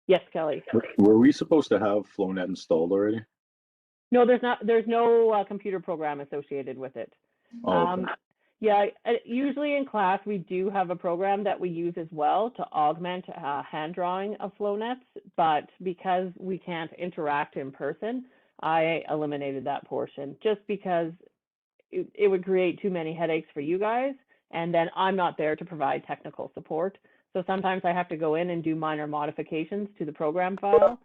Yes, Kelly. Were we supposed to have FlowNet installed already? No, there's not. There's no computer program associated with it. Oh, okay. Yeah, usually in class we do have a program that we use as well to augment hand drawing of flow nets, but because we can't interact in person, I eliminated that portion just because it would create too many headaches for you guys, and then I'm not there to provide technical support. So sometimes I have to go in and do minor modifications to the program file,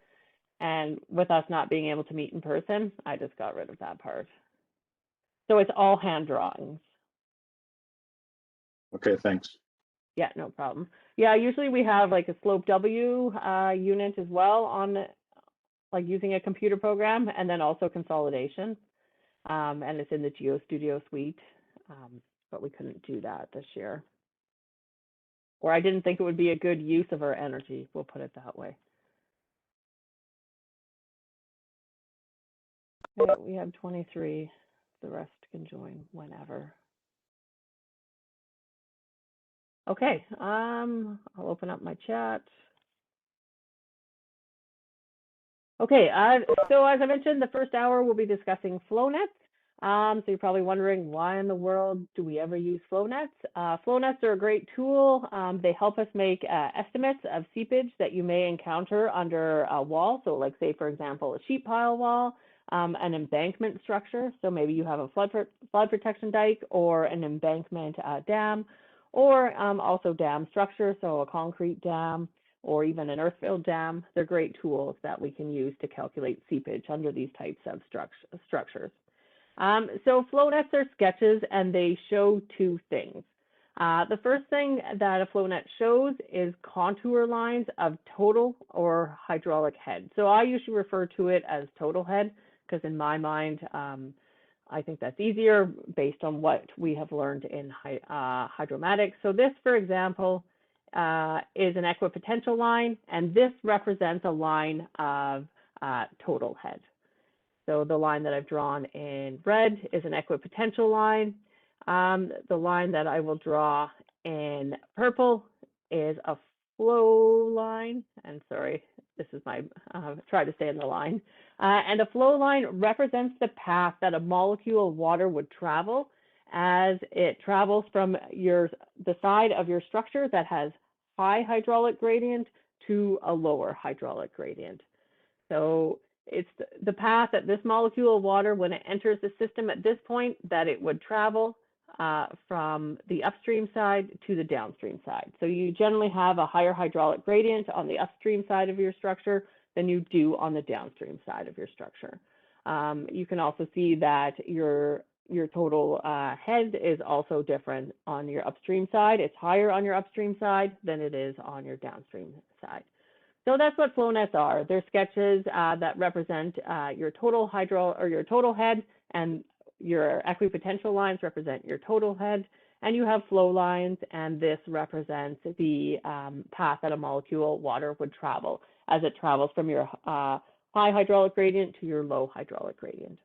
and with us not being able to meet in person, I just got rid of that part. So it's all hand drawings. Okay, thanks. Yeah, no problem. Yeah, usually we have like a slope W unit as well on like using a computer program, and then also consolidation. And it's in the GeoStudio suite, but we couldn't do that this year. Or I didn't think it would be a good use of our energy, we'll put it that way. Okay, we have 23, the rest can join whenever. Okay, I'll open up my chat. Okay, so as I mentioned, the first hour we'll be discussing flow nets. So you're probably wondering, why in the world do we ever use flow nets? Flow nets are a great tool. They help us make estimates of seepage that you may encounter under a wall. So like say, for example, a sheet pile wall, an embankment structure. So maybe you have a flood protection dike or an embankment dam, or also dam structure, so a concrete dam, or even an earth-filled dam. They're great tools that we can use to calculate seepage under these types of structures. So flow nets are sketches, and they show two things. The first thing that a flow net shows is contour lines of total or hydraulic head. So I usually refer to it as total head, because in my mind, I think that's easier based on what we have learned in hydromatics. So this, for example, is an equipotential line, and this represents a line of total head. So the line that I've drawn in red is an equipotential line. The line that I will draw in purple is a flow line, and sorry, this is my, try to stay in the line. And a flow line represents the path that a molecule of water would travel as it travels from the side of your structure that has high hydraulic gradient to a lower hydraulic gradient. So it's the path that this molecule of water, when it enters the system at this point, that it would travel from the upstream side to the downstream side. So you generally have a higher hydraulic gradient on the upstream side of your structure than you do on the downstream side of your structure. You can also see that your total head is also different on your upstream side. It's higher on your upstream side than it is on your downstream side. So that's what flow nets are. They're sketches that represent your total your total head, and your equipotential lines represent your total head, and you have flow lines, and this represents the path that a molecule of water would travel as it travels from your high hydraulic gradient to your low hydraulic gradient.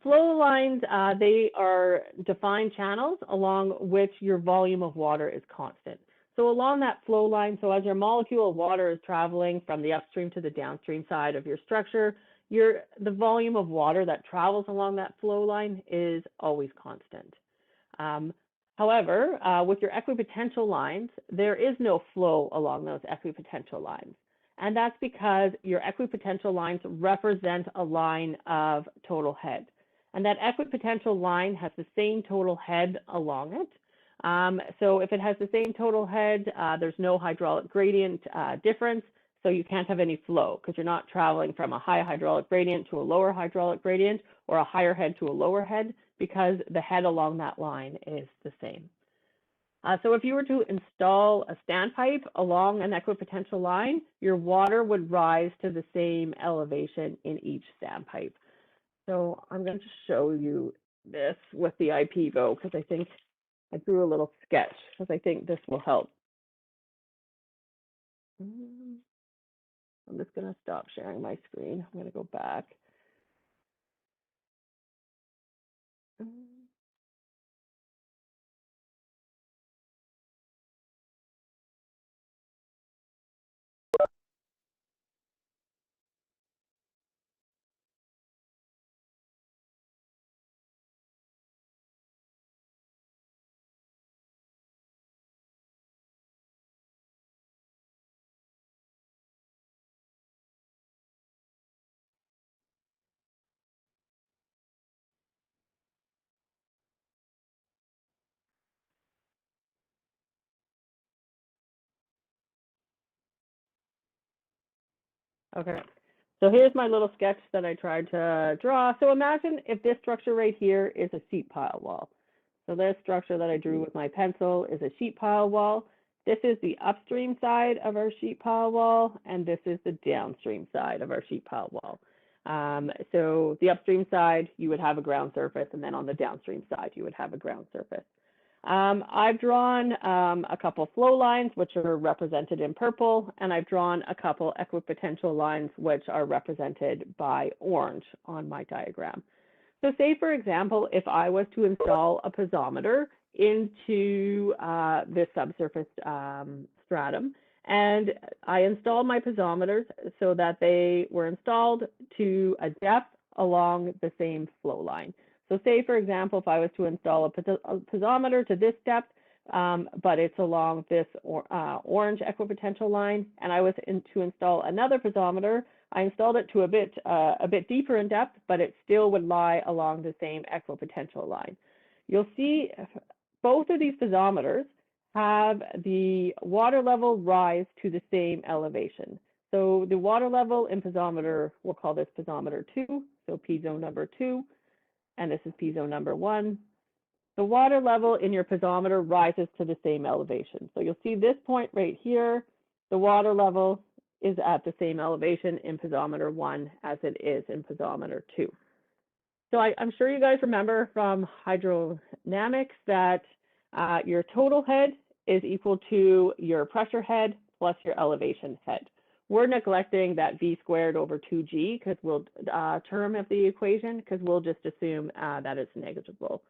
Flow lines, they are defined channels along which your volume of water is constant. So along that flow line, so as your molecule of water is traveling from the upstream to the downstream side of your structure, the volume of water that travels along that flow line is always constant. However, with your equipotential lines, there is no flow along those equipotential lines. And that's because your equipotential lines represent a line of total head. And that equipotential line has the same total head along it. So if it has the same total head, there's no hydraulic gradient difference, so you can't have any flow because you're not traveling from a high hydraulic gradient to a lower hydraulic gradient or a higher head to a lower head, because the head along that line is the same. So if you were to install a standpipe along an equipotential line, your water would rise to the same elevation in each standpipe. So I'm going to show you this with the IPVO because I think I drew a little sketch because I think this will help. I'm just going to stop sharing my screen. I'm going to go back. Okay. So here's my little sketch that I tried to draw. So imagine if this structure right here is a sheet pile wall. So this structure that I drew with my pencil is a sheet pile wall. This is the upstream side of our sheet pile wall, and this is the downstream side of our sheet pile wall. So the upstream side, you would have a ground surface, and then on the downstream side, you would have a ground surface. I've drawn a couple flow lines, which are represented in purple, and I've drawn a couple equipotential lines, which are represented by orange on my diagram. So say, for example, if I was to install a piezometer into this subsurface stratum, and I installed my piezometers so that they were installed to a depth along the same flow line. So say, for example, if I was to install a piezometer to this depth, but it's along this orange equipotential line, and I was to install another piezometer, I installed it to a bit deeper in depth, but it still would lie along the same equipotential line. You'll see both of these piezometers have the water level rise to the same elevation. So the water level in piezometer, we'll call this piezometer 2, so piezo number 2, and this is piezo number 1. The water level in your piezometer rises to the same elevation. So you'll see this point right here, the water level is at the same elevation in piezometer 1 as it is in piezometer 2. So I'm sure you guys remember from hydrodynamics that your total head is equal to your pressure head plus your elevation head. We're neglecting that v squared over 2g because we'll term of the equation because we'll just assume that it's negligible.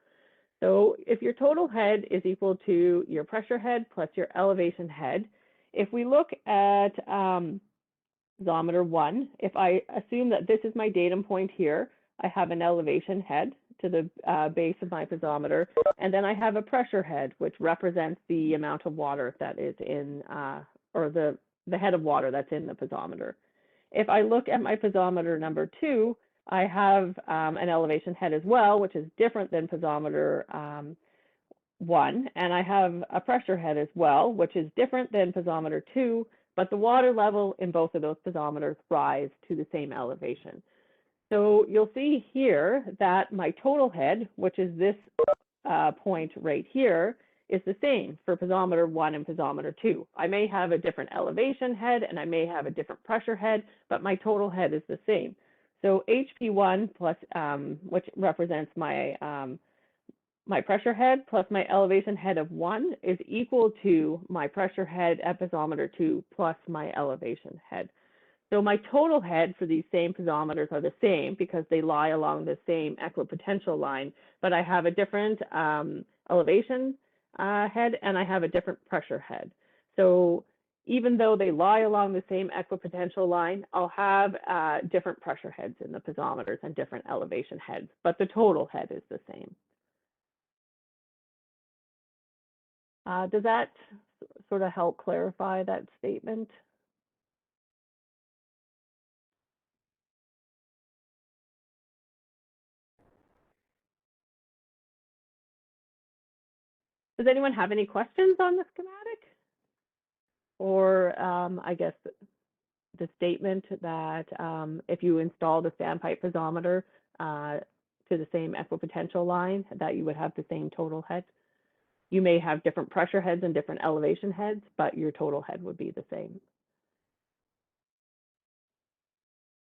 So if your total head is equal to your pressure head plus your elevation head, if we look at piezometer 1, if I assume that this is my datum point here, I have an elevation head to the base of my piezometer, and then I have a pressure head, which represents the amount of water that is in, or the head of water that's in the piezometer. If I look at my piezometer number 2, I have an elevation head as well, which is different than piezometer 1, and I have a pressure head as well, which is different than piezometer 2, but the water level in both of those piezometers rise to the same elevation. So you'll see here that my total head, which is this point right here, is the same for piezometer 1 and piezometer 2. I may have a different elevation head and I may have a different pressure head, but my total head is the same. So HP1 plus, which represents my my pressure head plus my elevation head of 1 is equal to my pressure head at piezometer 2 plus my elevation head. So my total head for these same piezometers are the same because they lie along the same equipotential line, but I have a different elevation head and I have a different pressure head. So even though they lie along the same equipotential line, I'll have different pressure heads in the piezometers and different elevation heads, but the total head is the same. Does that sort of help clarify that statement? Does anyone have any questions on the schematic? Or I guess the statement that if you installed a standpipe piezometer to the same equipotential line, that you would have the same total head. You may have different pressure heads and different elevation heads, but your total head would be the same.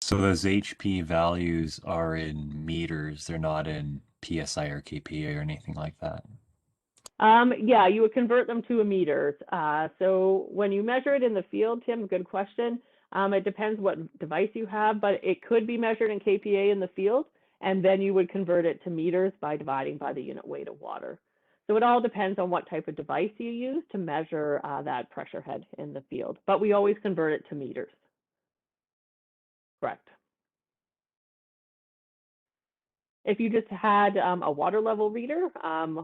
So those HP values are in meters, they're not in PSI or kPa or anything like that. Yeah, you would convert them to a meters. So when you measure it in the field, Tim, good question. It depends what device you have, but it could be measured in kPa in the field, and then you would convert it to meters by dividing by the unit weight of water. So it all depends on what type of device you use to measure that pressure head in the field, but we always convert it to meters. Correct. If you just had a water level reader,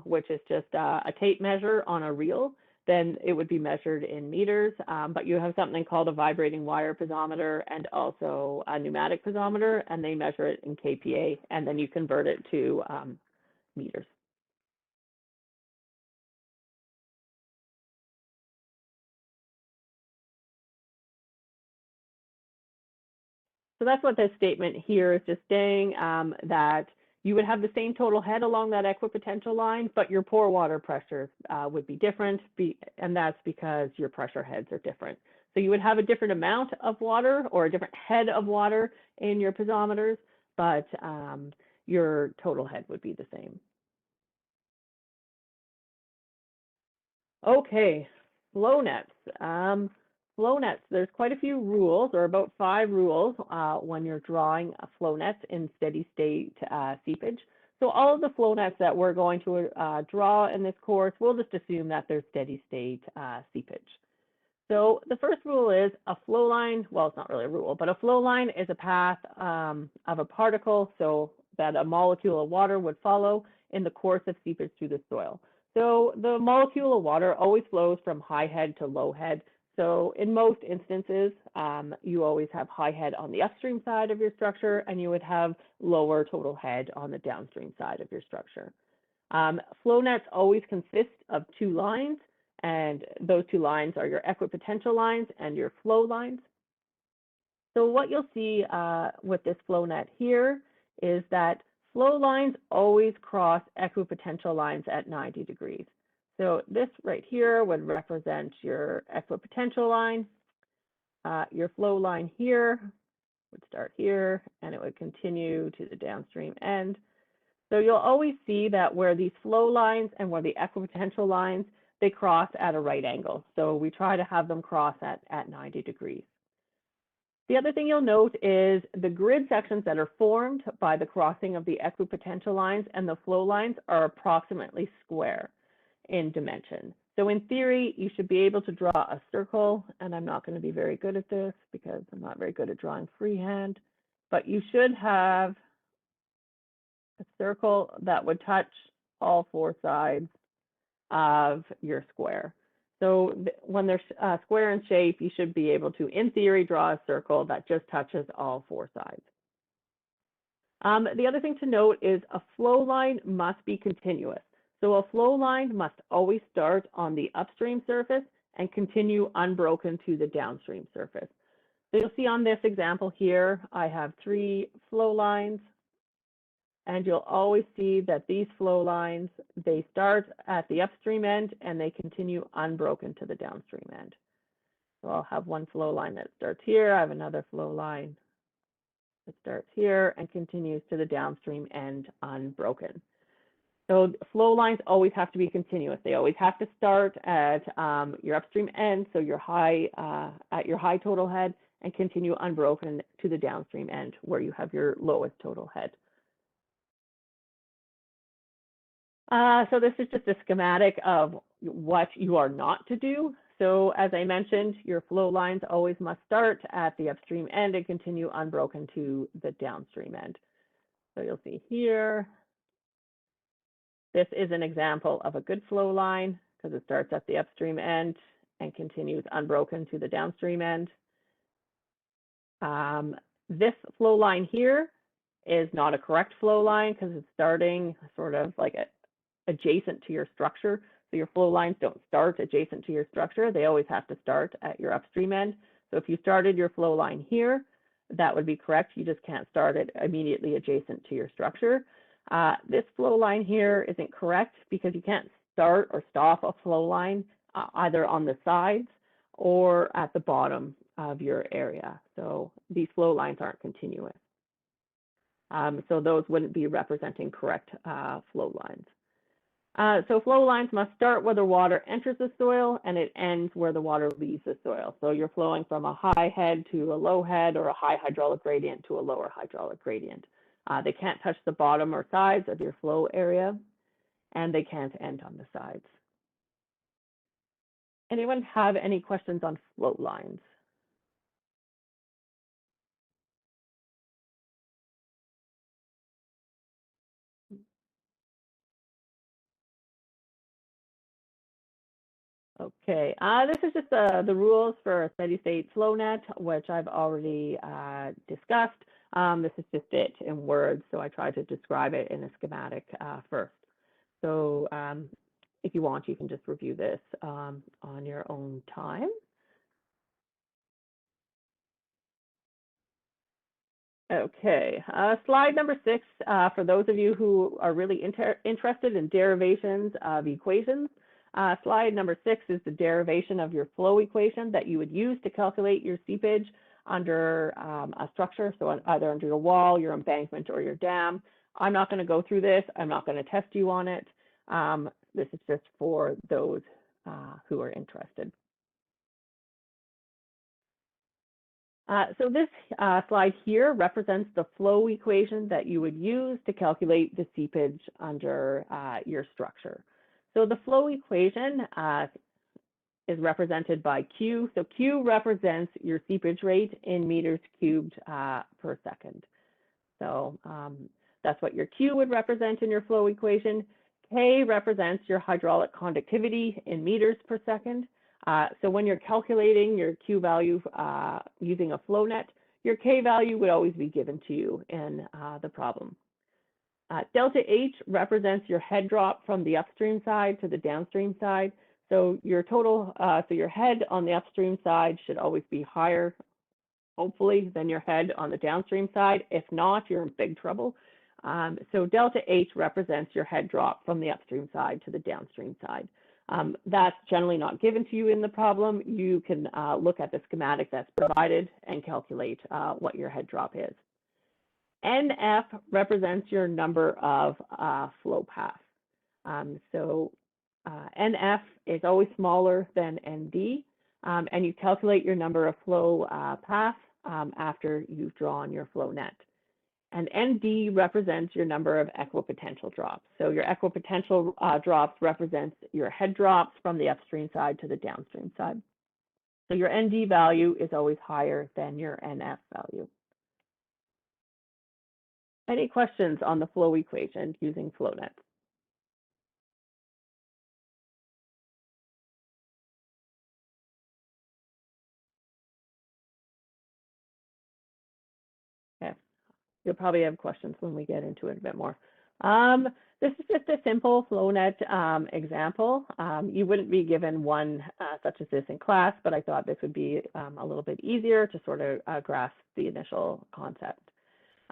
which is just a tape measure on a reel, then it would be measured in meters. But you have something called a vibrating wire piezometer and also a pneumatic piezometer, and they measure it in kPa, and then you convert it to meters. So that's what this statement here is just saying, that you would have the same total head along that equipotential line, but your pore water pressure would be different, and that's because your pressure heads are different. So you would have a different amount of water or a different head of water in your piezometers, but your total head would be the same. Okay, flow nets. Flow nets, there's quite a few rules, or about 5 rules, when you're drawing flow nets in steady state seepage. So all of the flow nets that we're going to draw in this course, we'll just assume that they're steady state seepage. So the first rule is a flow line, well, it's not really a rule, but a flow line is a path of a particle so that a molecule of water would follow in the course of seepage through the soil. So the molecule of water always flows from high head to low head. So in most instances, you always have high head on the upstream side of your structure, and you would have lower total head on the downstream side of your structure. Flow nets always consist of 2 lines, and those 2 lines are your equipotential lines and your flow lines. So what you'll see with this flow net here is that flow lines always cross equipotential lines at 90 degrees. So this right here would represent your equipotential line. Your flow line here would start here, and it would continue to the downstream end. So you'll always see that where these flow lines and where the equipotential lines, they cross at a right angle. So we try to have them cross at 90 degrees. The other thing you'll note is the grid sections that are formed by the crossing of the equipotential lines and the flow lines are approximately square in dimension. So in theory, you should be able to draw a circle, and I'm not going to be very good at this because I'm not very good at drawing freehand, but you should have a circle that would touch all 4 sides of your square. So when they're square in shape, you should be able to, in theory, draw a circle that just touches all 4 sides. The other thing to note is a flow line must be continuous. So a flow line must always start on the upstream surface and continue unbroken to the downstream surface. So you'll see on this example here, I have 3 flow lines. And you'll always see that these flow lines, they start at the upstream end and they continue unbroken to the downstream end. So I'll have one flow line that starts here. I have another flow line that starts here and continues to the downstream end unbroken. So flow lines always have to be continuous. They always have to start at your upstream end, so your at your high total head, and continue unbroken to the downstream end where you have your lowest total head. So this is just a schematic of what you are not to do. So as I mentioned, your flow lines always must start at the upstream end and continue unbroken to the downstream end. So you'll see here, this is an example of a good flow line because it starts at the upstream end and continues unbroken to the downstream end. This flow line here is not a correct flow line because it's starting sort of like adjacent to your structure. So your flow lines don't start adjacent to your structure. They always have to start at your upstream end. So if you started your flow line here, that would be correct. You just can't start it immediately adjacent to your structure. This flow line here isn't correct because you can't start or stop a flow line either on the sides or at the bottom of your area. So these flow lines aren't continuous. So those wouldn't be representing correct flow lines. So flow lines must start where the water enters the soil and it ends where the water leaves the soil. So you're flowing from a high head to a low head or a high hydraulic gradient to a lower hydraulic gradient. They can't touch the bottom or sides of your flow area, and they can't end on the sides. Anyone have any questions on flow lines? Okay, this is just the rules for a steady state flow net, which I've already discussed. This is just it in words, so I tried to describe it in a schematic first. So if you want, you can just review this on your own time. Okay, slide number 6, for those of you who are really interested in derivations of equations, slide number 6 is the derivation of your flow equation that you would use to calculate your seepage under a structure, so either under your wall, your embankment, or your dam. I'm not going to go through this. I'm not going to test you on it. This is just for those who are interested. So this slide here represents the flow equation that you would use to calculate the seepage under your structure. So the flow equation is represented by Q. So Q represents your seepage rate in meters cubed per second. So that's what your Q would represent in your flow equation. K represents your hydraulic conductivity in meters per second. So when you're calculating your Q value using a flow net, your K value would always be given to you in the problem. Delta H represents your head drop from the upstream side to the downstream side. So your total, so your head on the upstream side should always be higher, hopefully, than your head on the downstream side. If not, you're in big trouble. So delta H represents your head drop from the upstream side to the downstream side. That's generally not given to you in the problem. You can look at the schematic that's provided and calculate what your head drop is. NF represents your number of flow paths. So NF is always smaller than ND, and you calculate your number of flow paths after you've drawn your flow net. And ND represents your number of equipotential drops. So your equipotential drops represents your head drops from the upstream side to the downstream side. So your ND value is always higher than your NF value. Any questions on the flow equation using flow nets? Okay. You'll probably have questions when we get into it a bit more. This is just a simple FlowNet example. You wouldn't be given one such as this in class, but I thought this would be a little bit easier to sort of grasp the initial concept.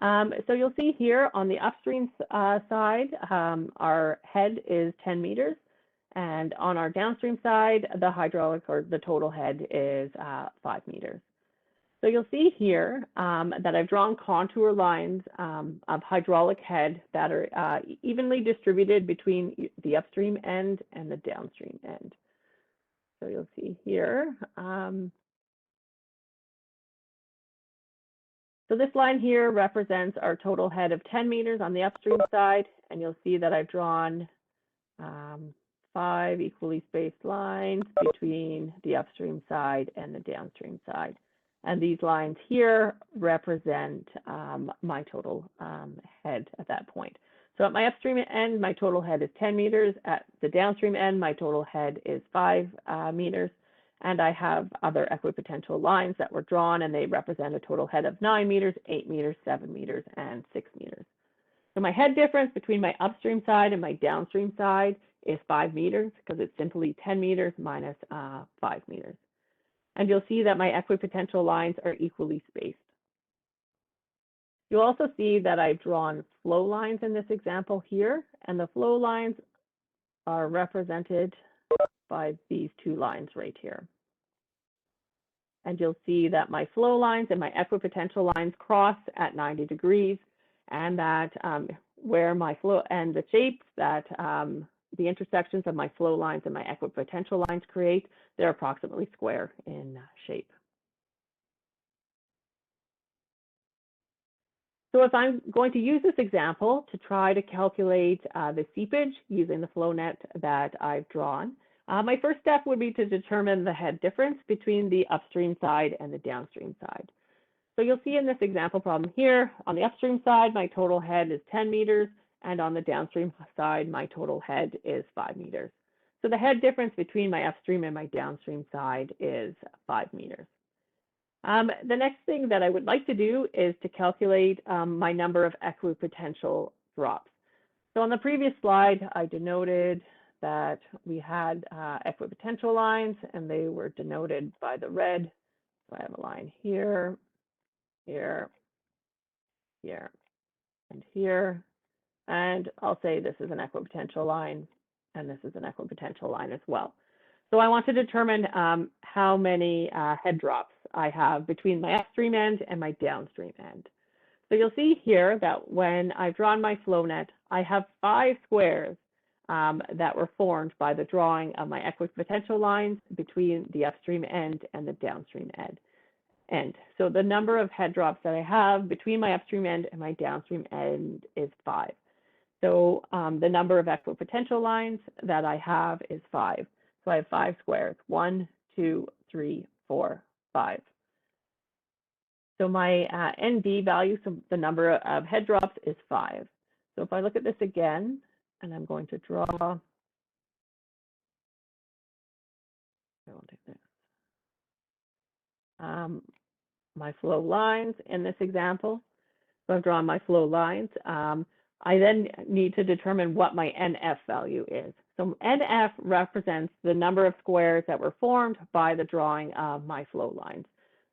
So you'll see here on the upstream side, our head is 10 meters. And on our downstream side, the hydraulic or the total head is 5 meters. So you'll see here that I've drawn contour lines of hydraulic head that are evenly distributed between the upstream end and the downstream end. So you'll see here. So this line here represents our total head of 10 meters on the upstream side, and you'll see that I've drawn 5 equally spaced lines between the upstream side and the downstream side. And these lines here represent my total head at that point. So at my upstream end, my total head is 10 meters. At the downstream end, my total head is 5 meters. And I have other equipotential lines that were drawn, and they represent a total head of 9 meters, 8 meters, 7 meters, and 6 meters. So my head difference between my upstream side and my downstream side is 5 meters, because it's simply 10 meters minus 5 meters. And you'll see that my equipotential lines are equally spaced. You'll also see that I've drawn flow lines in this example here, and the flow lines are represented by these 2 lines right here. And you'll see that my flow lines and my equipotential lines cross at 90 degrees, and that where my flow and the shapes that the intersections of my flow lines and my equipotential lines create, they're approximately square in shape. So if I'm going to use this example to try to calculate the seepage using the flow net that I've drawn, my first step would be to determine the head difference between the upstream side and the downstream side. So you'll see in this example problem here, on the upstream side, my total head is 10 meters, and on the downstream side, my total head is 5 meters. So the head difference between my upstream and my downstream side is 5 meters. The next thing that I would like to do is to calculate my number of equipotential drops. So on the previous slide, I denoted that we had equipotential lines, and they were denoted by the red. So I have a line here, here, here, and here. And I'll say this is an equipotential line, and this is an equipotential line as well. So I want to determine how many head drops I have between my upstream end and my downstream end. So you'll see here that when I've drawn my flow net, I have 5 squares that were formed by the drawing of my equipotential lines between the upstream end and the downstream end. So the number of head drops that I have between my upstream end and my downstream end is 5. So the number of equipotential lines that I have is 5. So I have 5 squares, 1, 2, 3, 4, 5. So my ND value, so the number of head drops is 5. So if I look at this again, and I'm going to draw, I won't take this, my flow lines in this example. So I've drawn my flow lines. I then need to determine what my NF value is. So NF represents the number of squares that were formed by the drawing of my flow lines.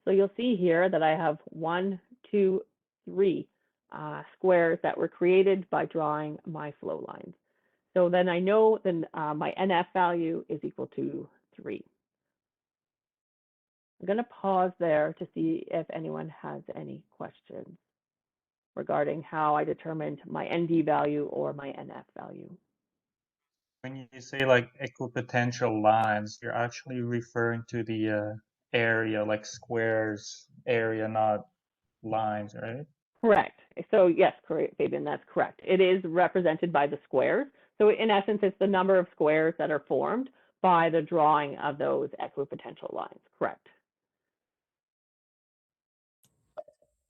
So you'll see here that I have 1, 2, 3 squares that were created by drawing my flow lines. So then I know then my NF value is equal to 3. I'm going to pause there to see if anyone has any questions regarding how I determined my ND value or my NF value. When you say like equipotential lines, you're actually referring to the area, like squares area, not lines, right? Correct. So yes, correct, Fabian, that's correct. It is represented by the squares. So in essence, it's the number of squares that are formed by the drawing of those equipotential lines. Correct.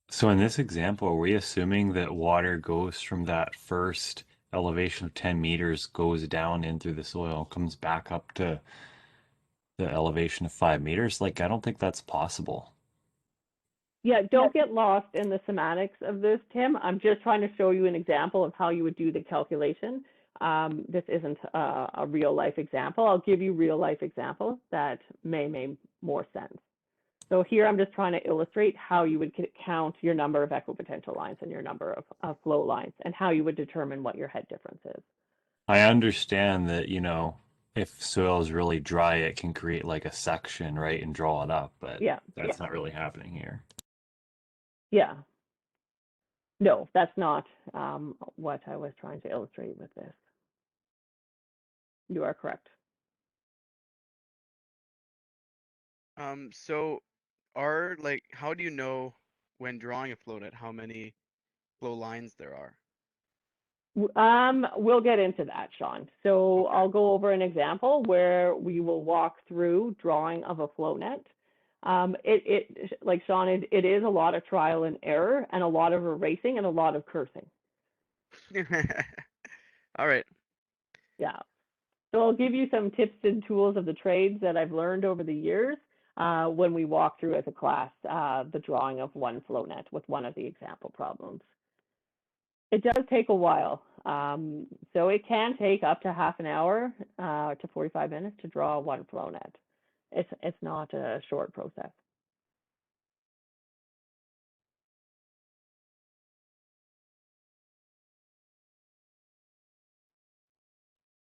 So in this example, are we assuming that water goes from that first elevation of 10 meters, goes down in through the soil, comes back up to the elevation of 5 meters? Like, I don't think that's possible. Yeah, don't get lost in the semantics of this, Tim. I'm just trying to show you an example of how you would do the calculation. This isn't a real life example. I'll give you real life examples that may make more sense. So here I'm just trying to illustrate how you would count your number of equipotential lines and your number of flow lines and how you would determine what your head difference is. I understand that, if soil is really dry, it can create like a section, right, and draw it up, but Yeah, that's not really happening here. yeah. No, that's not what I was trying to illustrate with this. You are correct. So how do you know when drawing a flow net how many flow lines there are? We'll get into that, Sean. So Okay. I'll go over an example where we will walk through drawing of a flow net. Like Sean, it is a lot of trial and error and a lot of erasing and a lot of cursing. All right. Yeah. So I'll give you some tips and tools of the trades that I've learned over the years when we walk through as a class the drawing of one flow net with one of the example problems. It does take a while. So it can take up to half an hour to 45 minutes to draw one flow net. It's not a short process.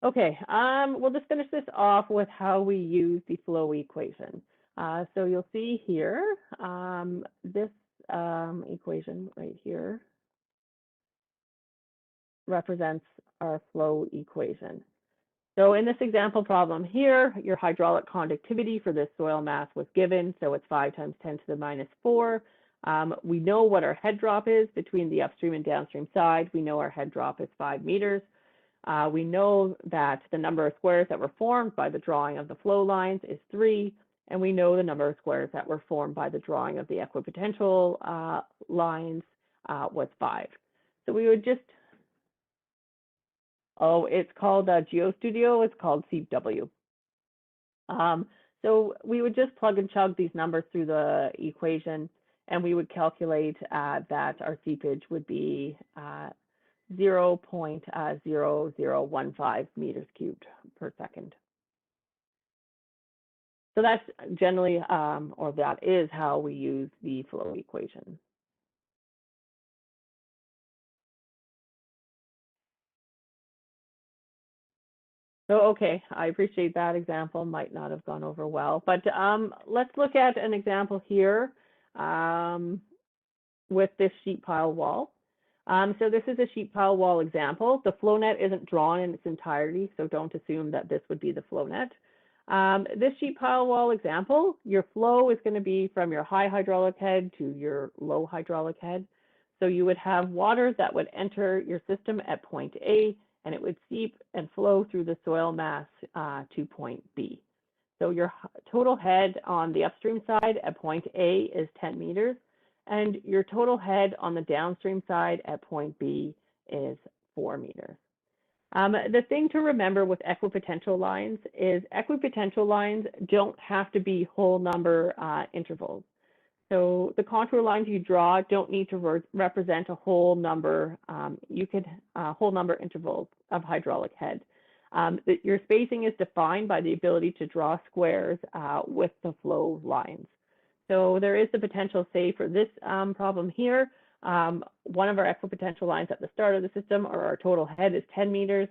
Okay, we'll just finish this off with how we use the flow equation. So you'll see here, this equation right here represents our flow equation. So in this example problem here, your hydraulic conductivity for this soil mass was given, so it's 5 times 10 to the minus 4. We know what our head drop is between the upstream and downstream side. We know our head drop is 5 meters. We know that the number of squares that were formed by the drawing of the flow lines is 3, and we know the number of squares that were formed by the drawing of the equipotential lines was 5. So we would just, it's called GeoStudio, it's called CW. So we would just plug and chug these numbers through the equation, and we would calculate that our seepage would be 0.0015 meters cubed per second. So that's generally, or that is how we use the flow equation. So, okay, I appreciate that example. Might not have gone over well, but let's look at an example here with this sheet pile wall. So this is a sheet pile wall example. The flow net isn't drawn in its entirety, so don't assume that this would be the flow net. This sheet pile wall example, your flow is going to be from your high hydraulic head to your low hydraulic head. So you would have water that would enter your system at point A, and it would seep and flow through the soil mass to point B. So your total head on the upstream side at point A is 10 meters, and your total head on the downstream side at point B is 4 meters. The thing to remember with equipotential lines is equipotential lines don't have to be whole number intervals. So the contour lines you draw don't need to represent a whole number. You could whole number intervals of hydraulic head. Your spacing is defined by the ability to draw squares with the flow lines. So there is the potential, say, for this problem here, one of our equipotential lines at the start of the system, or our total head, is 10 meters.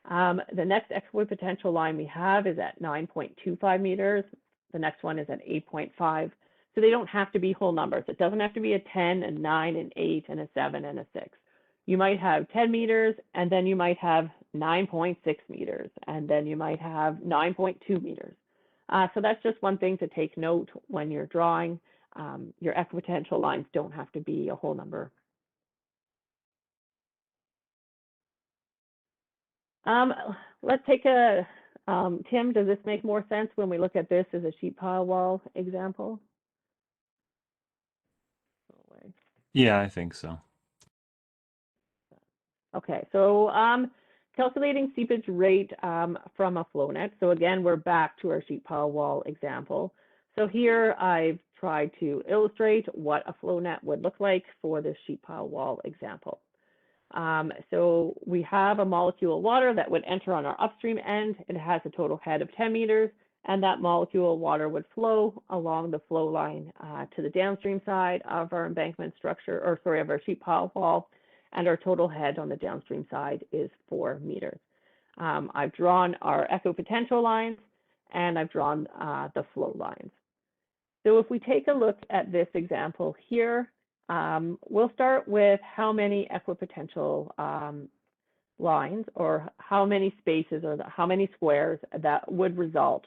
The next equipotential line we have is at 9.25 meters. The next one is at 8.5. So they don't have to be whole numbers. It doesn't have to be a 10, a 9, an 8, and a 7, and a 6. You might have 10 meters, and then you might have 9.6 meters, and then you might have 9.2 meters. So that's just one thing to take note when you're drawing. Your equipotential lines don't have to be a whole number. Let's take a, Tim, does this make more sense when we look at this as a sheet pile wall example? Yeah, I think so. Okay, so calculating seepage rate from a flow net. So again, we're back to our sheet pile wall example. So here I've tried to illustrate what a flow net would look like for this sheet pile wall example. So we have a molecule of water that would enter on our upstream end. It has a total head of 10 meters, and that molecule of water would flow along the flow line to the downstream side of our embankment structure, or sorry, of our sheet pile wall, and our total head on the downstream side is 4 meters. I've drawn our equipotential lines, and I've drawn the flow lines. So if we take a look at this example here, we'll start with how many equipotential lines, or how many spaces, or how many squares that would result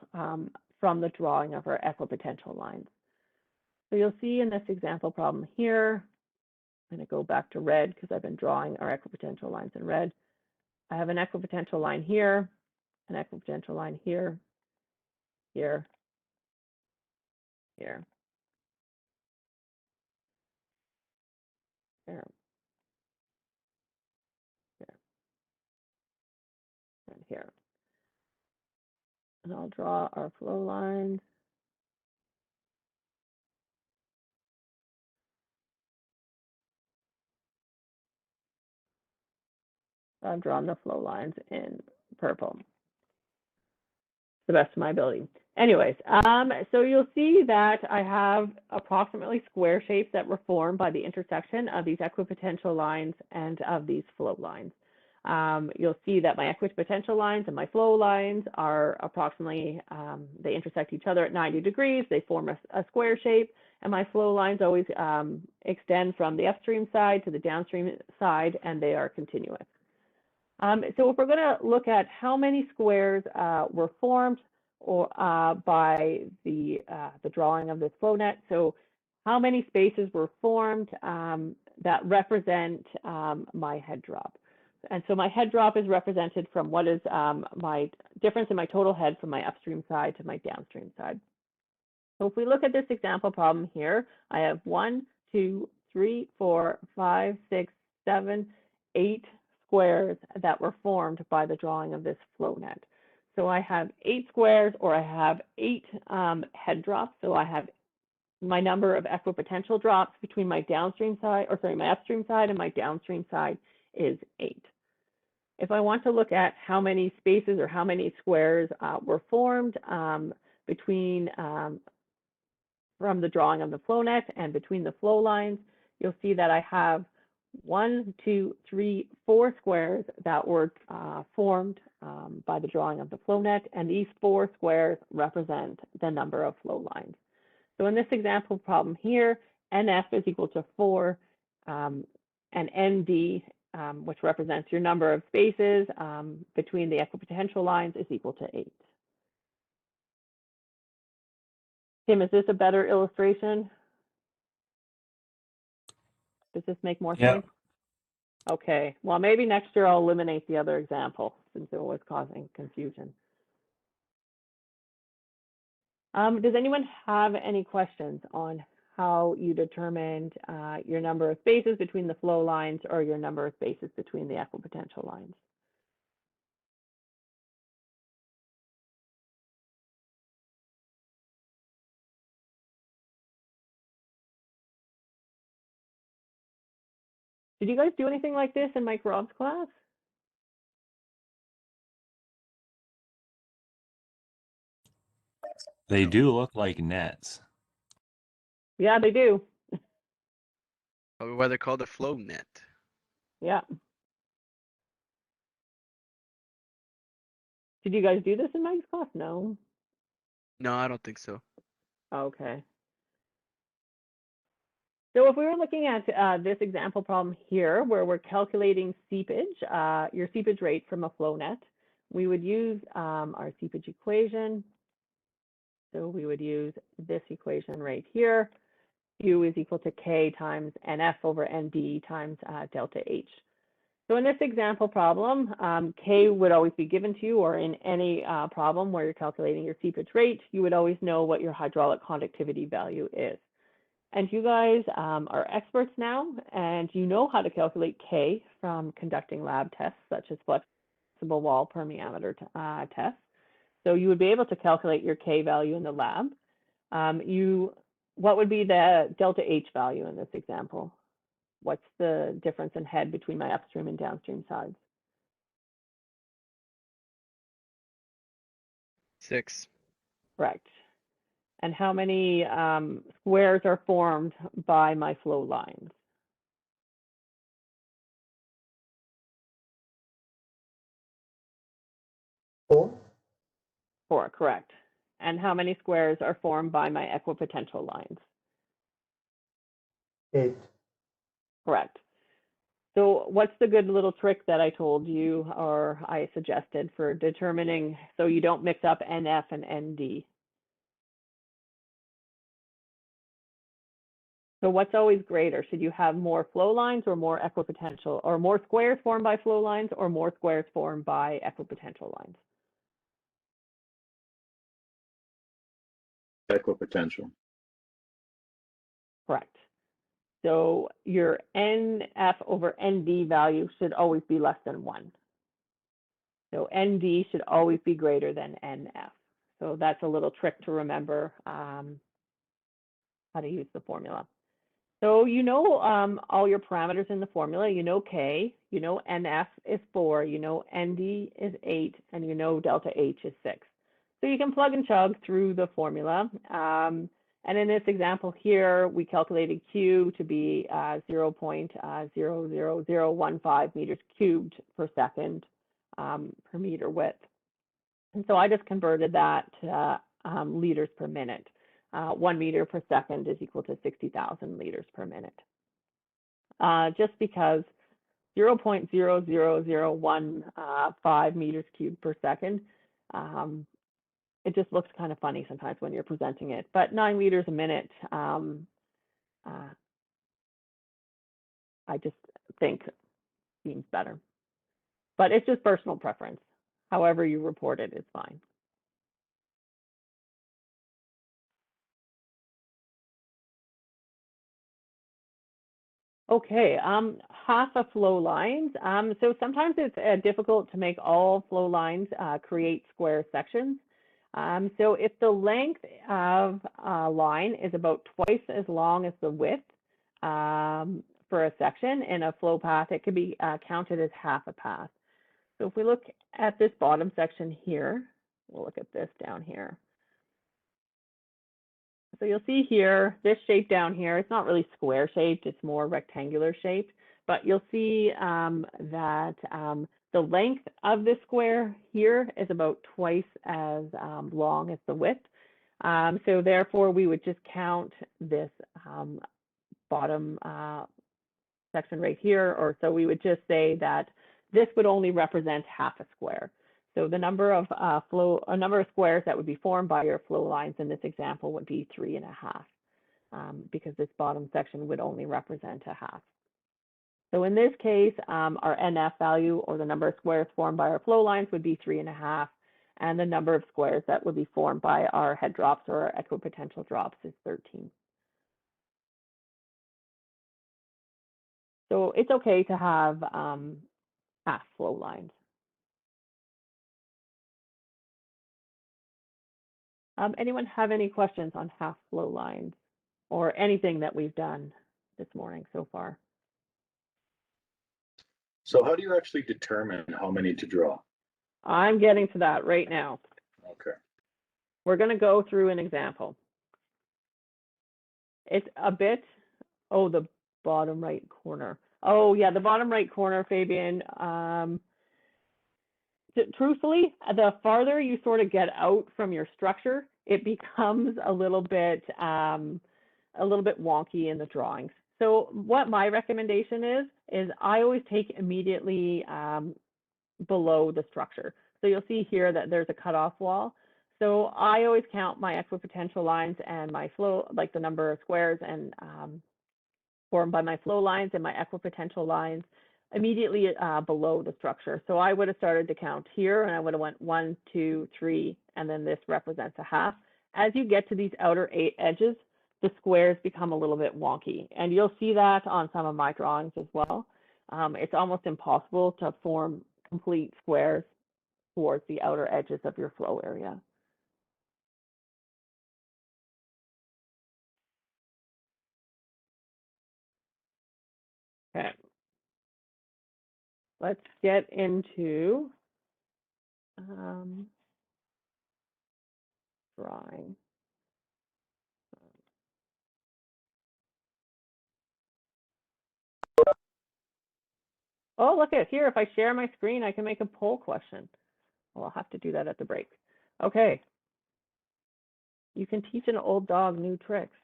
from the drawing of our equipotential lines. So you'll see in this example problem here, I'm going to go back to red because I've been drawing our equipotential lines in red. I have an equipotential line here, an equipotential line here, here, here, here, here, and here. And I'll draw our flow lines. I've drawn the flow lines in purple, the best of my ability. Anyways, so you'll see that I have approximately square shapes that were formed by the intersection of these equipotential lines and of these flow lines. You'll see that my equipotential lines and my flow lines are approximately, they intersect each other at 90 degrees, they form a square shape, and my flow lines always extend from the upstream side to the downstream side, and they are continuous. So if we're going to look at how many squares were formed or by the drawing of this flow net, so how many spaces were formed that represent my head drop. And so my head drop is represented from what is my difference in my total head from my upstream side to my downstream side. So if we look at this example problem here, I have 1, 2, 3, 4, 5, 6, 7, 8 squares that were formed by the drawing of this flow net. So I have 8 squares, or I have 8 head drops. So I have my number of equipotential drops between my downstream side, or sorry, my upstream side and my downstream side is 8. If I want to look at how many spaces or how many squares were formed between from the drawing of the flow net and between the flow lines, you'll see that I have 1, 2, 3, 4 squares that were formed by the drawing of the flow net, and these 4 squares represent the number of flow lines. So in this example problem here, NF is equal to 4, and ND, which represents your number of spaces between the equipotential lines, is equal to 8. Tim, is this a better illustration? Does this make more Yeah. sense? Okay, well, maybe next year I'll eliminate the other example since it was causing confusion. Does anyone have any questions on how you determined your number of spaces between the flow lines or your number of spaces between the equipotential lines? Did you guys do anything like this in Mike Rob's class? They do look like nets. Yeah, they do. Probably why they're called a flow net. Yeah. Did you guys do this in Mike's class? No. No, I don't think so. Okay. So if we were looking at this example problem here, where we're calculating seepage, your seepage rate from a flow net, we would use our seepage equation. So we would use this equation right here. Q is equal to K times NF over ND times delta H. So in this example problem, K would always be given to you, or in any problem where you're calculating your seepage rate, you would always know what your hydraulic conductivity value is. And you guys are experts now, and you know how to calculate K from conducting lab tests, such as flexible wall permeameter tests. So you would be able to calculate your K value in the lab. What would be the delta H value in this example? What's the difference in head between my upstream and downstream sides? 6. Correct. And how many squares are formed by my flow lines? 4, 4, correct. And how many squares are formed by my equipotential lines? 8, Correct. So what's the good little trick that I told you or I suggested for determining so you don't mix up NF and ND? So what's always greater? Should you have more flow lines or more equipotential, or more squares formed by flow lines or more squares formed by equipotential lines? Equipotential. Correct. So your NF over ND value should always be less than 1. So ND should always be greater than NF. So that's a little trick to remember how to use the formula. So you know all your parameters in the formula. You know K, you know NF is 4, you know ND is 8, and you know delta H is 6. So you can plug and chug through the formula. And in this example here, we calculated Q to be 0.00015 meters cubed per second per meter width. And so I just converted that to liters per minute. 1 meter per second is equal to 60,000 liters per minute. Just because 0.00015 meters cubed per second, it just looks kind of funny sometimes when you're presenting it. But 9 liters a minute, I just think seems better. But it's just personal preference. However you report it is fine. Okay, half of flow lines. So sometimes it's difficult to make all flow lines create square sections. So if the length of a line is about twice as long as the width for a section in a flow path, it could be counted as half a path. So if we look at this bottom section here, we'll look at this down here. So you'll see here, this shape down here, it's not really square shaped, it's more rectangular shaped. but you'll see that the length of this square here is about twice as long as the width. So therefore, we would just count this bottom section right here, or so we would just say that this would only represent half a square. So the number of number of squares that would be formed by your flow lines in this example would be 3.5, because this bottom section would only represent a half. So in this case, our NF value, or the number of squares formed by our flow lines, would be 3.5, and the number of squares that would be formed by our head drops or our equipotential drops is 13. So it's okay to have half flow lines. Anyone have any questions on half flow lines or anything that we've done this morning so far? So how do you actually determine how many to draw? I'm getting to that right now. Okay. We're going to go through an example. It's a bit, oh, the bottom right corner. Oh, yeah, the bottom right corner, Fabian. Truthfully, the farther you sort of get out from your structure, it becomes a little bit wonky in the drawings. So what my recommendation is I always take immediately below the structure. So you'll see here that there's a cutoff wall. So I always count my equipotential lines and my flow, like the number of squares and formed by my flow lines and my equipotential lines immediately below the structure. So I would have started to count here, and I would have went 1, 2, 3, and then this represents a half. As you get to these outer 8 edges, the squares become a little bit wonky, and you'll see that on some of my drawings as well. It's almost impossible to form complete squares towards the outer edges of your flow area. Okay. Let's get into drawing. Oh, look at here. If I share my screen, I can make a poll question. Well, I'll have to do that at the break. Okay. You can teach an old dog new tricks.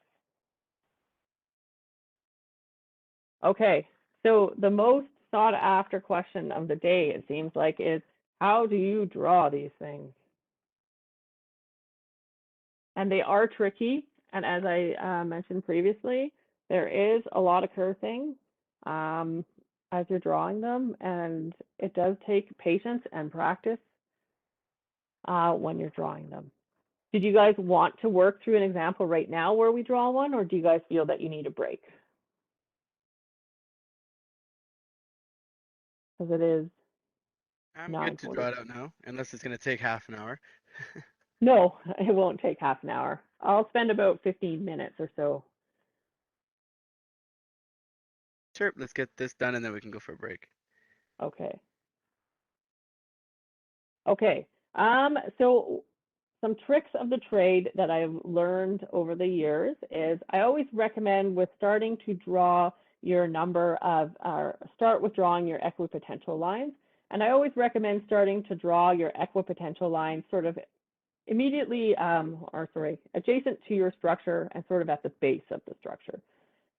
Okay. So the most sought after question of the day, it seems like, is how do you draw these things? And they are tricky. And as I mentioned previously, there is a lot of cursing as you're drawing them. And it does take patience and practice when you're drawing them. Did you guys want to work through an example right now where we draw one, or do you guys feel that you need a break? Because it is I'm good to draw 9:40. it out now, unless it's going to take half an hour. No, it won't take half an hour. I'll spend about 15 minutes or so. Sure, let's get this done and then we can go for a break. Okay. Okay. So some tricks of the trade that I've learned over the years is I always recommend with starting to draw your number of, or start with drawing your equipotential lines. And I always recommend starting to draw your equipotential lines sort of immediately, adjacent to your structure and sort of at the base of the structure.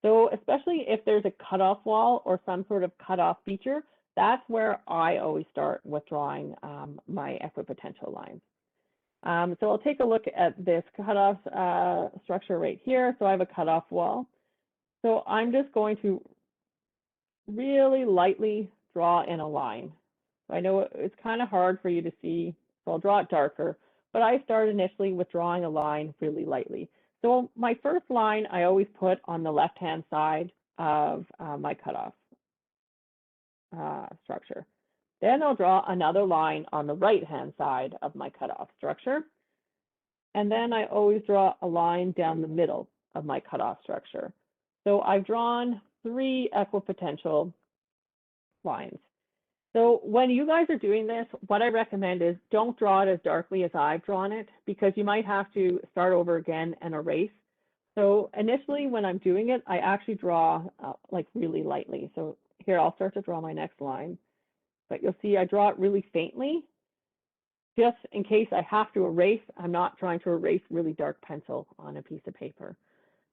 So especially if there's a cutoff wall or some sort of cutoff feature, that's where I always start with drawing my equipotential lines. So I'll take a look at this cutoff structure right here. So I have a cutoff wall. So I'm just going to really lightly draw in a line. I know it's kind of hard for you to see, so I'll draw it darker, but I start initially with drawing a line really lightly. So my first line I always put on the left-hand side of my cutoff structure. Then I'll draw another line on the right-hand side of my cutoff structure. And then I always draw a line down the middle of my cutoff structure. So I've drawn 3 equipotential lines. So when you guys are doing this, what I recommend is don't draw it as darkly as I've drawn it, because you might have to start over again and erase. So initially when I'm doing it, I actually draw like really lightly. So here, I'll start to draw my next line, but you'll see I draw it really faintly, just in case I have to erase. I'm not trying to erase really dark pencil on a piece of paper.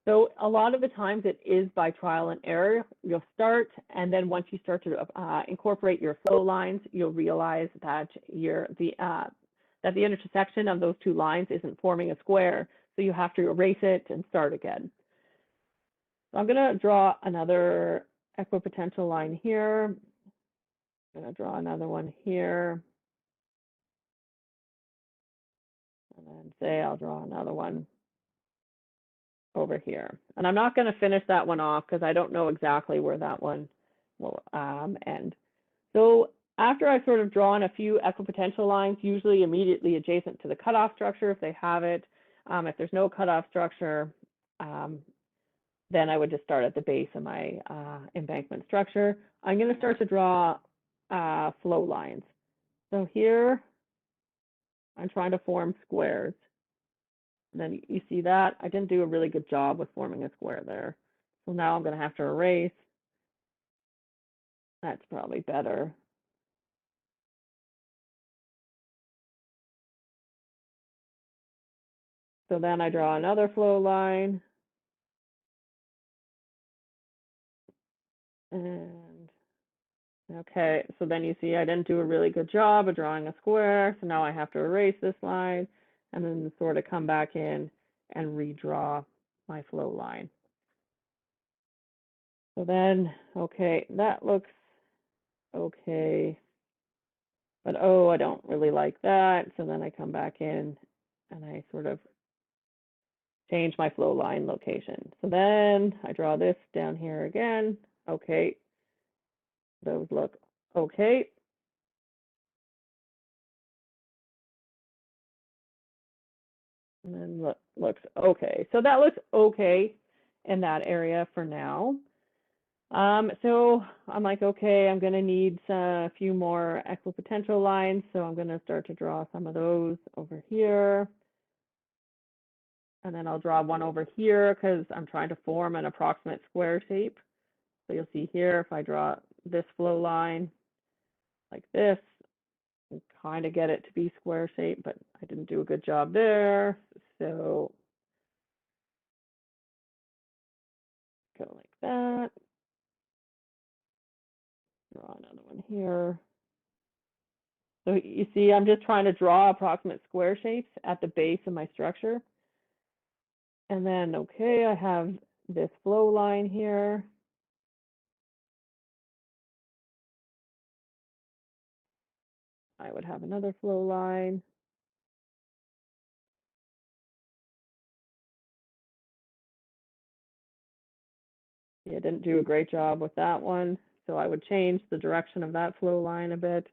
So a lot of the times it is by trial and error. You'll start, and then once you start to incorporate your flow lines, you'll realize that that the intersection of those two lines isn't forming a square. So you have to erase it and start again. So I'm going to draw another equipotential line here. I'm going to draw another one here. And then say I'll draw another one over here. And I'm not going to finish that one off because I don't know exactly where that one will end. So after I've sort of drawn a few equipotential lines, usually immediately adjacent to the cutoff structure if they have it, if there's no cutoff structure, then I would just start at the base of my embankment structure. I'm going to start to draw flow lines. So here, I'm trying to form squares. And then you see that I didn't do a really good job with forming a square there. So now I'm going to have to erase. That's probably better. So then I draw another flow line. And okay, so then you see I didn't do a really good job of drawing a square. So now I have to erase this line and then sort of come back in and redraw my flow line. So then, okay, that looks okay. But oh, I don't really like that. So then I come back in and I sort of change my flow line location. So then I draw this down here again. Okay, those look okay. And then looks okay. So that looks okay in that area for now. So I'm like, okay, I'm going to need a few more equipotential lines. So I'm going to start to draw some of those over here. And then I'll draw one over here because I'm trying to form an approximate square shape. So you'll see here, if I draw this flow line like this, and kind of get it to be square shape, but I didn't do a good job there. So go like that. Draw another one here. So you see, I'm just trying to draw approximate square shapes at the base of my structure. And then, okay, I have this flow line here. I would have another flow line. Yeah, didn't do a great job with that one. So I would change the direction of that flow line a bit.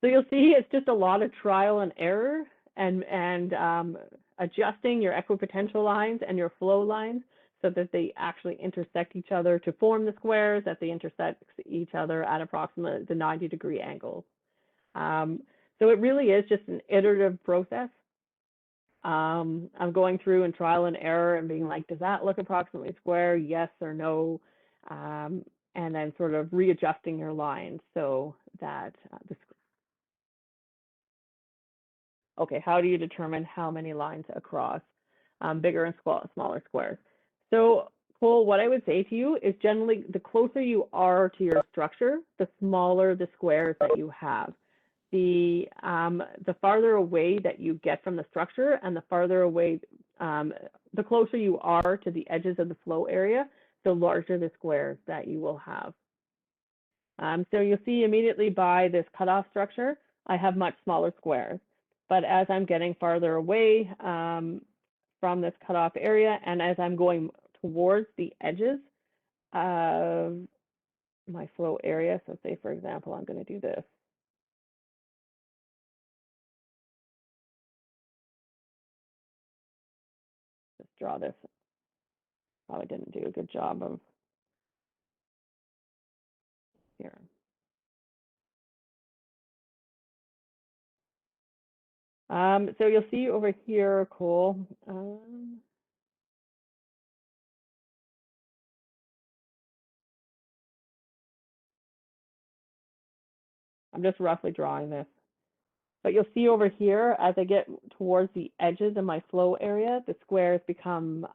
So you'll see it's just a lot of trial and error and adjusting your equipotential lines and your flow lines so that they actually intersect each other to form the squares, that they intersect each other at approximately the 90-degree angle. So it really is just an iterative process. I'm going through and trial and error and being like, does that look approximately square? Yes or no? And then sort of readjusting your lines so that okay, how do you determine how many lines across bigger and smaller squares? So Cole, what I would say to you is generally the closer you are to your structure, the smaller the squares that you have. The farther away that you get from the structure and the farther away, the closer you are to the edges of the flow area, the larger the squares that you will have. So you'll see immediately by this cutoff structure, I have much smaller squares. But as I'm getting farther away from this cutoff area, and as I'm going towards the edges of my flow area, so say, for example, I'm going to do this. Just draw this. Probably didn't do a good job of here. So you'll see over here, Cole. I'm just roughly drawing this. But you'll see over here, as I get towards the edges of my flow area, the squares become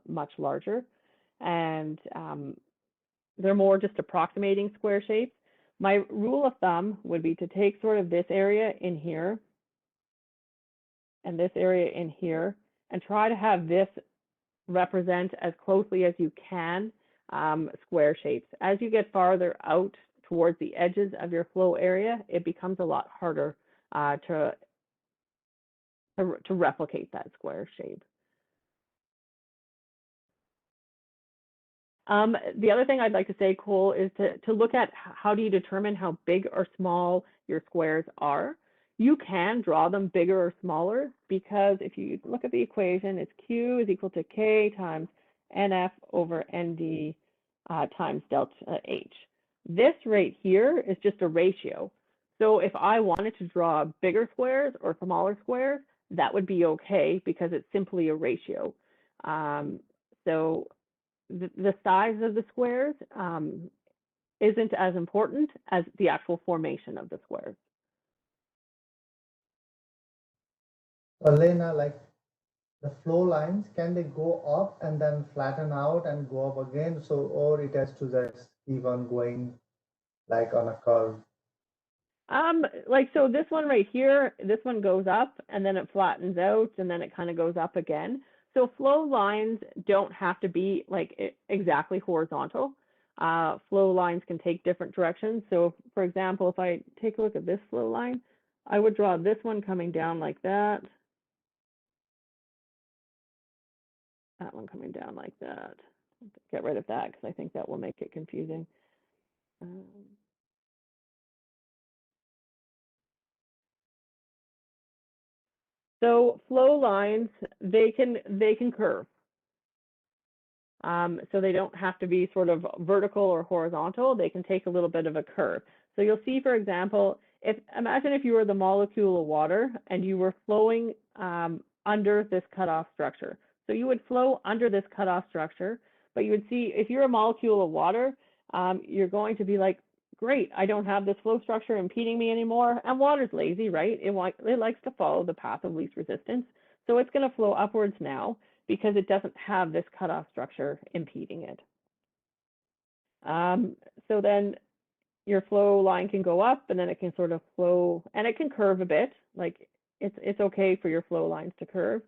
much larger. And they're more just approximating square shapes. My rule of thumb would be to take sort of this area in here and this area in here and try to have this represent as closely as you can square shapes. As you get farther out towards the edges of your flow area, it becomes a lot harder to replicate that square shape. The other thing I'd like to say, Cole, is to look at how do you determine how big or small your squares are. You can draw them bigger or smaller because if you look at the equation, it's Q is equal to K times NF over ND times delta H. This right here is just a ratio. So if I wanted to draw bigger squares or smaller squares, that would be okay because it's simply a ratio. So the size of the squares isn't as important as the actual formation of the squares. Elena, like the flow lines, can they go up and then flatten out and go up again? So, or it has to just keep on going like on a curve? Like, so this one right here, this one goes up and then it flattens out and then it kind of goes up again. So flow lines don't have to be like exactly horizontal. Flow lines can take different directions. So for example, if I take a look at this flow line, I would draw this one coming down like that. That one coming down like that. Get rid of that because I think that will make it confusing. So flow lines, they can curve. So they don't have to be sort of vertical or horizontal. They can take a little bit of a curve. So you'll see, for example, imagine if you were the molecule of water and you were flowing under this cutoff structure. So you would flow under this cutoff structure, but you would see if you're a molecule of water, you're going to be like, great, I don't have this flow structure impeding me anymore. And water's lazy, right? It likes to follow the path of least resistance. So it's going to flow upwards now because it doesn't have this cutoff structure impeding it. So then your flow line can go up and then it can sort of flow and it can curve a bit. Like it's okay for your flow lines to curve.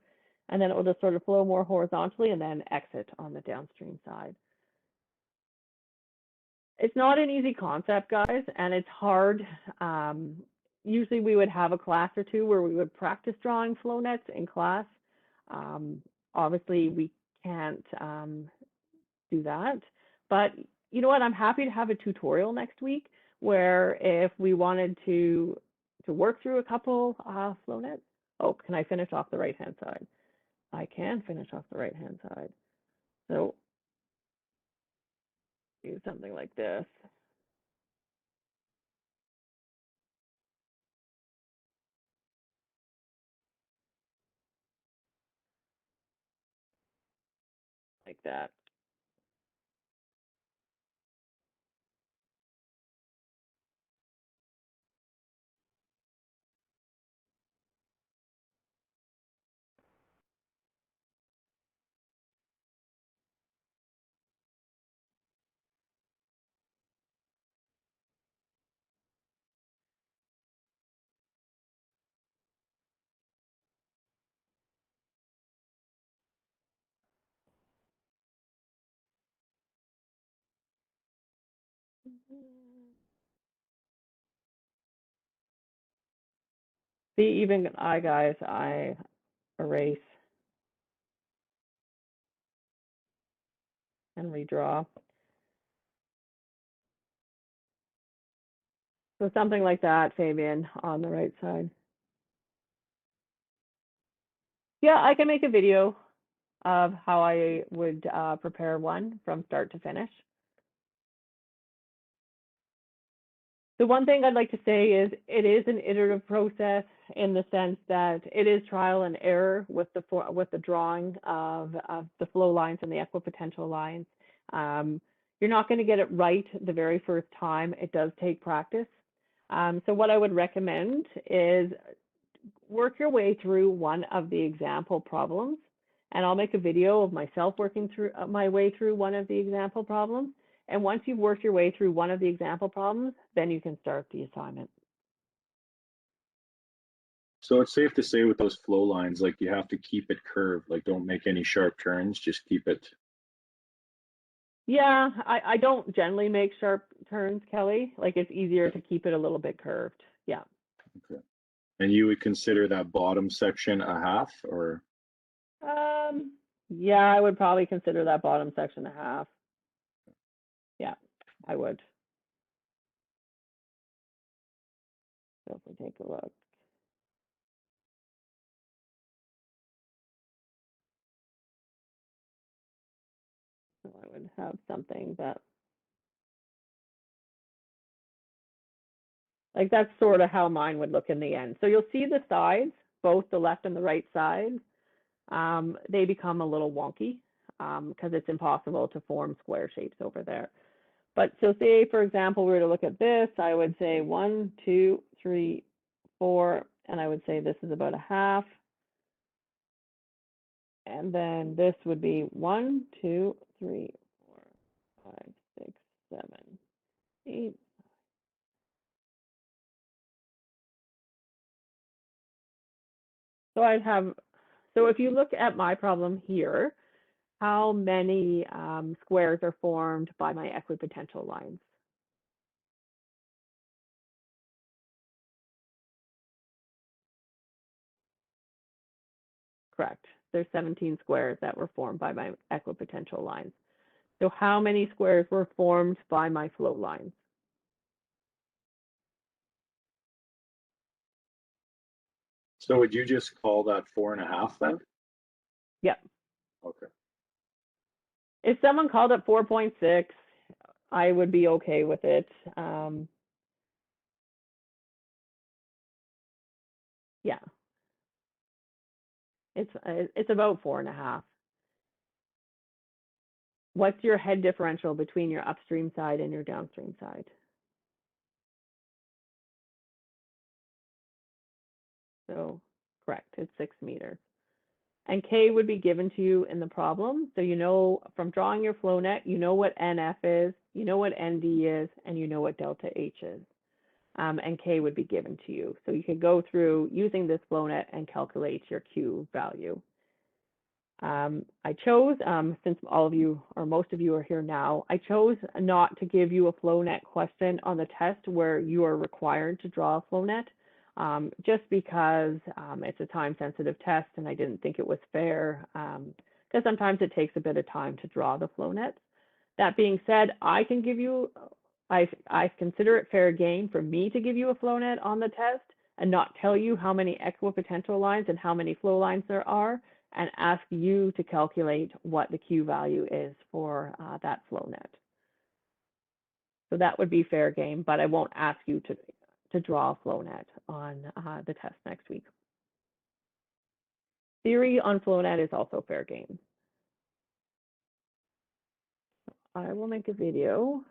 And then it will just sort of flow more horizontally and then exit on the downstream side. It's not an easy concept, guys, and it's hard. Usually we would have a class or two where we would practice drawing flow nets in class. Obviously, we can't do that, but you know what? I'm happy to have a tutorial next week where if we wanted to work through a couple flow nets. Oh, can I finish off the right-hand side? I can finish off the right-hand side. So do something like this. Like that. See, even guys, I erase and redraw. So something like that, Fabian, on the right side. Yeah, I can make a video of how I would prepare one from start to finish. The one thing I'd like to say is it is an iterative process in the sense that it is trial and error with the drawing of the flow lines and the equipotential lines. You're not going to get it right the very first time. It does take practice. So what I would recommend is work your way through one of the example problems, and I'll make a video of myself working through my way through one of the example problems. And once you've worked your way through one of the example problems, then you can start the assignment. So it's safe to say with those flow lines, like you have to keep it curved, like don't make any sharp turns, just keep it. Yeah, I don't generally make sharp turns, Kelly. Like it's easier to keep it a little bit curved. Yeah. Okay. And you would consider that bottom section a half, or? Yeah, I would probably consider that bottom section a half. Yeah, I would. So if we take a look. So I would have something that, like that's sort of how mine would look in the end. So you'll see the sides, both the left and the right side, they become a little wonky because it's impossible to form square shapes over there. But so say, for example, we were to look at this, I would say 1, 2, 3, 4, and I would say this is about a half. And then this would be 1, 2, 3, 4, 5, 6, 7, 8. So I'd have, so if you look at my problem here, how many squares are formed by my equipotential lines? Correct. There's 17 squares that were formed by my equipotential lines. So how many squares were formed by my flow lines? So would you just call that 4.5 then? Yep. Okay. If someone called it 4.6, I would be okay with it. Yeah. It's about 4.5. What's your head differential between your upstream side and your downstream side? So correct, it's 6 meters. And K would be given to you in the problem. So you know from drawing your flow net, you know what NF is, you know what ND is, and you know what delta H is. And K would be given to you. So you could go through using this flow net and calculate your Q value. I chose, since all of you or most of you are here now, I chose not to give you a flow net question on the test where you are required to draw a flow net, just because it's a time sensitive test and I didn't think it was fair, because sometimes it takes a bit of time to draw the flow nets. That being said, I can give you, I consider it fair game for me to give you a flow net on the test and not tell you how many equipotential lines and how many flow lines there are, and ask you to calculate what the Q value is for that flow net. So that would be fair game, but I won't ask you to draw a flow net on the test next week. Theory on flow net is also fair game. I will make a video.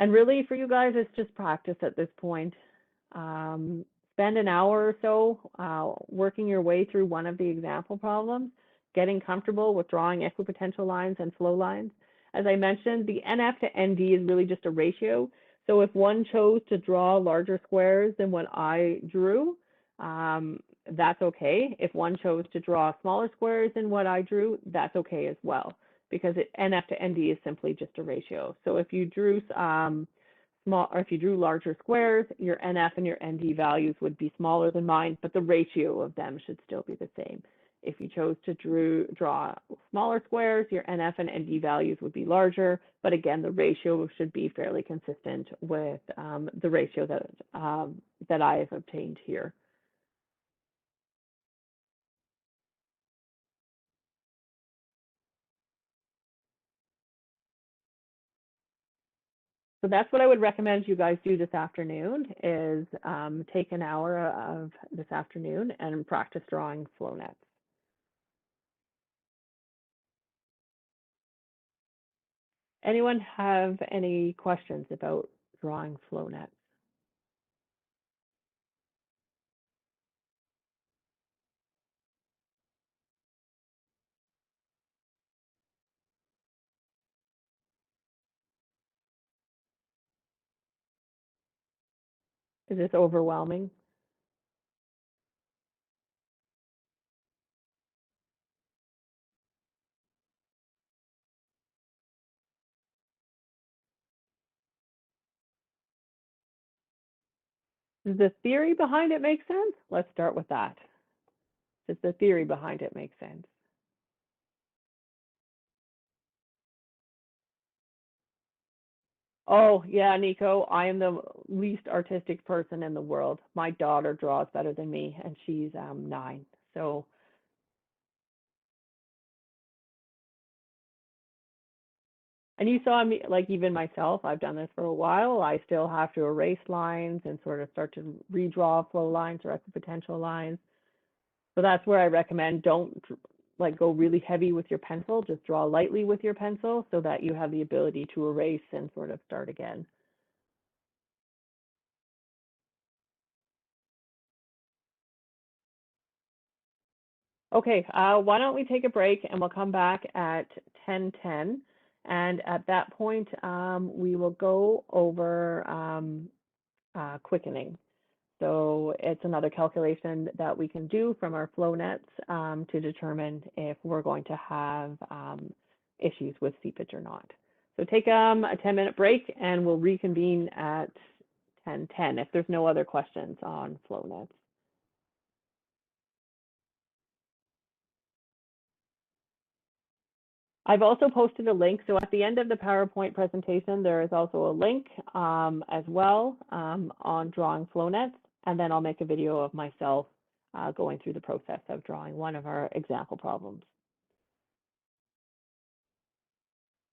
And really for you guys, it's just practice at this point. Spend an hour or so working your way through one of the example problems, getting comfortable with drawing equipotential lines and flow lines. As I mentioned, the NF to ND is really just a ratio. So if one chose to draw larger squares than what I drew, that's okay. If one chose to draw smaller squares than what I drew, that's okay as well, because NF to ND is simply just a ratio. So if you drew if you drew larger squares, your NF and your ND values would be smaller than mine, but the ratio of them should still be the same. If you chose to draw smaller squares, your NF and ND values would be larger, but again, the ratio should be fairly consistent with the ratio that I have obtained here. So that's what I would recommend you guys do this afternoon is take an hour of this afternoon and practice drawing flow nets. Anyone have any questions about drawing flow nets? Is this overwhelming? Does the theory behind it make sense? Let's start with that. Does the theory behind it make sense? Oh, yeah, Nico, I am the least artistic person in the world. My daughter draws better than me, and she's 9. So, and you saw me, like even myself, I've done this for a while. I still have to erase lines and sort of start to redraw flow lines or equipotential lines. So that's where I recommend don't like go really heavy with your pencil. Just draw lightly with your pencil so that you have the ability to erase and sort of start again. Okay, why don't we take a break and we'll come back at 10:10. And at that point, we will go over quickening. So it's another calculation that we can do from our flow nets to determine if we're going to have issues with seepage or not. So take a 10-minute break and we'll reconvene at 10:10 if there's no other questions on flow nets. I've also posted a link. So at the end of the PowerPoint presentation, there is also a link as well on drawing flow nets. And then I'll make a video of myself going through the process of drawing one of our example problems.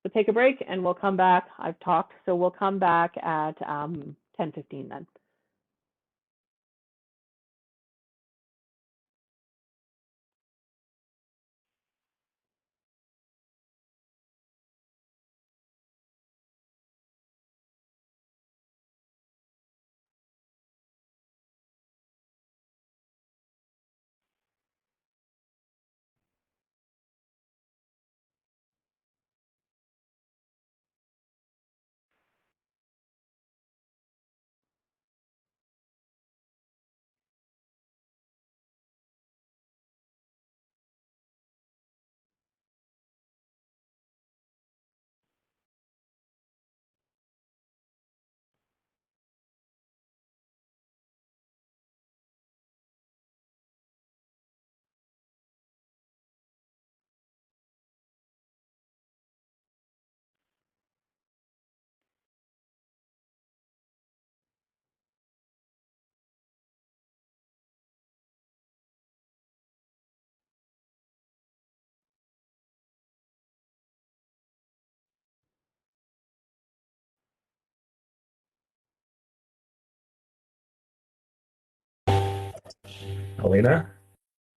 So take a break and we'll come back. I've talked, so we'll come back at 10:15 then. Alina?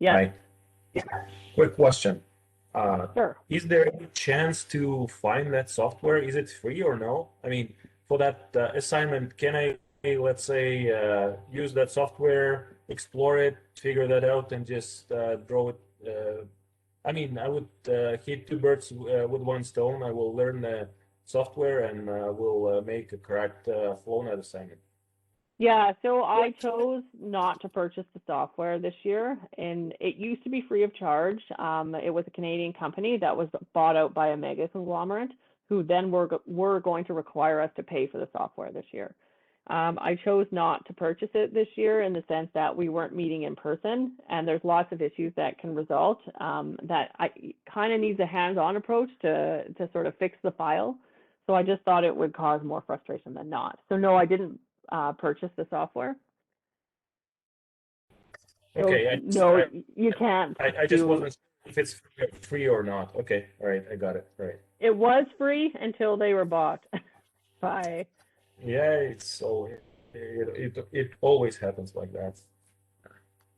Yes. Hi. Quick question. Sure. Is there any chance to find that software? Is it free or no? I mean, for that assignment, can I, let's say, use that software, explore it, figure that out, and just draw it? I mean, I would hit two birds with one stone. I will learn the software and will make a correct flow net assignment. Yeah, so I chose not to purchase the software this year, and it used to be free of charge. It was a Canadian company that was bought out by a mega conglomerate, who then were going to require us to pay for the software this year. I chose not to purchase it this year in the sense that we weren't meeting in person, and there's lots of issues that can result that I kind of needs a hands-on approach to sort of fix the file. So I just thought it would cause more frustration than not. So no, I didn't purchase the software. Okay, no, you can't. I just wasn't sure if it's free or not. Okay, all right, I got it. All right. It was free until they were bought by Yeah, it always happens like that.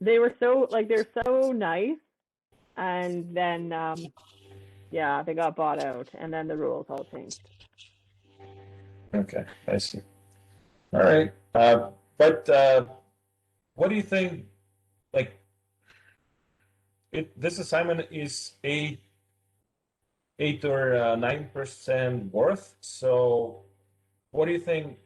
They were so like they're so nice, and then yeah, they got bought out, and then the rules all changed. Okay, I see. All right. But what do you think? Like, this assignment is 8 or 9% worth. So, what do you think?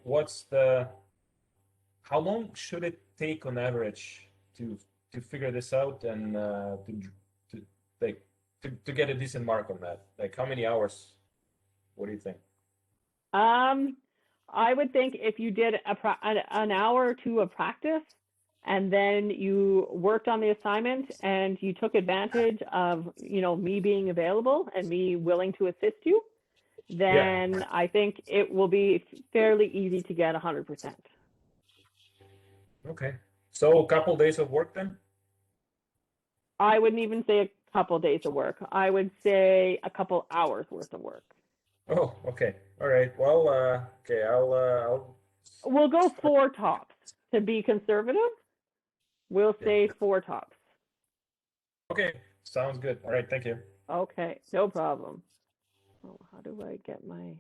How long should it take on average to to figure this out and to like to get a decent mark on that? Like, how many hours? What do you think? Um, I would think if you did an hour or two of practice, and then you worked on the assignment and you took advantage of, me being available and me willing to assist you, Yeah. then I think it will be fairly easy to get 100%. Okay. So, a couple days of work then? I wouldn't even say a couple days of work. I would say a couple hours worth of work. Oh, okay. All right. Well, okay. I'll We'll go start. 4 tops to be conservative. We'll Yeah. say 4 tops. Okay. Sounds good. All right. Thank you. Okay, no problem. Oh, how do I get my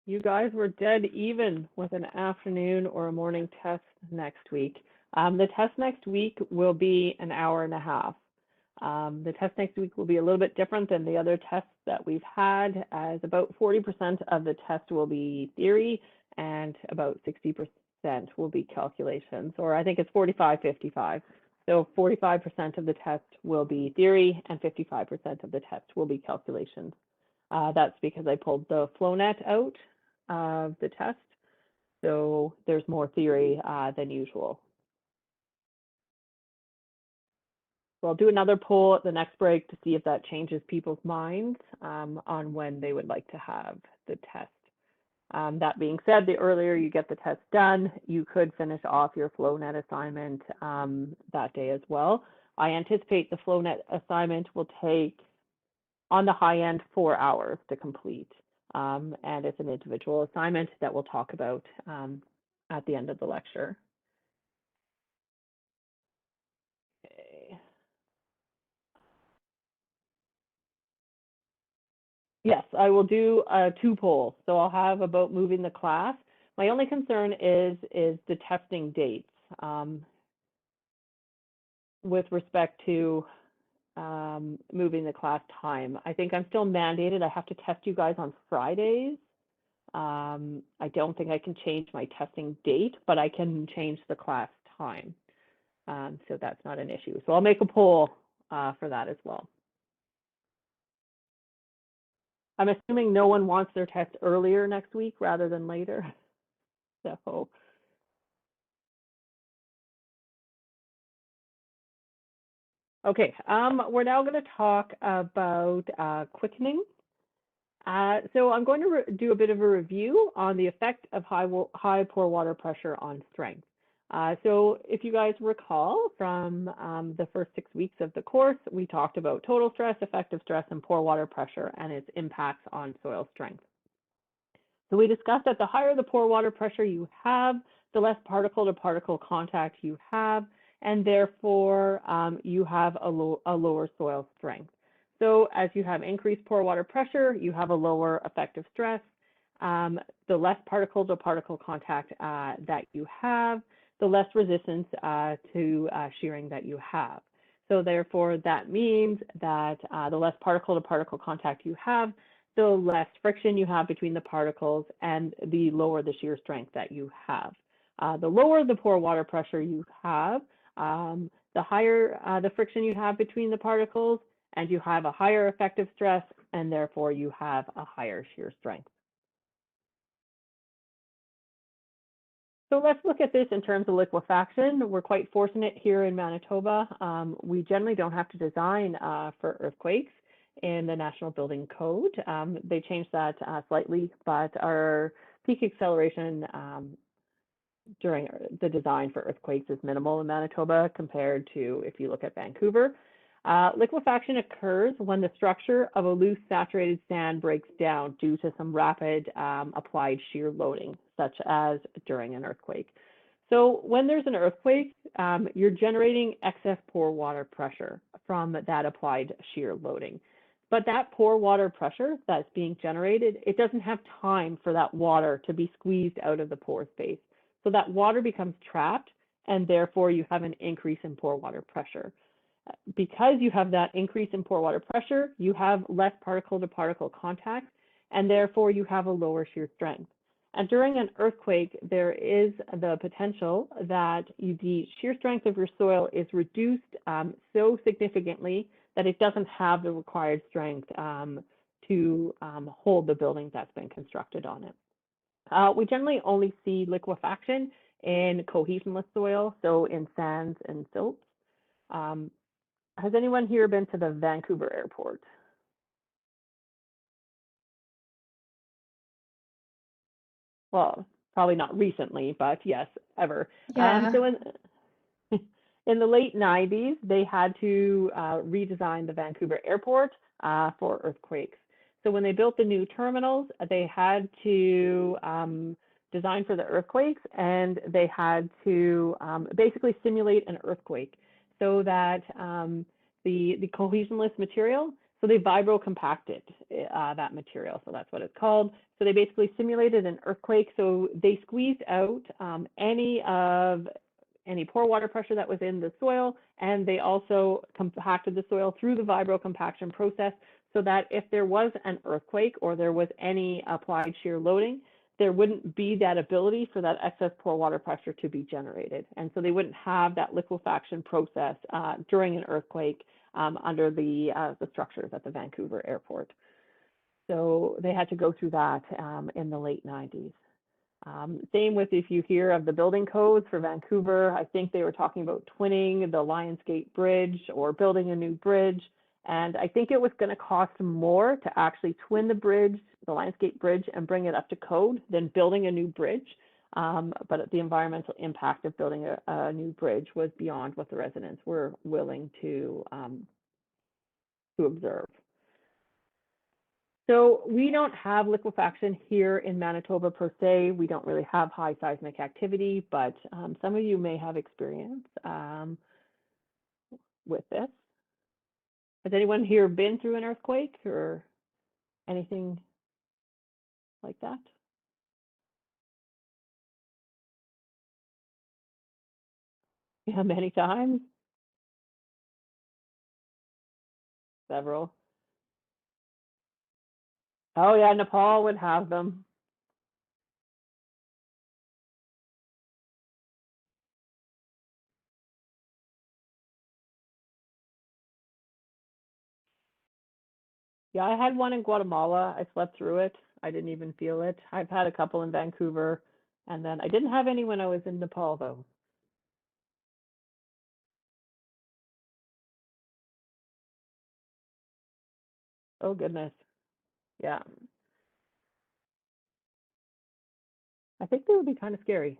You guys were dead even with an afternoon or a morning test next week. The test next week will be an hour and a half. The test next week will be a little bit different than the other tests that we've had, as about 40% of the test will be theory and about 60% will be calculations, or I think it's 45-55. So 45% of the test will be theory and 55% of the test will be calculations. That's because I pulled the FlowNet out of the test, so there's more theory than usual. So I'll do another poll at the next break to see if that changes people's minds on when they would like to have the test. That being said, the earlier you get the test done, you could finish off your FlowNet assignment that day as well. I anticipate the FlowNet assignment will take, on the high end, 4 hours to complete. And it's an individual assignment that we'll talk about at the end of the lecture. Okay. Yes, I will do 2 polls. So I'll have about moving the class. My only concern is the testing dates with respect to moving the class time. I think I'm still mandated. I have to test you guys on Fridays. I don't think I can change my testing date, but I can change the class time. So that's not an issue. So I'll make a poll for that as well. I'm assuming no one wants their test earlier next week rather than later. So, okay, we're now going to talk about quickening. So I'm going to do a bit of a review on the effect of high pore water pressure on strength. So if you guys recall from the first 6 weeks of the course, we talked about total stress, effective stress, and pore water pressure and its impacts on soil strength. So we discussed that the higher the pore water pressure you have, the less particle-to-particle contact you have, and therefore you have a lower soil strength. So as you have increased pore water pressure, you have a lower effective stress. The less particle-to-particle contact that you have, the less resistance to shearing that you have. So therefore, that means that the less particle-to-particle contact you have, the less friction you have between the particles and the lower the shear strength that you have. The lower the pore water pressure you have, the higher the friction you have between the particles, and you have a higher effective stress, and therefore you have a higher shear strength. So let's look at this in terms of liquefaction. We're quite fortunate here in Manitoba. We generally don't have to design for earthquakes in the National Building Code. They changed that slightly, but our peak acceleration during the design for earthquakes is minimal in Manitoba compared to if you look at Vancouver. Liquefaction occurs when the structure of a loose saturated sand breaks down due to some rapid applied shear loading, such as during an earthquake. So when there's an earthquake, you're generating excess pore water pressure from that applied shear loading. But that pore water pressure that's being generated, it doesn't have time for that water to be squeezed out of the pore space. So that water becomes trapped, and therefore you have an increase in pore water pressure. Because you have that increase in pore water pressure, you have less particle-to-particle contact, and therefore you have a lower shear strength. And during an earthquake, there is the potential that the shear strength of your soil is reduced so significantly that it doesn't have the required strength to hold the building that's been constructed on it. We generally only see liquefaction in cohesionless soil, so in sands and silts. Has anyone here been to the Vancouver airport? Well, probably not recently, but yes, ever. Yeah. So in the late 90s, they had to redesign the Vancouver airport for earthquakes. So when they built the new terminals, they had to design for the earthquakes, and they had to basically simulate an earthquake so that the cohesionless material, so they vibrocompacted that material, so that's what it's called. So they basically simulated an earthquake, so they squeezed out any pore water pressure that was in the soil, and they also compacted the soil through the vibrocompaction process so that if there was an earthquake or there was any applied shear loading, there wouldn't be that ability for that excess pore water pressure to be generated. And so they wouldn't have that liquefaction process during an earthquake under the structures at the Vancouver airport. So they had to go through that in the late 90s. Same with if you hear of the building codes for Vancouver, I think they were talking about twinning the Lionsgate Bridge or building a new bridge. And I think it was going to cost more to actually twin the bridge, the Lionsgate Bridge, and bring it up to code than building a new bridge. But the environmental impact of building a new bridge was beyond what the residents were willing to observe. So we don't have liquefaction here in Manitoba per se. We don't really have high seismic activity, but some of you may have experience with this. Has anyone here been through an earthquake or anything like that? Yeah, many times. Several. Oh yeah, Nepal would have them. Yeah, I had one in Guatemala. I slept through it. I didn't even feel it. I've had a couple in Vancouver, and then I didn't have any when I was in Nepal, though. Oh, goodness. Yeah. I think they would be kind of scary.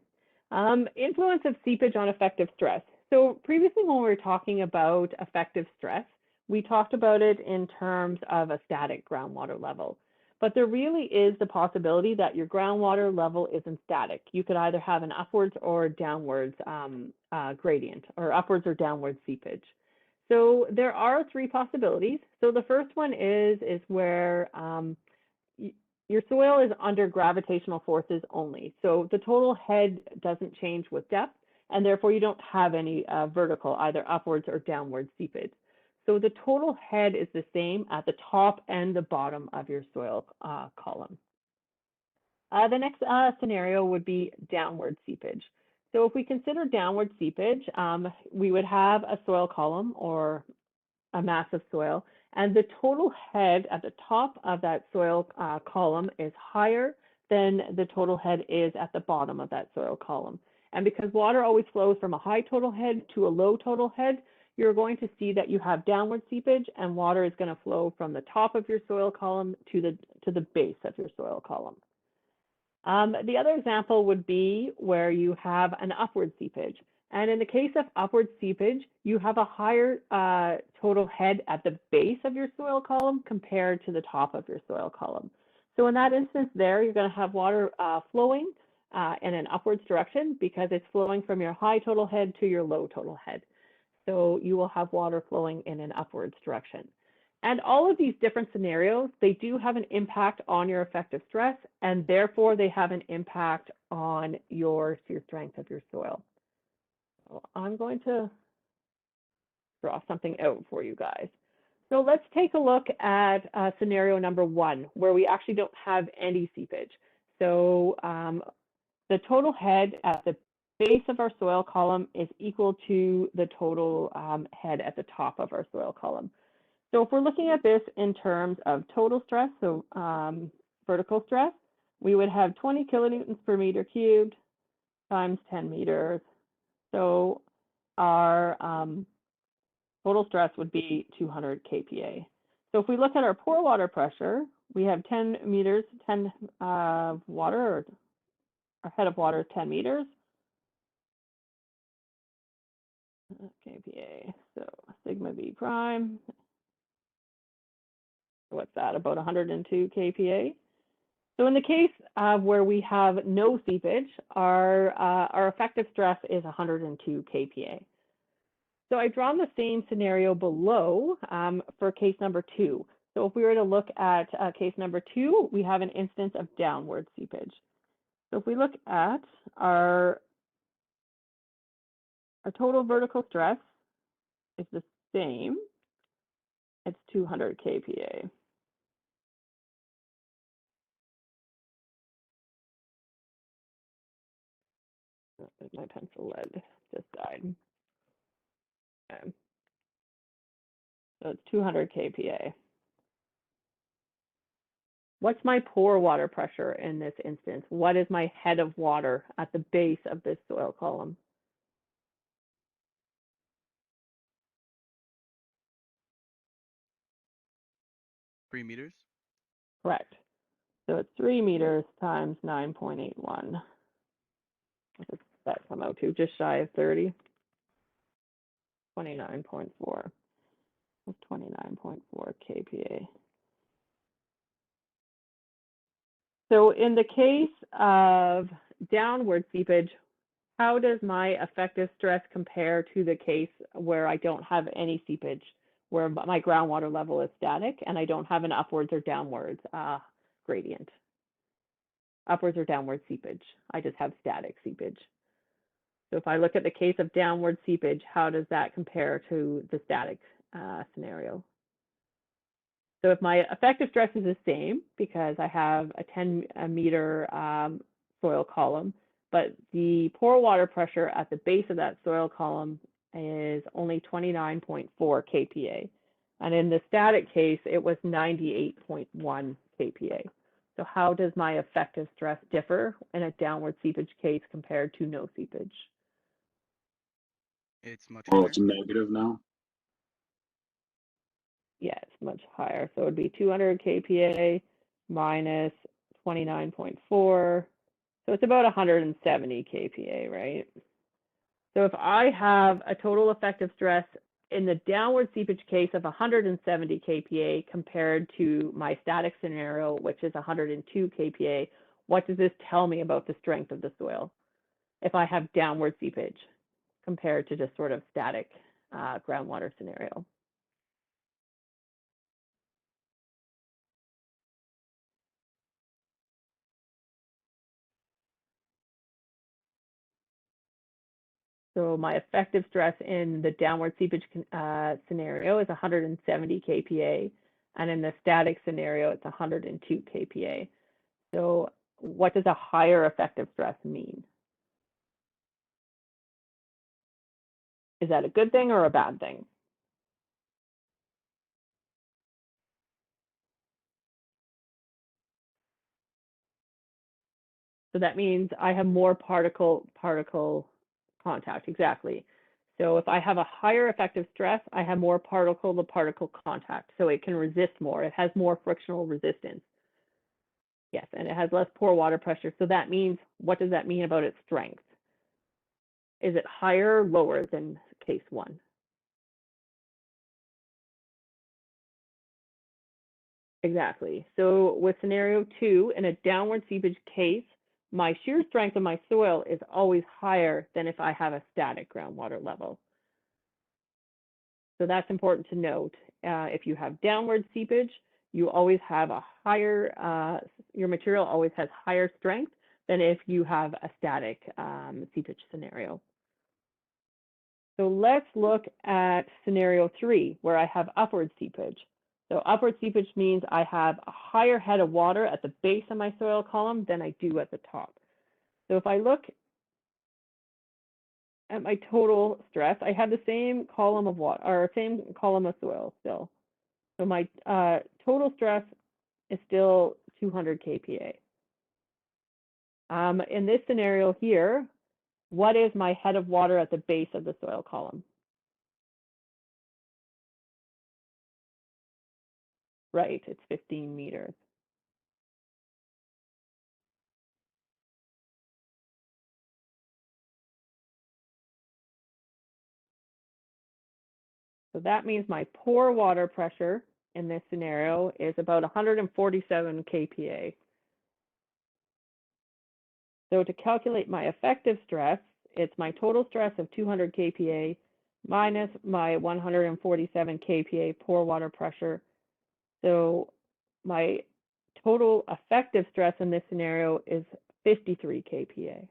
Influence of seepage on effective stress. So previously when we were talking about effective stress, we talked about it in terms of a static groundwater level. But there really is the possibility that your groundwater level isn't static. You could either have an upwards or downwards gradient, or upwards or downward seepage. So there are three possibilities. So the first one is where your soil is under gravitational forces only. So the total head doesn't change with depth, and therefore you don't have any vertical, either upwards or downward seepage. So the total head is the same at the top and the bottom of your soil column. The next scenario would be downward seepage. So if we consider downward seepage, we would have a soil column or a mass of soil, and the total head at the top of that soil column is higher than the total head is at the bottom of that soil column. And because water always flows from a high total head to a low total head, you're going to see that you have downward seepage, and water is going to flow from the top of your soil column to the base of your soil column. The other example would be where you have an upward seepage. And in the case of upward seepage, you have a higher total head at the base of your soil column compared to the top of your soil column. So in that instance there, you're going to have water flowing in an upwards direction because it's flowing from your high total head to your low total head. So you will have water flowing in an upwards direction. And all of these different scenarios, they do have an impact on your effective stress, and therefore they have an impact on your shear strength of your soil. So I'm going to draw something out for you guys. So let's take a look at scenario number one, where we actually don't have any seepage. So the total head at the base of our soil column is equal to the total head at the top of our soil column. So if we're looking at this in terms of total stress, so vertical stress, we would have 20 kilonewtons per meter cubed times 10 meters. So our total stress would be 200 kPa. So if we look at our pore water pressure, we have 10 meters, 10 water, or our head of water is 10 meters. kPa, so sigma V prime. What's that, about 102 kPa? So in the case of where we have no seepage, our effective stress is 102 kPa. So I've drawn the same scenario below for case number two. So if we were to look at case number two, we have an instance of downward seepage. So if we look at our total vertical stress is the same. It's 200 kPa. My pencil lead just died. Okay. So it's 200 kPa. What's my pore water pressure in this instance? What is my head of water at the base of this soil column? $3 meters? Correct. So it's 3 meters times 9.81. What does that come out to? Just shy of 30? 29.4. 29.4 kPa. So in the case of downward seepage, how does my effective stress compare to the case where I don't have any seepage, where my groundwater level is static and I don't have an upwards or downwards gradient? Upwards or downward seepage. I just have static seepage. So if I look at the case of downward seepage, how does that compare to the static scenario? So if my effective stress is the same, because I have a 10 meter soil column, but the pore water pressure at the base of that soil column is only 29.4 kPa. And in the static case, it was 98.1 kPa. So how does my effective stress differ in a downward seepage case compared to no seepage? It's much Oh, higher. it's negative now. Yeah, it's much higher. So it would be 200 kPa minus 29.4. So it's about 170 kPa, right? So if I have a total effective stress in the downward seepage case of 170 kPa compared to my static scenario, which is 102 kPa, what does this tell me about the strength of the soil if I have downward seepage compared to just sort of static groundwater scenario? So my effective stress in the downward seepage scenario is 170 kPa, and in the static scenario, it's 102 kPa. So what does a higher effective stress mean? Is that a good thing or a bad thing? So that means I have more particle contact, exactly. So if I have a higher effective stress, I have more particle to particle contact, so it can resist more. It has more frictional resistance. Yes, and it has less pore water pressure. So that means, what does that mean about its strength? Is it higher or lower than case one? Exactly. So with scenario 2, in a downward seepage case, my shear strength of my soil is always higher than if I have a static groundwater level. So that's important to note. If you have downward seepage, you always have a higher, your material always has higher strength than if you have a static seepage scenario. So let's look at scenario 3, where I have upward seepage. So upward seepage means I have a higher head of water at the base of my soil column than I do at the top. So if I look at my total stress, I have the same column of water, or same column of soil still. So my total stress is still 200 kPa. In this scenario here, what is my head of water at the base of the soil column? Right, it's 15 meters. So that means my pore water pressure in this scenario is about 147 kPa. So to calculate my effective stress, it's my total stress of 200 kPa minus my 147 kPa pore water pressure. So my total effective stress in this scenario is 53 kPa.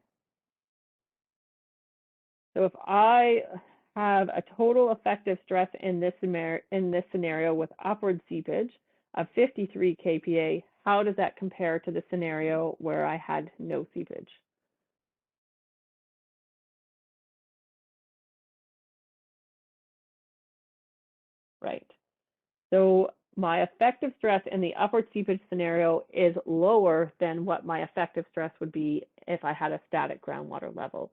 So if I have a total effective stress in this scenario with upward seepage of 53 kPa, how does that compare to the scenario where I had no seepage? Right. So my effective stress in the upward seepage scenario is lower than what my effective stress would be if I had a static groundwater level.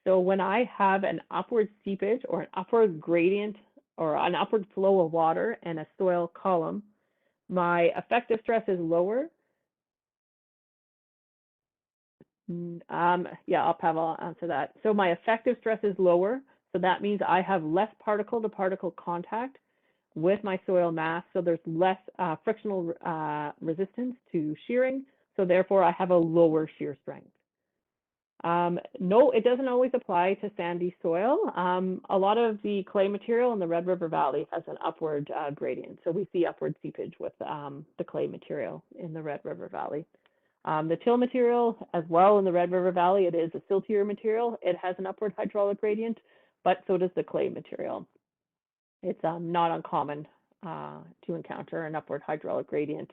So when I have an upward seepage or an upward gradient or an upward flow of water in a soil column, my effective stress is lower. Yeah, I'll answer that. So my effective stress is lower. So that means I have less particle to particle contact with my soil mass. So there's less frictional resistance to shearing. So therefore I have a lower shear strength. No, it doesn't always apply to sandy soil. A lot of the clay material in the Red River Valley has an upward gradient. So we see upward seepage with the clay material in the Red River Valley. The till material as well in the Red River Valley, it is a siltier material. It has an upward hydraulic gradient, but so does the clay material. It's not uncommon to encounter an upward hydraulic gradient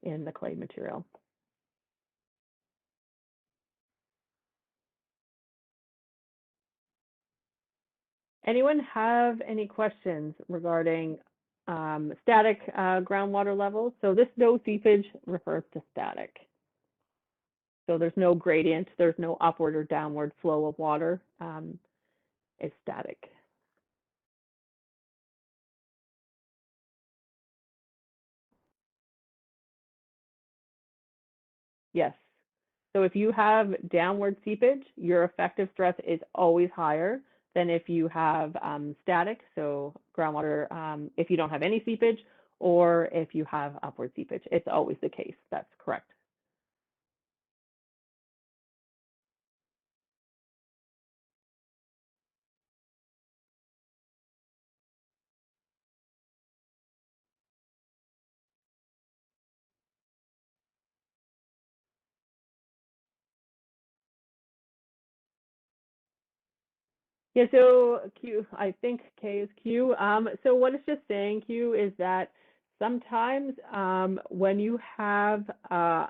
in the clay material. Anyone have any questions regarding static groundwater levels. So this no seepage refers to static. So there's no gradient, there's no upward or downward flow of water. It's static. Yes. So if you have downward seepage, your effective stress is always higher than if you have static, so groundwater, if you don't have any seepage, or if you have upward seepage. It's always the case. That's correct. Yeah, so Q, I think K is Q. So what it's just saying, Q, is that sometimes when you have a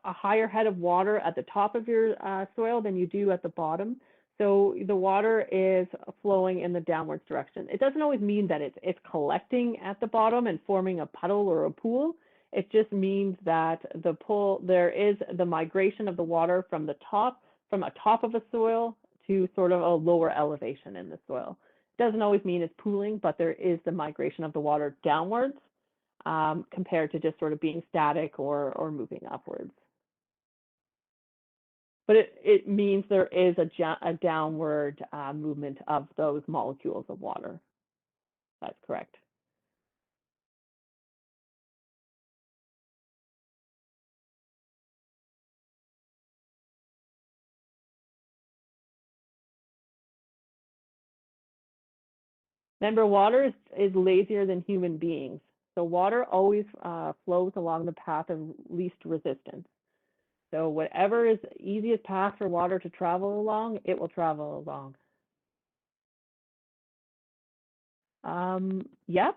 higher head of water at the top of your soil than you do at the bottom. So the water is flowing in the downwards direction. It doesn't always mean that it's collecting at the bottom and forming a puddle or a pool. It just means that there is the migration of the water from a top of a soil to sort of a lower elevation in the soil. It doesn't always mean it's pooling, but there is the migration of the water downwards compared to just sort of being static or moving upwards. But it means there is a downward movement of those molecules of water. That's correct. Remember, water is lazier than human beings. So water always flows along the path of least resistance. So whatever is the easiest path for water to travel along, it will travel along. Yep,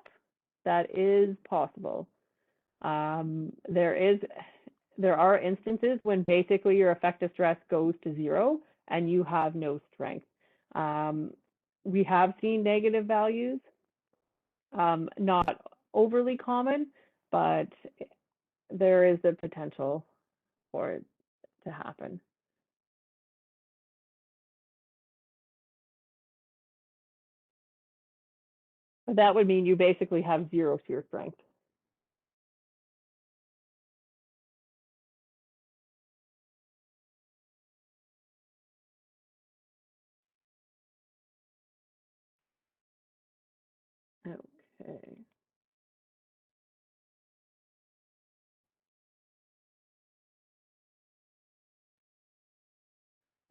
that is possible. There are instances when basically your effective stress goes to zero and you have no strength. We have seen negative values, not overly common, but there is the potential for it to happen. That would mean you basically have zero shear strength. Okay.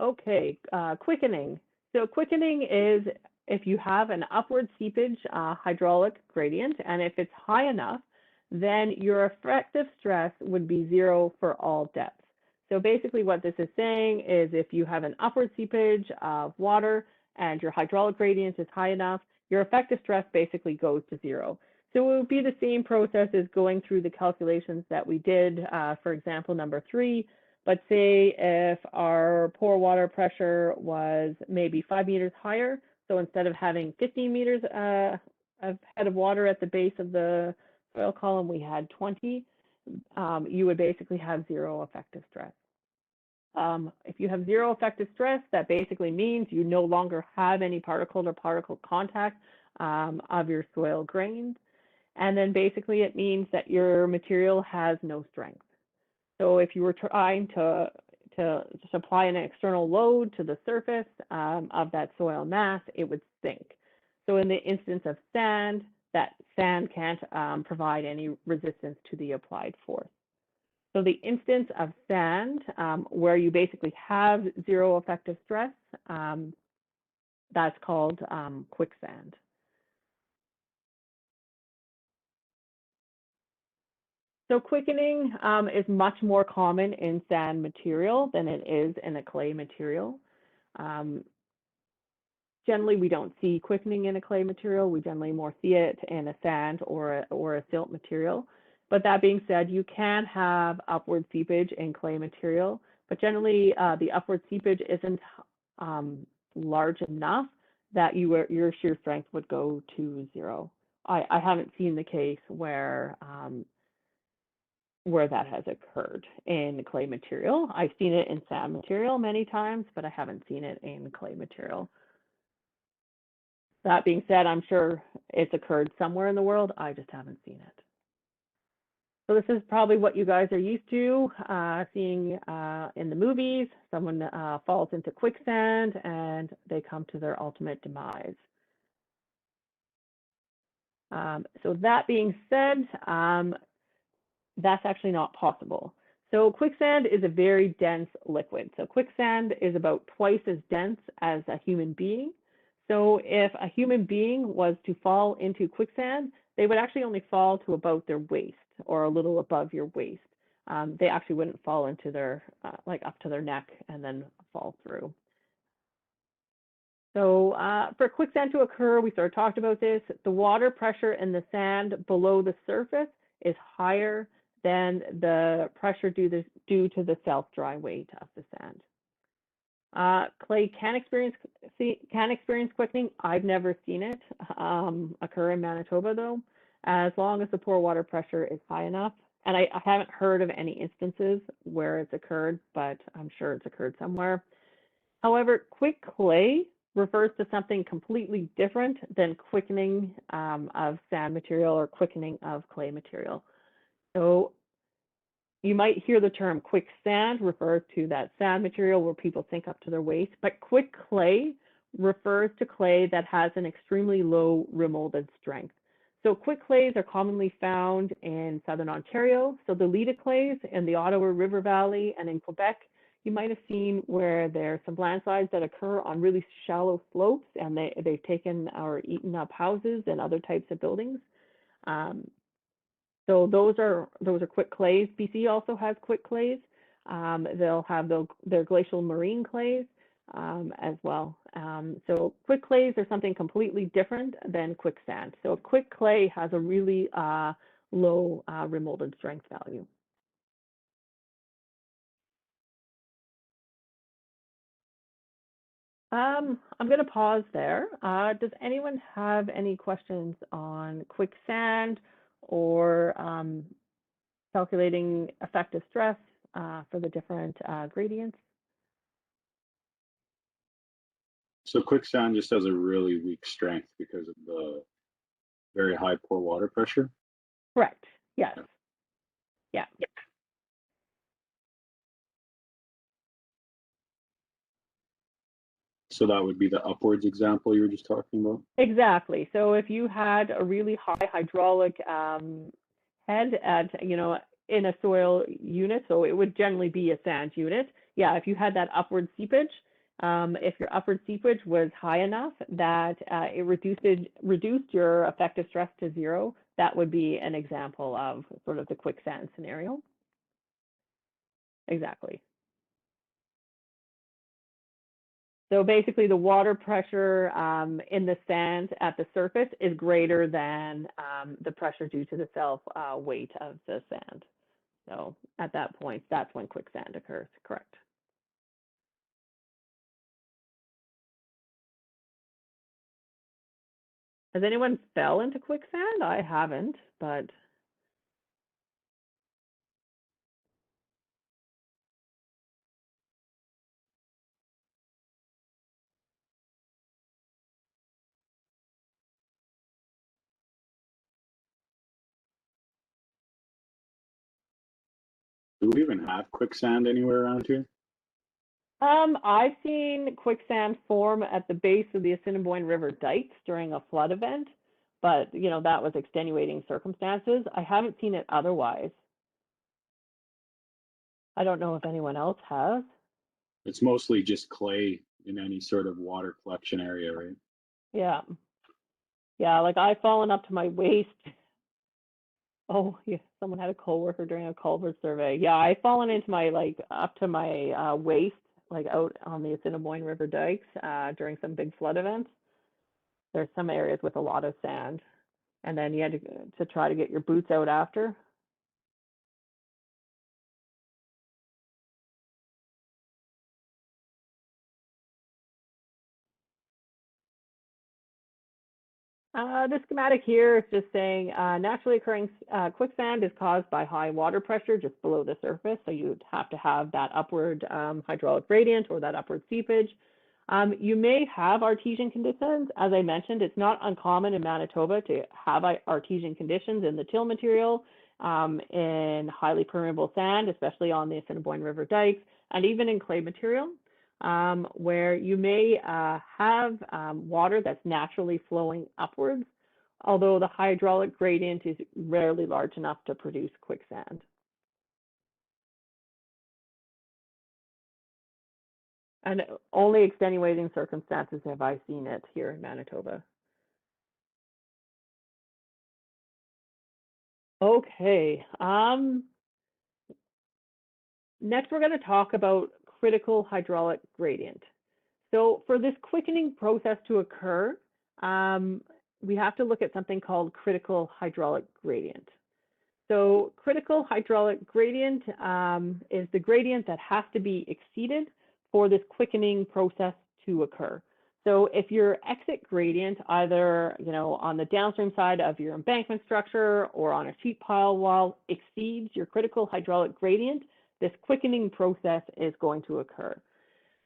Okay, quickening. So quickening is if you have an upward seepage hydraulic gradient, and if it's high enough, then your effective stress would be zero for all depths. So basically what this is saying is if you have an upward seepage of water and your hydraulic gradient is high enough, your effective stress basically goes to zero. So it would be the same process as going through the calculations that we did, for example, number 3. But say if our pore water pressure was maybe 5 meters higher, so instead of having 15 meters of head of water at the base of the soil column, we had 20, you would basically have zero effective stress. If you have zero effective stress, that basically means you no longer have any particle to particle contact of your soil grains. And then basically it means that your material has no strength. So if you were trying to supply an external load to the surface of that soil mass, it would sink. So in the instance of sand, that sand can't provide any resistance to the applied force. So the instance of sand, where you basically have zero effective stress, that's called quicksand. So quickening is much more common in sand material than it is in a clay material. Generally, we don't see quickening in a clay material. We generally more see it in a sand or a silt material. But that being said, you can have upward seepage in clay material, but generally the upward seepage isn't large enough that your shear strength would go to zero. I haven't seen the case where that has occurred in clay material. I've seen it in sand material many times, but I haven't seen it in clay material. That being said, I'm sure it's occurred somewhere in the world. I just haven't seen it. So this is probably what you guys are used to seeing in the movies. Someone falls into quicksand and they come to their ultimate demise. So that being said, that's actually not possible. So quicksand is a very dense liquid. So quicksand is about twice as dense as a human being. So if a human being was to fall into quicksand, they would actually only fall to about their waist or a little above your waist. They actually wouldn't fall into their, like up to their neck and then fall through. So for quicksand to occur, we sort of talked about this, the water pressure in the sand below the surface is higher than the pressure due to the self-dry weight of the sand. Clay can experience quickening. I've never seen it occur in Manitoba though, as long as the pore water pressure is high enough. And I haven't heard of any instances where it's occurred, but I'm sure it's occurred somewhere. However, quick clay refers to something completely different than quickening of sand material or quickening of clay material. So you might hear the term quicksand refers to that sand material where people sink up to their waist, but quick clay refers to clay that has an extremely low remolded strength. So quick clays are commonly found in southern Ontario. So the Leda clays in the Ottawa River Valley and in Quebec, you might have seen where there's some landslides that occur on really shallow slopes, and they've taken or eaten up houses and other types of buildings. So those are quick clays. BC also has quick clays. They'll have their glacial marine clays as well. So quick clays are something completely different than quicksand. So a quick clay has a really low remolded strength value. I'm going to pause there. Does anyone have any questions on quicksand or calculating effective stress for the different gradients? So quicksand just has a really weak strength because of the very high pore water pressure. Correct. Yes. Yeah. So that would be the upwards example you were just talking about? Exactly. So if you had a really high hydraulic head at, in a soil unit, so it would generally be a sand unit. Yeah, if you had that upward seepage, if your upward seepage was high enough that it reduced your effective stress to zero, that would be an example of sort of the quicksand scenario. Exactly. So basically the water pressure in the sand at the surface is greater than the pressure due to the self weight of the sand. So at that point, that's when quicksand occurs, correct. Has anyone fell into quicksand? I haven't, but Do we even have quicksand anywhere around here? I've seen quicksand form at the base of the Assiniboine River dikes during a flood event, but that was extenuating circumstances. I haven't seen it otherwise. I don't know if anyone else has. It's mostly just clay in any sort of water collection area, right? Yeah. Yeah, like I've fallen up to my waist. Oh, yeah, someone had a coworker during a culvert survey. Yeah, I've fallen into my up to my waist, like out on the Assiniboine River dikes during some big flood events. There's some areas with a lot of sand, and then you had to try to get your boots out after. The schematic here is just saying naturally occurring quicksand is caused by high water pressure just below the surface. So you'd have to have that upward hydraulic gradient or that upward seepage. You may have artesian conditions. As I mentioned, it's not uncommon in Manitoba to have artesian conditions in the till material, in highly permeable sand, especially on the Assiniboine River dikes, and even in clay material. Where you may have water that's naturally flowing upwards, although the hydraulic gradient is rarely large enough to produce quicksand. And only extenuating circumstances have I seen it here in Manitoba. Okay. Next, we're going to talk about critical hydraulic gradient. So for this quickening process to occur, we have to look at something called critical hydraulic gradient. So critical hydraulic gradient is the gradient that has to be exceeded for this quickening process to occur. So if your exit gradient, either on the downstream side of your embankment structure or on a sheet pile wall, exceeds your critical hydraulic gradient, this quickening process is going to occur.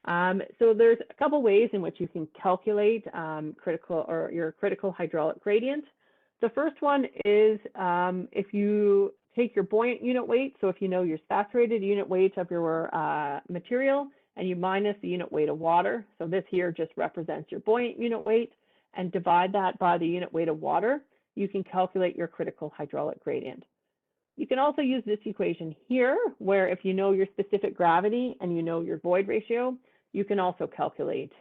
So there's a couple ways in which you can calculate your critical hydraulic gradient. The first one is if you take your buoyant unit weight, so if you know your saturated unit weight of your material and you minus the unit weight of water, so this here just represents your buoyant unit weight, and divide that by the unit weight of water, you can calculate your critical hydraulic gradient. You can also use this equation here, where if you know your specific gravity and you know your void ratio, you can also calculate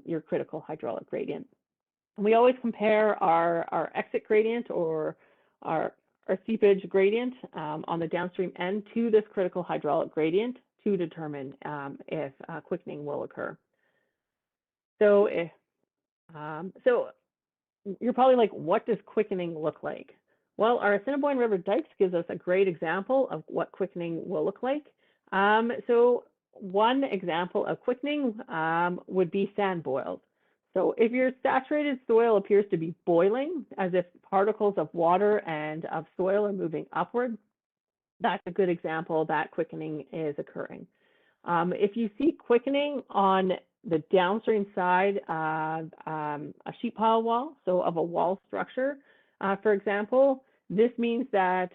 your critical hydraulic gradient. And we always compare our exit gradient or our seepage gradient on the downstream end to this critical hydraulic gradient to determine if quickening will occur. So you're probably like, what does quickening look like? Well, our Assiniboine River dikes gives us a great example of what quickening will look like. So one example of quickening would be sand boils. So if your saturated soil appears to be boiling, as if particles of water and of soil are moving upward, that's a good example that quickening is occurring. If you see quickening on the downstream side of a sheet pile wall, so of a wall structure, for example, this means that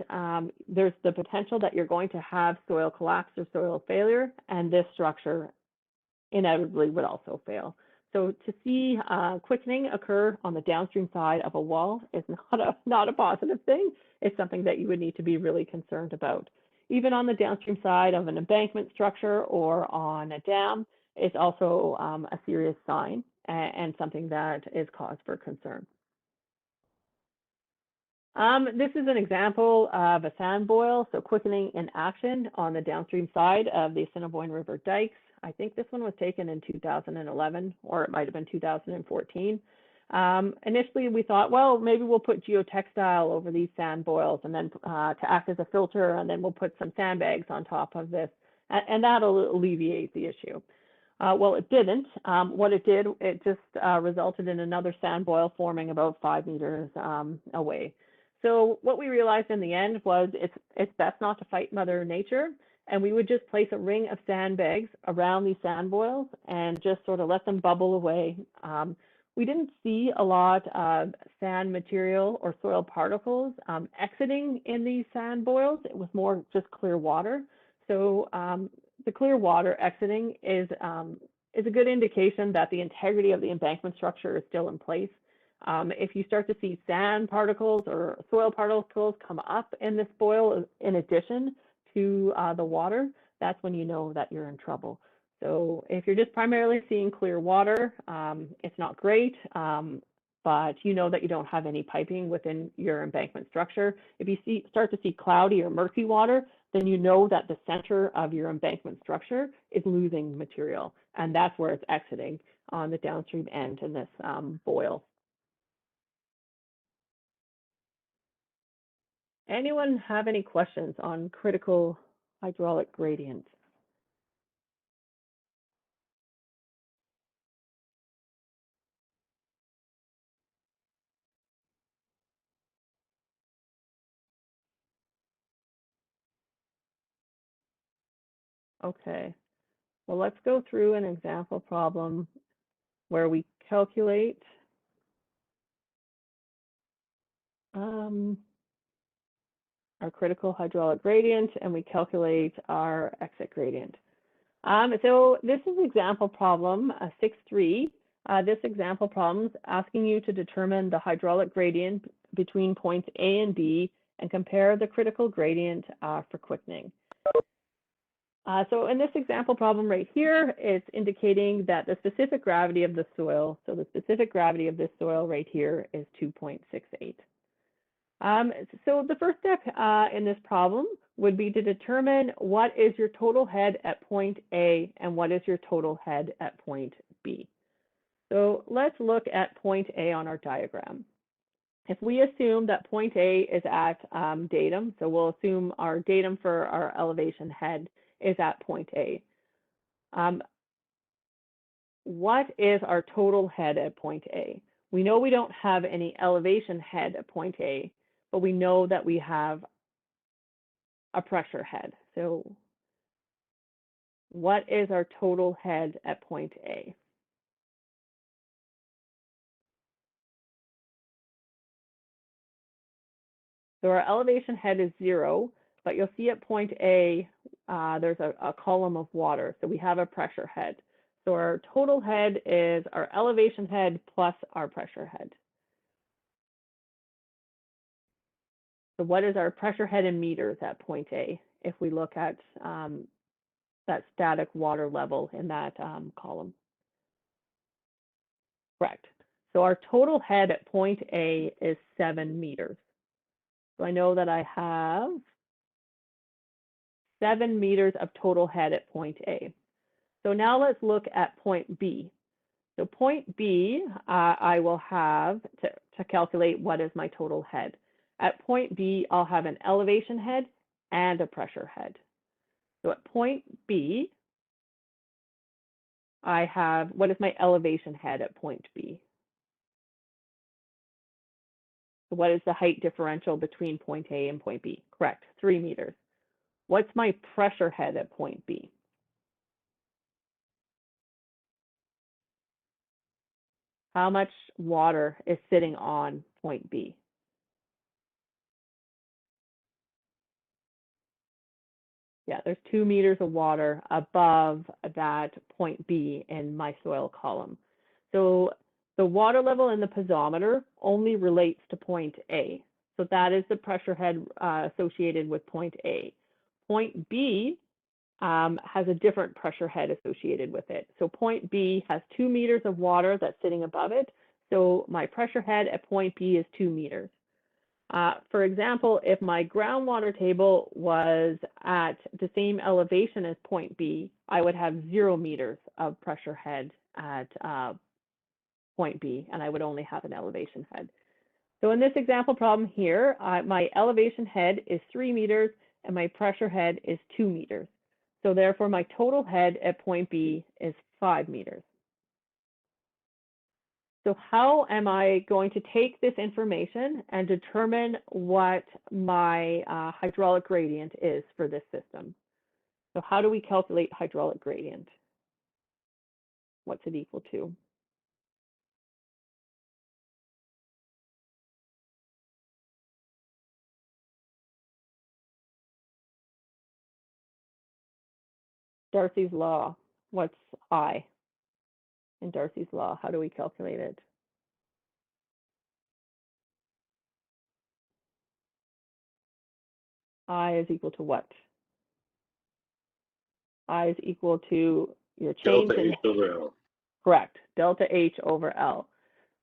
there's the potential that you're going to have soil collapse or soil failure, and this structure inevitably would also fail. So to see quickening occur on the downstream side of a wall is not a positive thing. It's something that you would need to be really concerned about. Even on the downstream side of an embankment structure or on a dam, it's also a serious sign and something that is cause for concern. This is an example of a sand boil, so quickening in action on the downstream side of the Assiniboine River dikes. I think this one was taken in 2011, or it might have been 2014. Initially, we thought, well, maybe we'll put geotextile over these sand boils and then to act as a filter, and then we'll put some sandbags on top of this, and that'll alleviate the issue. Well, it didn't. What it did, it just resulted in another sand boil forming about 5 meters away. So what we realized in the end was it's best not to fight Mother Nature, and we would just place a ring of sandbags around these sand boils and just sort of let them bubble away. We didn't see a lot of sand material or soil particles exiting in these sand boils. It was more just clear water. So the clear water exiting is a good indication that the integrity of the embankment structure is still in place. If you start to see sand particles or soil particles come up in this boil in addition to the water, that's when you know that you're in trouble. So if you're just primarily seeing clear water, it's not great, but you know that you don't have any piping within your embankment structure. If you start to see cloudy or murky water, then you know that the center of your embankment structure is losing material, and that's where it's exiting on the downstream end in this boil. Anyone have any questions on critical hydraulic gradients? Okay, well, let's go through an example problem where we calculate our critical hydraulic gradient and we calculate our exit gradient. So this is example problem 6.3. This example problem is asking you to determine the hydraulic gradient between points A and B and compare the critical gradient for quickening. So in this example problem right here, it's indicating that the specific gravity of the soil, so the specific gravity of this soil right here is 2.68. So the first step in this problem would be to determine what is your total head at point A and what is your total head at point B. So let's look at point A on our diagram. If we assume that point A is at datum, so we'll assume our datum for our elevation head is at point A. What is our total head at point A? We know we don't have any elevation head at point A, but we know that we have a pressure head. So what is our total head at point A? So our elevation head is 0, but you'll see at point A, there's a column of water. So we have a pressure head. So our total head is our elevation head plus our pressure head. So what is our pressure head in meters at point A if we look at that static water level in that column? Correct. So our total head at point A is 7 meters. So I know that I have 7 meters of total head at point A. So now let's look at point B. So point B, I will have to calculate what is my total head. At point B, I'll have an elevation head and a pressure head. So at point B, I have, what is my elevation head at point B? So what is the height differential between point A and point B? Correct, 3 meters. What's my pressure head at point B? How much water is sitting on point B? Yeah, there's 2 meters of water above that point B in my soil column. So the water level in the piezometer only relates to point A. So that is the pressure head associated with point A. Point B has a different pressure head associated with it. So point B has 2 meters of water that's sitting above it. So my pressure head at point B is 2 meters. For example, if my groundwater table was at the same elevation as point B, I would have 0 meters of pressure head at point B, and I would only have an elevation head. So in this example problem here, my elevation head is 3 meters and my pressure head is 2 meters. So therefore, my total head at point B is 5 meters. So how am I going to take this information and determine what my hydraulic gradient is for this system? So how do we calculate hydraulic gradient? What's it equal to? Darcy's law. What's I in Darcy's law? How do we calculate it? I is equal to what? I is equal to your change Delta in, H over L. correct, delta H over L.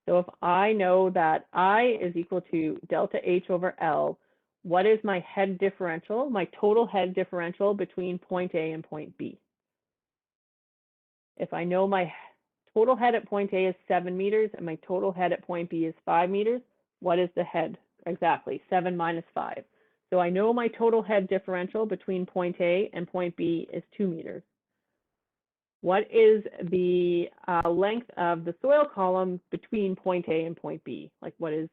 So if I know that I is equal to delta H over L, what is my head differential, my total head differential between point A and point B? If I know my total head at point A is 7 meters and my total head at point B is 5 meters, what is the head? Exactly, 7 minus 5. So I know my total head differential between point A and point B is 2 meters. What is the length of the soil column between point A and point B? Like what is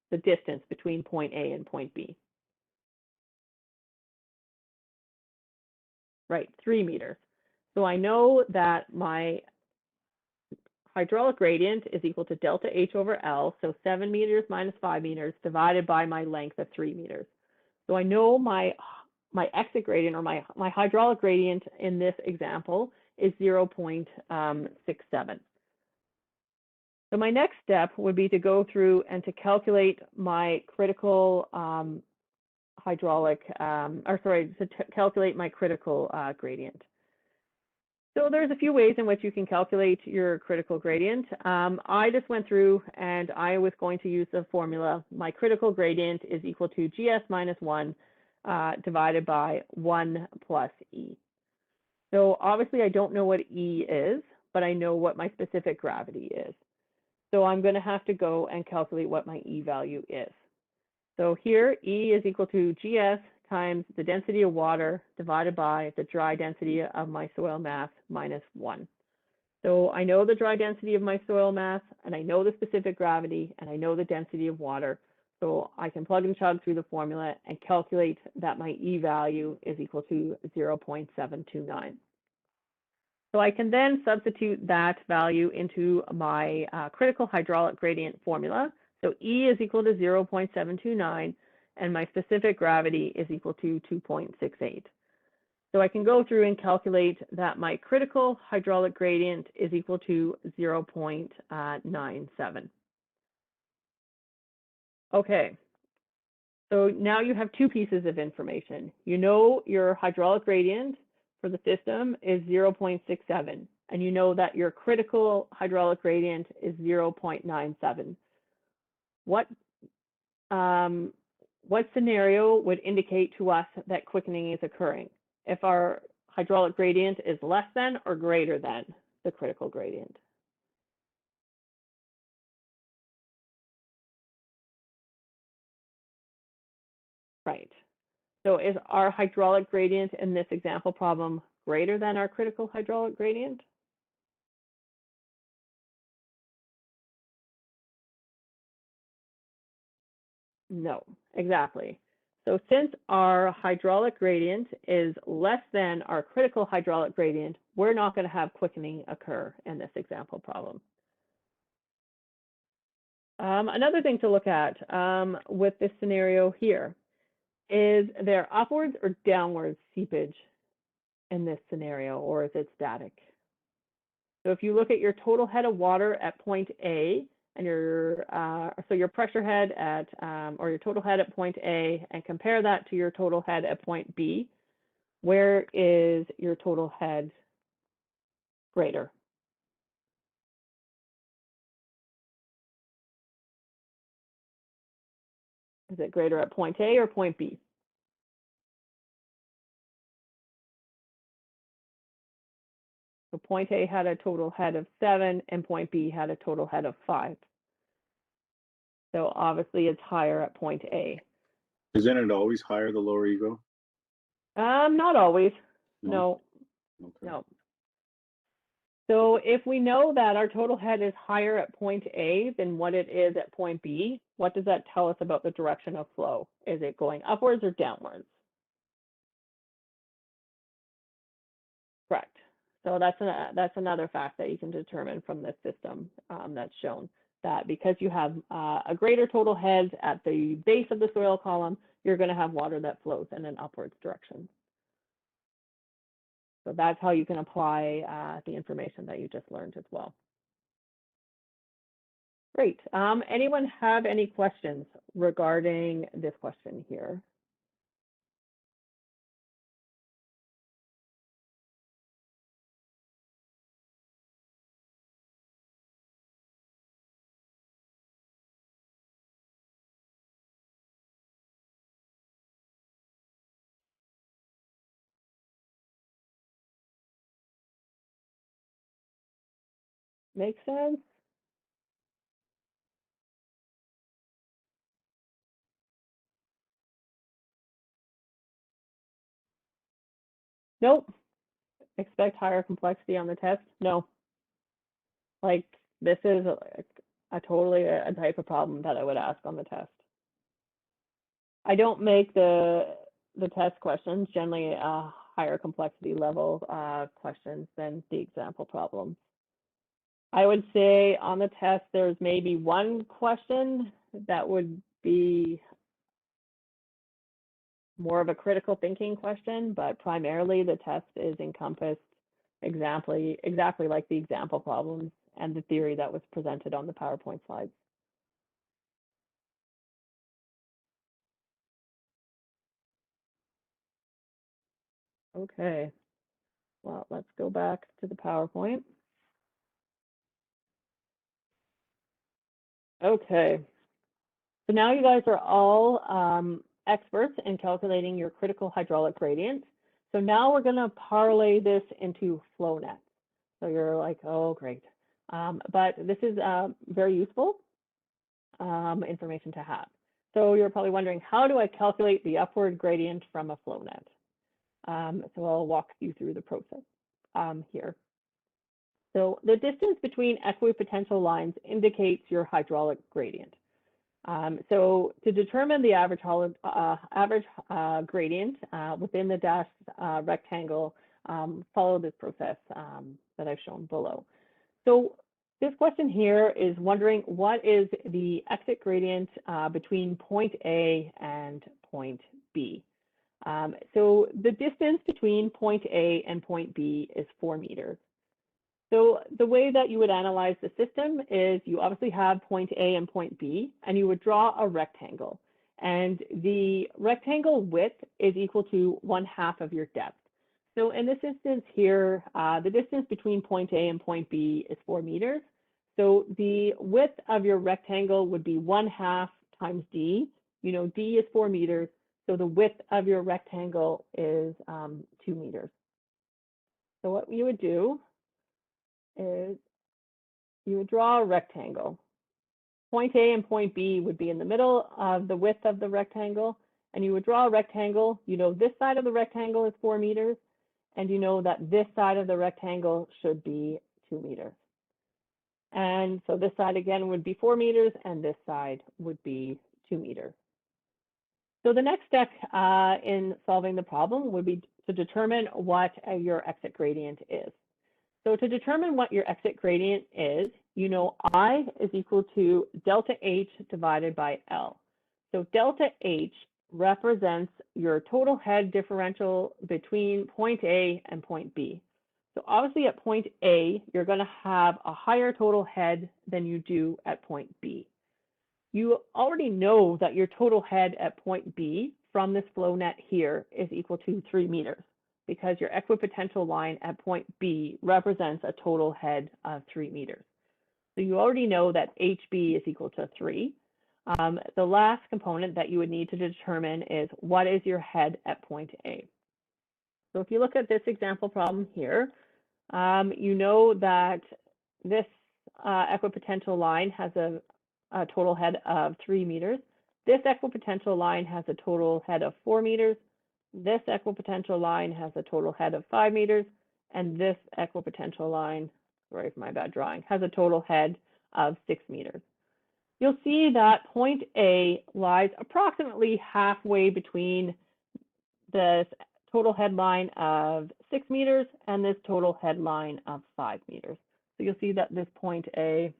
the distance between point A and point B? right, 3 meters. So I know that my hydraulic gradient is equal to delta H over L, so 7 meters minus 5 meters divided by my length of 3 meters. So I know my exit gradient, or my hydraulic gradient in this example, is 0.67. So my next step would be to go through and to calculate my critical calculate my critical gradient. So there's a few ways in which you can calculate your critical gradient. I just went through and I was going to use the formula. My critical gradient is equal to GS minus 1 divided by 1 plus E. So obviously I don't know what E is, but I know what my specific gravity is. So I'm going to have to go and calculate what my E value is. So here, E is equal to GS times the density of water divided by the dry density of my soil mass minus 1. So I know the dry density of my soil mass, and I know the specific gravity, and I know the density of water. So I can plug and chug through the formula and calculate that my E value is equal to 0.729. So I can then substitute that value into my critical hydraulic gradient formula. So E is equal to 0.729, and my specific gravity is equal to 2.68. So I can go through and calculate that my critical hydraulic gradient is equal to 0.97. Okay, so now you have two pieces of information. You know your hydraulic gradient for the system is 0.67, and you know that your critical hydraulic gradient is 0.97. What scenario would indicate to us that quickening is occurring? If our hydraulic gradient is less than or greater than the critical gradient? Right. So is our hydraulic gradient in this example problem greater than our critical hydraulic gradient? No, exactly. So since our hydraulic gradient is less than our critical hydraulic gradient, we're not going to have quickening occur in this example problem. Another thing to look at with this scenario here is there upwards or downwards seepage in this scenario, or is it static? So if you look at your total head of water at point A, and your pressure head at or your total head at point A, and compare that to your total head at point B, where is your total head greater? Is it greater at point A or point B? So point A had a total head of 7 and point B had a total head of 5. So obviously it's higher at point A. Isn't it always higher the lower you go? Not always. No. Okay. No. So if we know that our total head is higher at point A than what it is at point B, what does that tell us about the direction of flow? Is it going upwards or downwards? Correct. So that's another fact that you can determine from this system that's shown, that because you have a greater total head at the base of the soil column, you're going to have water that flows in an upwards direction. So that's how you can apply the information that you just learned as well. Great. Anyone have any questions regarding this question here? Makes sense? Nope. Expect higher complexity on the test? No. Like, this is totally a type of problem that I would ask on the test. I don't make the test questions generally higher complexity level questions than the example problems. I would say on the test, there's maybe one question that would be more of a critical thinking question, but primarily the test is encompassed exactly like the example problems and the theory that was presented on the PowerPoint slides. Okay, well, let's go back to the PowerPoint. Okay, so now you guys are all experts in calculating your critical hydraulic gradient. So now we're going to parlay this into flow nets. So you're like, oh, great. But this is very useful information to have. So you're probably wondering, how do I calculate the upward gradient from a flow net? So I'll walk you through the process here. So the distance between equipotential lines indicates your hydraulic gradient. So to determine the average gradient within the dashed rectangle, follow this process that I've shown below. So this question here is wondering, what is the exit gradient between point A and point B? So the distance between point A and point B is 4 meters. So the way that you would analyze the system is you obviously have point A and point B, and you would draw a rectangle. And the rectangle width is equal to 1/2 of your depth. So in this instance here, the distance between point A and point B is 4 meters. So the width of your rectangle would be 1/2 times D. You know, D is 4 meters. So the width of your rectangle is 2 meters. So what you would do is you would draw a rectangle. Point A and point B would be in the middle of the width of the rectangle, and you would draw a rectangle. You know this side of the rectangle is 4 meters, and you know that this side of the rectangle should be 2 meters. And so this side again would be 4 meters, and this side would be 2 meters. So the next step in solving the problem would be to determine what your exit gradient is. So to determine what your exit gradient is, you know I is equal to delta H divided by L. So delta H represents your total head differential between point A and point B. So obviously at point A, you're going to have a higher total head than you do at point B. You already know that your total head at point B from this flow net here is equal to 3 meters, because your equipotential line at point B represents a total head of 3 meters. So you already know that HB is equal to 3. The last component that you would need to determine is what is your head at point A. So if you look at this example problem here, you know that this equipotential line has a total head of 3 meters. This equipotential line has a total head of 4 meters. This equipotential line has a total head of 5 meters. And this equipotential line, sorry for my bad drawing, has a total head of 6 meters. You'll see that point A lies approximately halfway between this total head line of 6 meters and this total head line of 5 meters. So you'll see that this point A,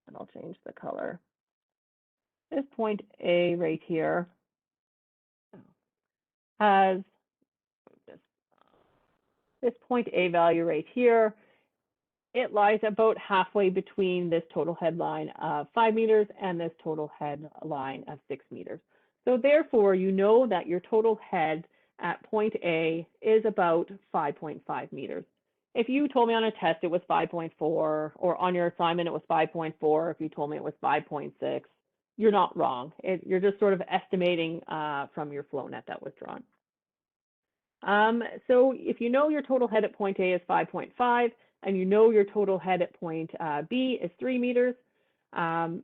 and I'll change the color, this point A right here has this point A value right here. It lies about halfway between this total head line of 5 meters and this total head line of 6 meters. So therefore, you know that your total head at point A is about 5.5 meters. If you told me on a test it was 5.4, or on your assignment it was 5.4, if you told me it was 5.6, you're not wrong. You're just sort of estimating from your flow net that was drawn. So if you know your total head at point A is 5.5, and you know your total head at point B is 3 meters,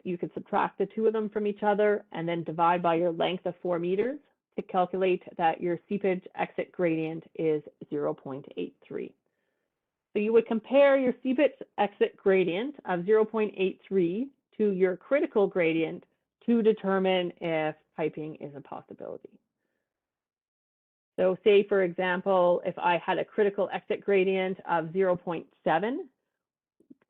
you can subtract the two of them from each other and then divide by your length of 4 meters to calculate that your seepage exit gradient is 0.83. So you would compare your seepage exit gradient of 0.83 to your critical gradient to determine if piping is a possibility. So say, for example, if I had a critical exit gradient of 0.7,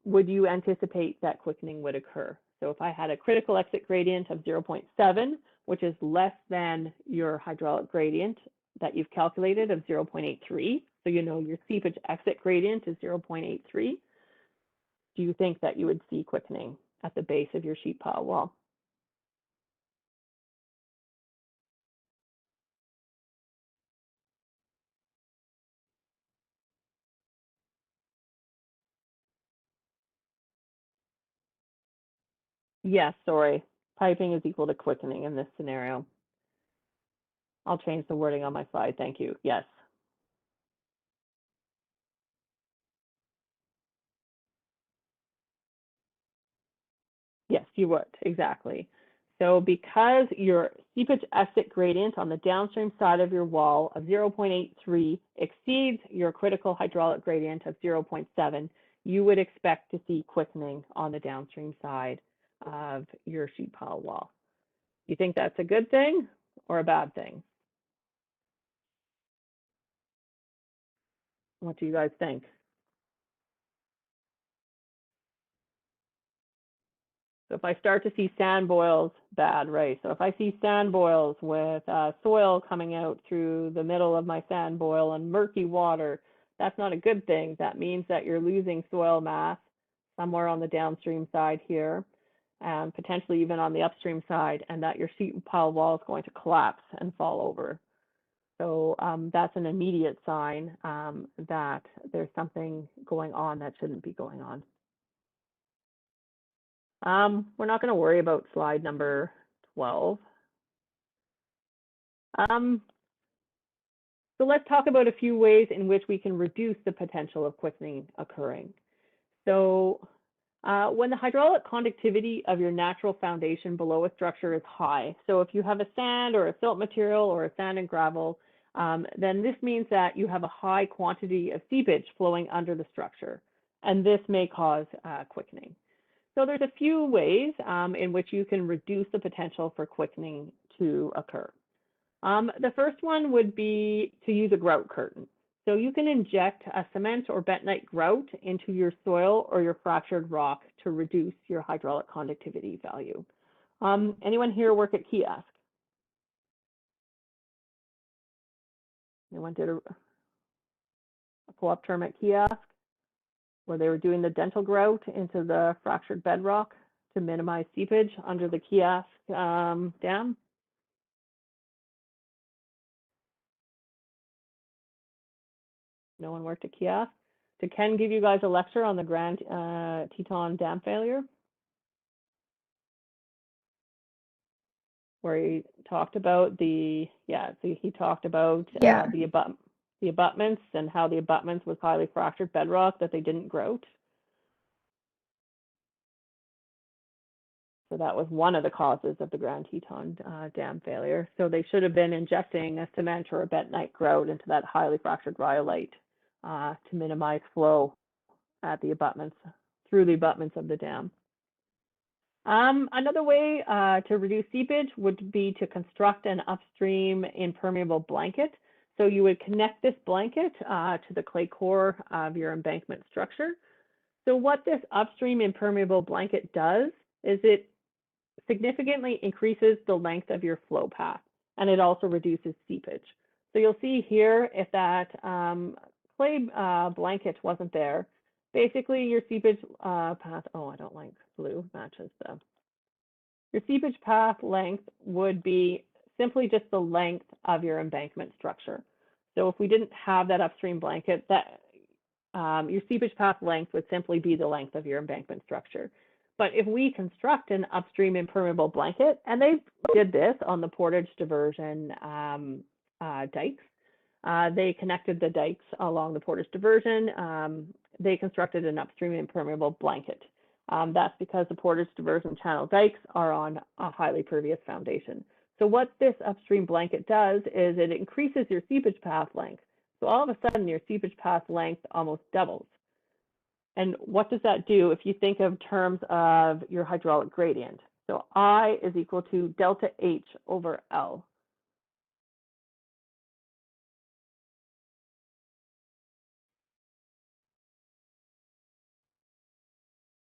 would you anticipate that quickening would occur? So if I had a critical exit gradient of 0.7, which is less than your hydraulic gradient that you've calculated of 0.83, so you know your seepage exit gradient is 0.83, do you think that you would see quickening at the base of your sheet pile wall? Yes, sorry. Piping is equal to quickening in this scenario. I'll change the wording on my slide. Thank you. Yes. Yes, you would. Exactly. So because your seepage exit gradient on the downstream side of your wall of 0.83 exceeds your critical hydraulic gradient of 0.7, you would expect to see quickening on the downstream side of your sheet pile wall. You think that's a good thing or a bad thing? What do you guys think? So if I start to see sand boils, bad, right? So if I see sand boils with soil coming out through the middle of my sand boil and murky water, that's not a good thing. That means that you're losing soil mass somewhere on the downstream side here, and potentially even on the upstream side, and that your sheet pile wall is going to collapse and fall over. So that's an immediate sign that there's something going on that shouldn't be going on. We're not going to worry about slide number 12. So let's talk about a few ways in which we can reduce the potential of quickening occurring. So when the hydraulic conductivity of your natural foundation below a structure is high, so if you have a sand or a silt material or a sand and gravel, then this means that you have a high quantity of seepage flowing under the structure, and this may cause quickening. So there's a few ways in which you can reduce the potential for quickening to occur. The first one would be to use a grout curtain. So you can inject a cement or bentonite grout into your soil or your fractured rock to reduce your hydraulic conductivity value. Anyone here work at Kiosk? Anyone did a co-op term at Kiosk where they were doing the dental grout into the fractured bedrock to minimize seepage under the Kiosk dam? No one worked at Kiosk? Did Ken give you guys a lecture on the Grand Teton Dam failure? Where he talked about the, so he talked about the abutments and how the abutments was highly fractured bedrock that they didn't grout. So that was one of the causes of the Grand Teton Dam failure. So they should have been injecting a cement or a bentonite grout into that highly fractured rhyolite to minimize flow at the abutments, through the abutments of the dam. Another way to reduce seepage would be to construct an upstream impermeable blanket. So you would connect this blanket to the clay core of your embankment structure. So what this upstream impermeable blanket does is it significantly increases the length of your flow path, and it also reduces seepage. So you'll see here, if that clay blanket wasn't there, basically your seepage path, oh, I don't like blue, matches the, your seepage path length would be simply just the length of your embankment structure. So if we didn't have that upstream blanket, that your seepage path length would simply be the length of your embankment structure. But if we construct an upstream impermeable blanket, and they did this on the portage diversion dikes, they connected the dikes along the portage diversion. They constructed an upstream impermeable blanket. That's because the portage diversion channel dikes are on a highly pervious foundation. So what this upstream blanket does is it increases your seepage path length. So all of a sudden your seepage path length almost doubles. And what does that do if you think of terms of your hydraulic gradient? So I is equal to delta H over L.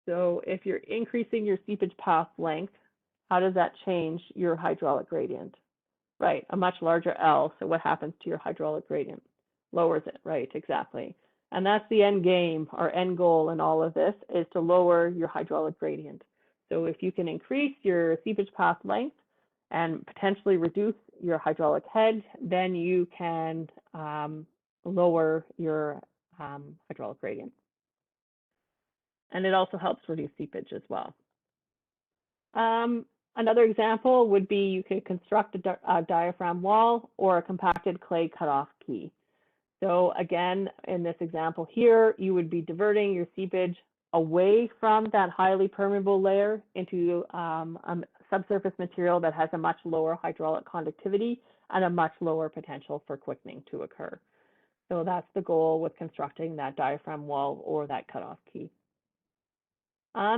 So if you're increasing your seepage path length, how does that change your hydraulic gradient? Right, a much larger L. So what happens to your hydraulic gradient? Lowers it, right, exactly. And that's the end game, our end goal in all of this is to lower your hydraulic gradient. So if you can increase your seepage path length and potentially reduce your hydraulic head, then you can lower your hydraulic gradient. And it also helps reduce seepage as well. Another example would be you could construct a diaphragm wall or a compacted clay cutoff key. So again, in this example here, you would be diverting your seepage away from that highly permeable layer into a subsurface material that has a much lower hydraulic conductivity and a much lower potential for quickening to occur. So that's the goal with constructing that diaphragm wall or that cutoff key.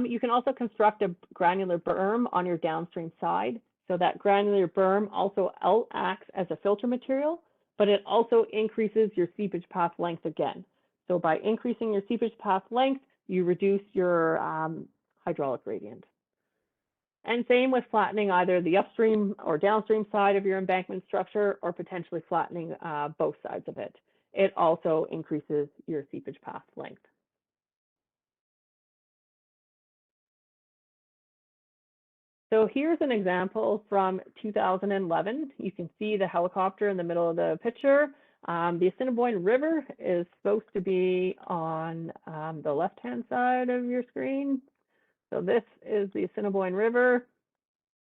You can also construct a granular berm on your downstream side. So that granular berm also acts as a filter material, but it also increases your seepage path length again. So by increasing your seepage path length, you reduce your hydraulic gradient. And same with flattening either the upstream or downstream side of your embankment structure or potentially flattening both sides of it. It also increases your seepage path length. So here's an example from 2011. You can see the helicopter in the middle of the picture. The Assiniboine River is supposed to be on the left-hand side of your screen. So this is the Assiniboine River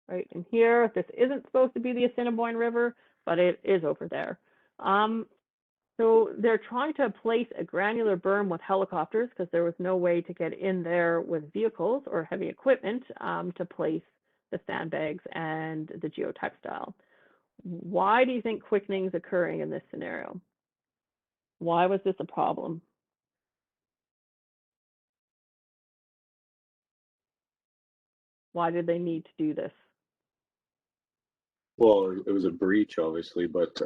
right in here. This isn't supposed to be the Assiniboine River, but it is over there. So they're trying to place a granular berm with helicopters because there was no way to get in there with vehicles or heavy equipment to place the sandbags and the geotextile. Why do you think quickening is occurring in this scenario? Why was this a problem? Why did they need to do this? Well, it was a breach, obviously, but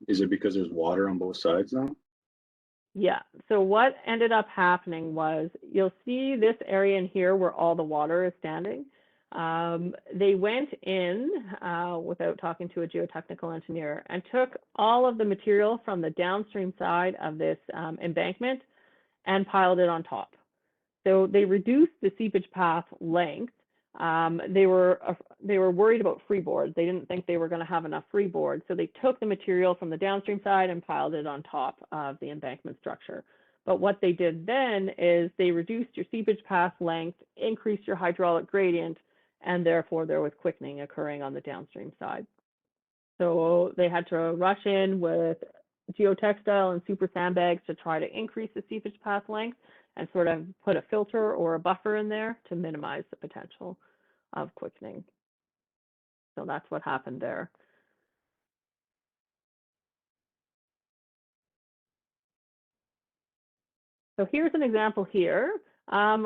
is it because there's water on both sides now? Yeah, so what ended up happening was, you'll see this area in here where all the water is standing. They went in without talking to a geotechnical engineer and took all of the material from the downstream side of this embankment and piled it on top. So they reduced the seepage path length. They were worried about freeboard. They didn't think they were going to have enough freeboard. So they took the material from the downstream side and piled it on top of the embankment structure. But what they did then is they reduced your seepage path length, increased your hydraulic gradient, and therefore there was quickening occurring on the downstream side. So they had to rush in with geotextile and super sandbags to try to increase the seepage path length and sort of put a filter or a buffer in there to minimize the potential of quickening. So that's what happened there. So here's an example here.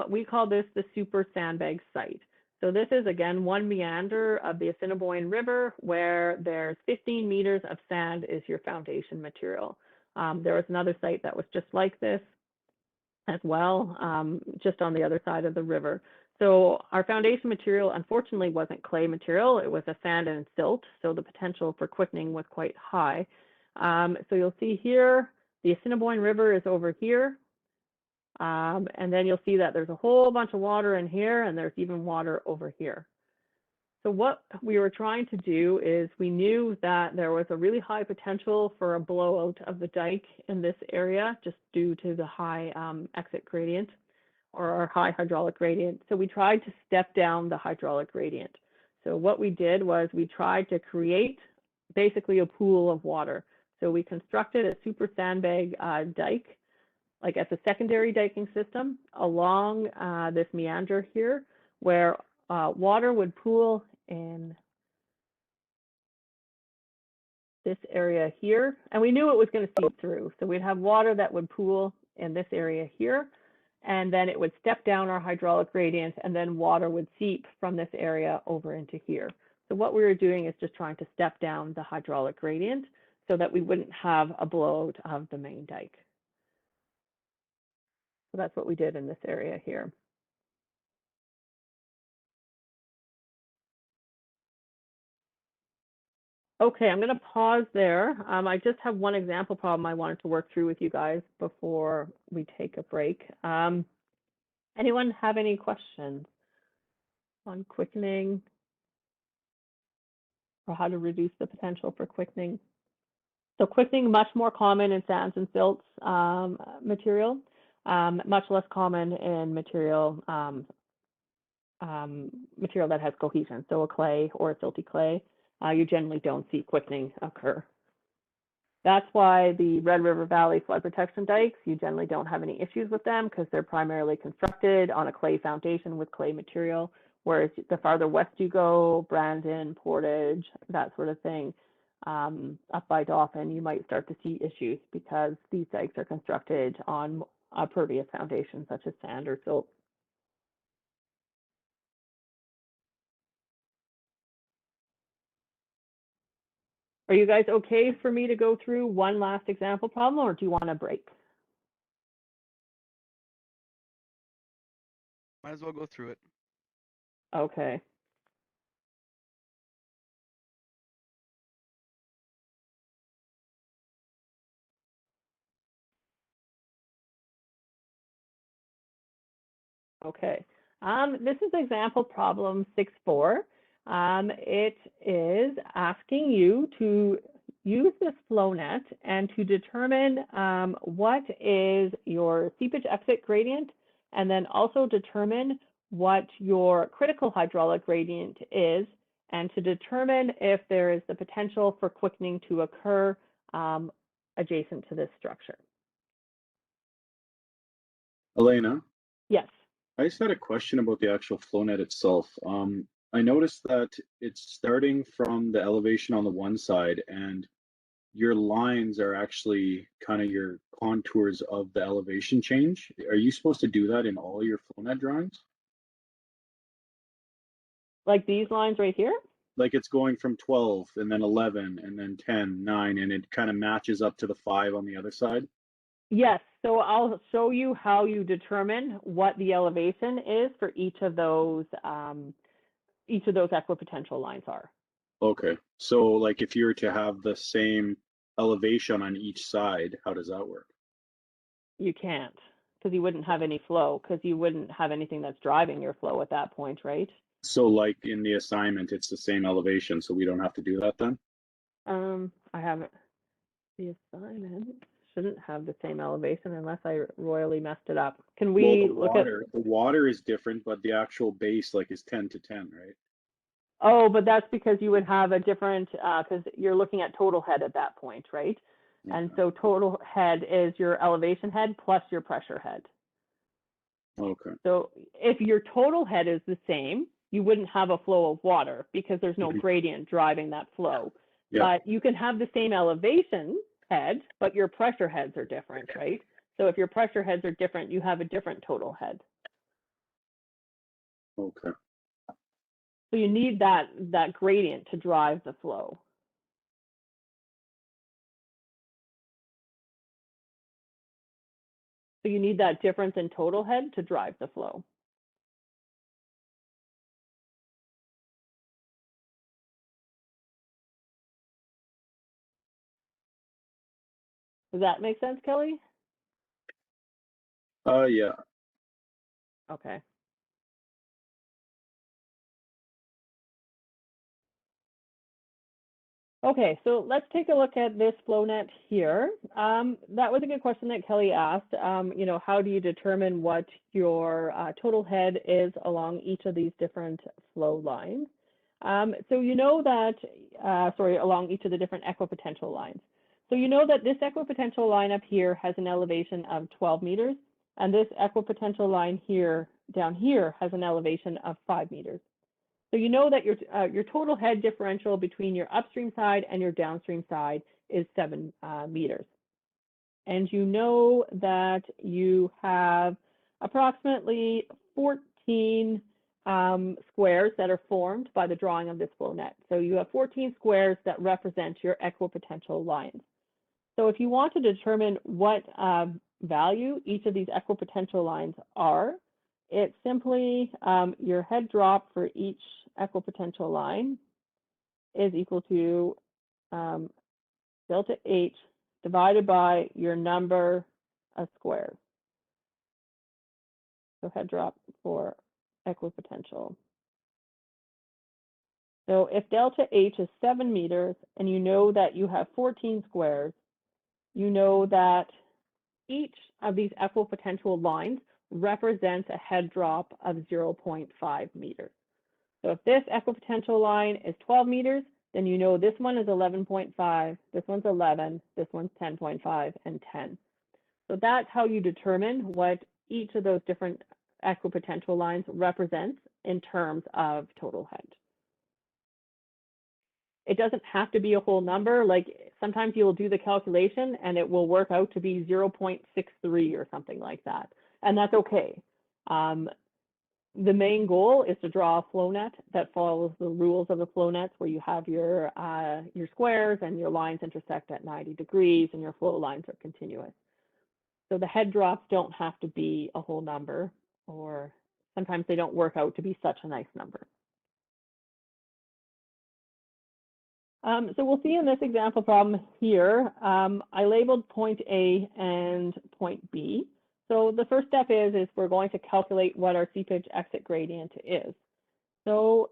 We call this the super sandbag site. So this is, again, one meander of the Assiniboine River where there's 15 meters of sand is your foundation material. There was another site that was just like this as well, just on the other side of the river. So our foundation material, unfortunately, wasn't clay material. It was a sand and silt, so the potential for quickening was quite high. So you'll see here, the Assiniboine River is over here. And then you'll see that there's a whole bunch of water in here, and there's even water over here. So what we were trying to do is we knew that there was a really high potential for a blowout of the dike in this area, just due to the high exit gradient or our high hydraulic gradient. So we tried to step down the hydraulic gradient. So what we did was we tried to create basically a pool of water. So we constructed a super sandbag dike, like as a secondary diking system along this meander here, where water would pool in this area here, and we knew it was going to seep through. So we'd have water that would pool in this area here, and then it would step down our hydraulic gradient, and then water would seep from this area over into here. So what we were doing is just trying to step down the hydraulic gradient so that we wouldn't have a blowout of the main dike. So that's what we did in this area here. Okay, I'm going to pause there. I just have one example problem I wanted to work through with you guys before we take a break. Anyone have any questions on quickening or how to reduce the potential for quickening? So quickening, much more common in sands and silts material, much less common in material material that has cohesion, so a clay or a silty clay. You generally don't see quickening occur. That's why the Red River Valley flood protection dikes, you generally don't have any issues with them because they're primarily constructed on a clay foundation with clay material, whereas the farther west you go, Brandon, Portage, that sort of thing, up by Dauphin, you might start to see issues because these dikes are constructed on a pervious foundation such as sand or silt. Are you guys okay for me to go through one last example problem, or do you want a break? Might as well go through it. Okay. Okay. This is example problem 6.4. It is asking you to use this flow net and to determine what is your seepage exit gradient, and then also determine what your critical hydraulic gradient is, and to determine if there is the potential for quickening to occur adjacent to this structure. Elena, Yes. I just had a question about the actual flow net itself. I noticed that it's starting from the elevation on the one side, and your lines are actually kind of your contours of the elevation change. Are you supposed to do that in all your flow net drawings? Like these lines right here? Like it's going from 12 and then 11 and then 10, 9, and it kind of matches up to the 5 on the other side? Yes, so I'll show you how you determine what the elevation is for each of those equipotential lines are. Okay, so like if you were to have the same elevation on each side, how does that work? You can't, because you wouldn't have any flow, because you wouldn't have anything that's driving your flow at that point, right? So like in the assignment, it's the same elevation, so we don't have to do that then? I haven't, the assignment shouldn't have the same elevation unless I royally messed it up. Can we look at? The water is different, but the actual base like is 10 to 10, right? Oh, but that's because you would have a different, because you're looking at total head at that point, right? And so total head is your elevation head plus your pressure head. Okay. So if your total head is the same, you wouldn't have a flow of water because there's no gradient driving that flow. Yeah. But you can have the same elevation head, but your pressure heads are different, right? So if your pressure heads are different, you have a different total head. Okay. So you need that gradient to drive the flow. So you need that difference in total head to drive the flow. Does that make sense, Kelly? Yeah. Okay. Okay, so let's take a look at this flow net here. That was a good question that Kelly asked. You know, how do you determine what your total head is along each of these different flow lines? So you know that, along each of the different equipotential lines. So you know that this equipotential line up here has an elevation of 12 meters, and this equipotential line here, down here, has an elevation of 5 meters. So you know that your total head differential between your upstream side and your downstream side is 7 meters. And you know that you have approximately 14 squares that are formed by the drawing of this flow net. So you have 14 squares that represent your equipotential lines. So if you want to determine what value each of these equipotential lines are, it's simply your head drop for each equipotential line is equal to delta H divided by your number of squares. So head drop for equipotential. So if delta H is 7 meters and you know that you have 14 squares, you know that each of these equipotential lines represents a head drop of 0.5 meters. So if this equipotential line is 12 meters, then you know this one is 11.5, this one's 11, this one's 10.5, and 10. So that's how you determine what each of those different equipotential lines represents in terms of total head. It doesn't have to be a whole number. Like sometimes you will do the calculation and it will work out to be 0.63 or something like that. And that's okay. The main goal is to draw a flow net that follows the rules of the flow nets, where you have your squares and your lines intersect at 90 degrees and your flow lines are continuous. So the head drops don't have to be a whole number, or sometimes they don't work out to be such a nice number. So we'll see in this example problem here, I labeled point A and point B. So the first step is we're going to calculate what our seepage exit gradient is. So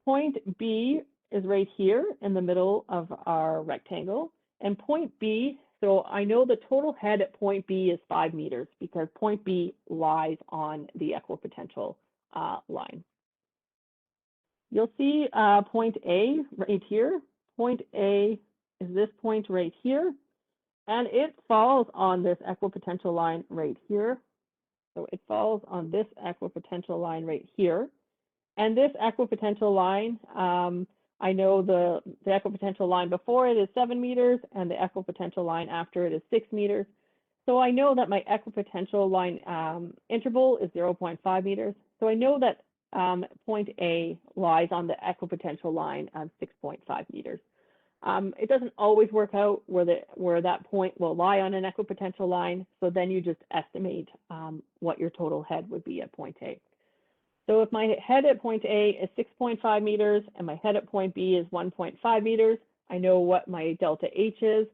point B is right here in the middle of our rectangle, and point B, so I know the total head at point B is 5 meters because point B lies on the equipotential line. You'll see point A right here. Point A is this point right here, and it falls on this equipotential line right here. So it falls on this equipotential line right here. And this equipotential line, I know the equipotential line before it is 7 meters, and the equipotential line after it is 6 meters. So I know that my equipotential line interval is 0.5 meters. So I know that point A lies on the equipotential line of 6.5 meters. It doesn't always work out where that point will lie on an equipotential line. So then you just estimate what your total head would be at point A. So if my head at point A is 6.5 meters and my head at point B is 1.5 meters, I know what my delta H is.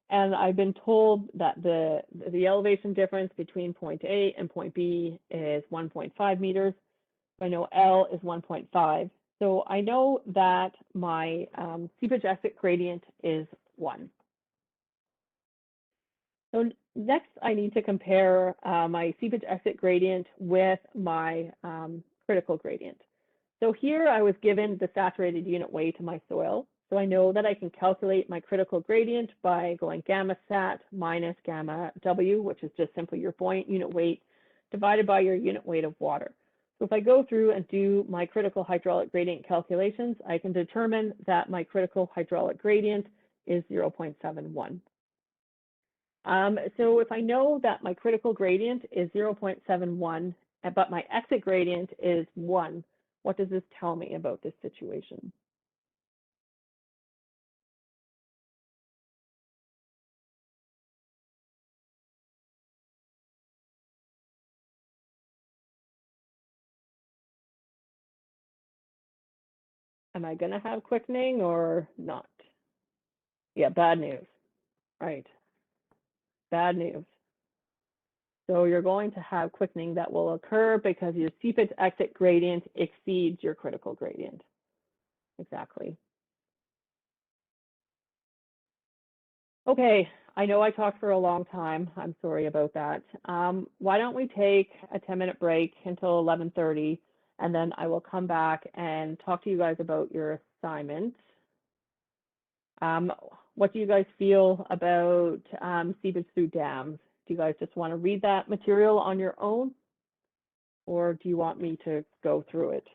And I've been told that the elevation difference between point A and point B is 1.5 meters. I know L is 1.5. So I know that my seepage exit gradient is 1. So next I need to compare my seepage exit gradient with my critical gradient. So here I was given the saturated unit weight of my soil. So I know that I can calculate my critical gradient by going gamma sat minus gamma W, which is just simply your buoyant unit weight divided by your unit weight of water. So if I go through and do my critical hydraulic gradient calculations, I can determine that my critical hydraulic gradient is 0.71. So if I know that my critical gradient is 0.71, but my exit gradient is 1, what does this tell me about this situation? Am I going to have quickening or not? Yeah, bad news. Right. Bad news. So you're going to have quickening that will occur because your seepage exit gradient exceeds your critical gradient. Exactly. Okay, I know I talked for a long time. I'm sorry about that. Why don't we take a 10-minute break until 11:30, and then I will come back and talk to you guys about your assignment. What do you guys feel about seepage through dams? Do you guys just want to read that material on your own, or do you want me to go through it?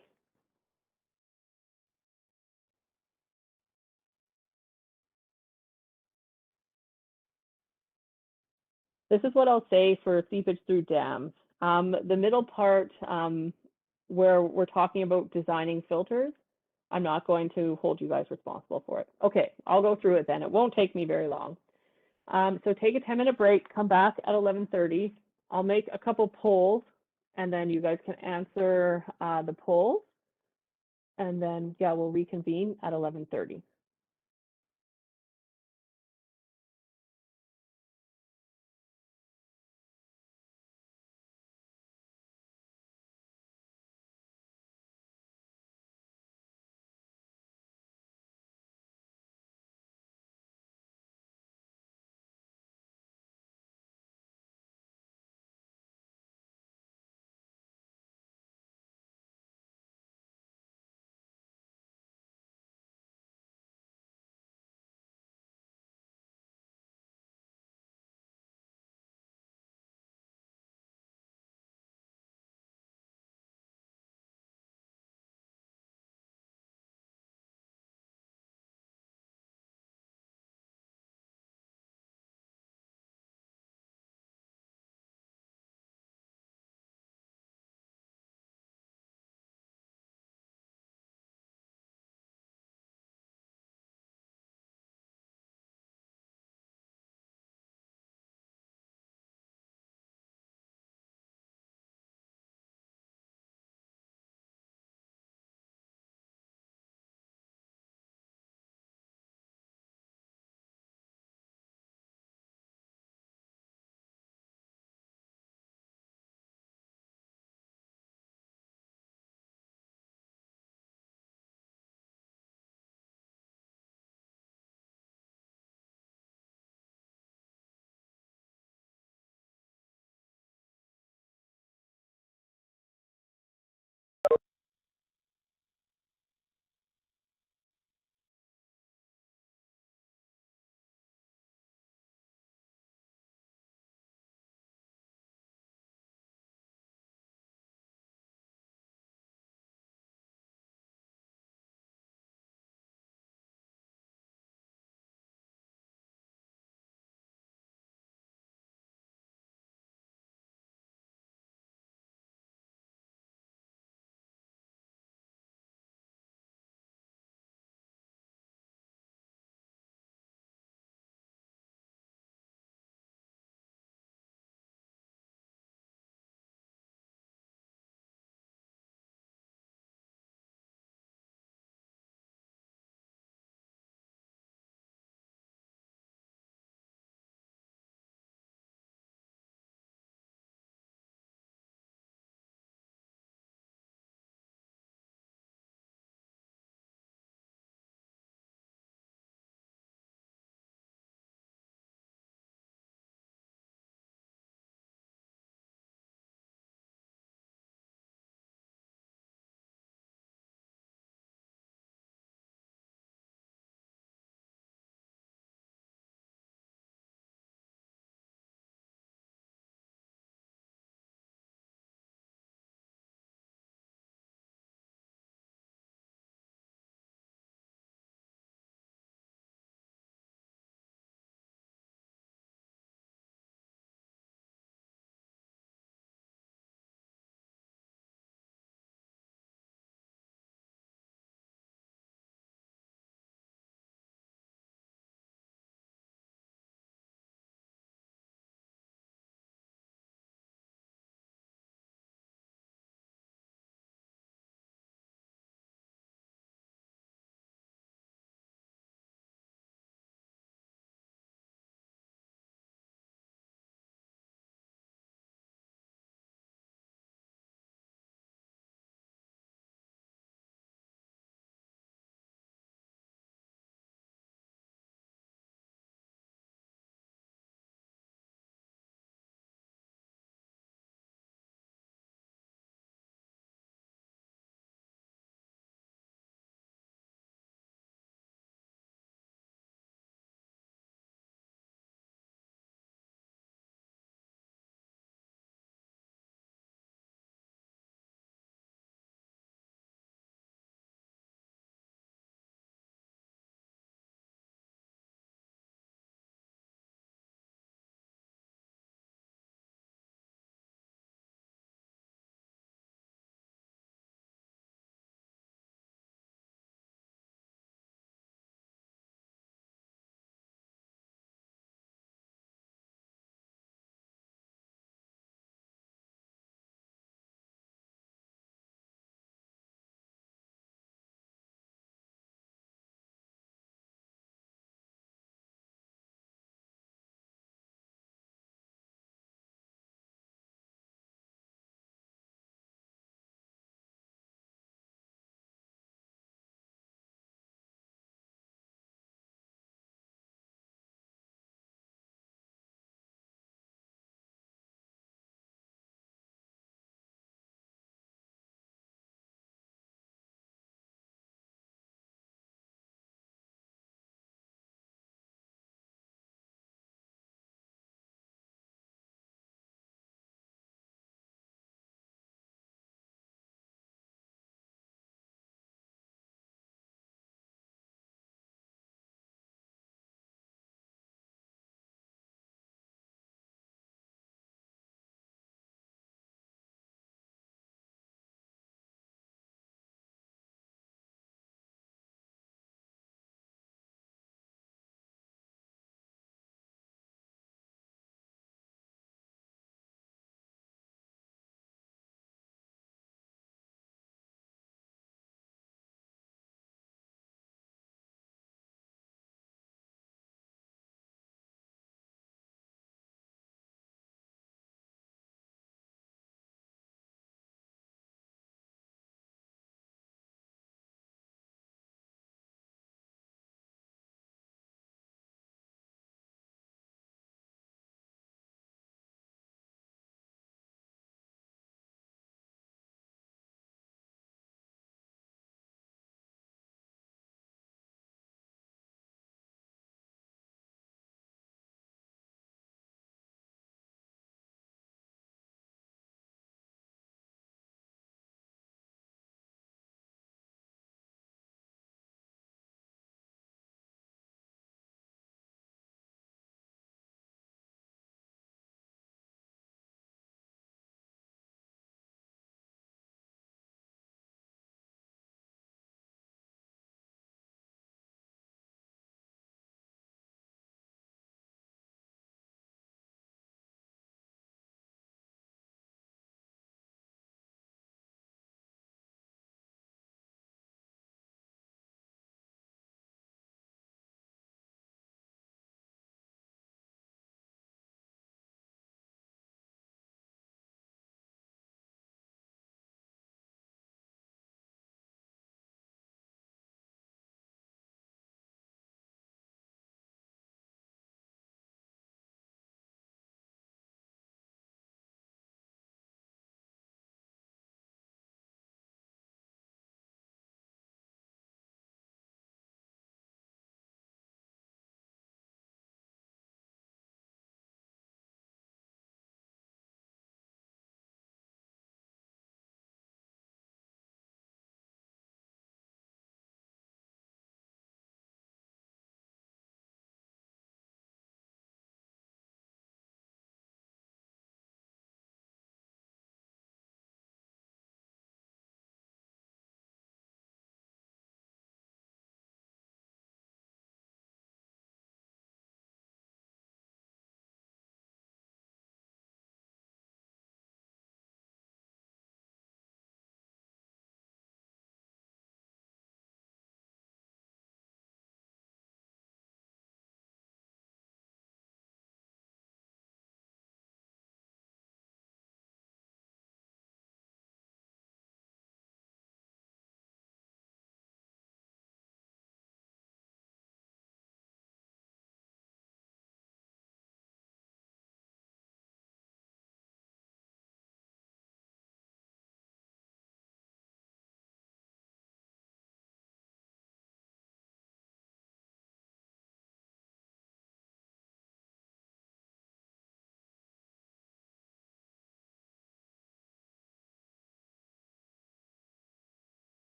This is what I'll say for seepage through dams. The middle part where we're talking about designing filters, I'm not going to hold you guys responsible for it. Okay, I'll go through it then. It won't take me very long. So take a 10-minute break, come back at 11:30. I'll make a couple polls, and then you guys can answer the polls. And then, yeah, we'll reconvene at 11:30.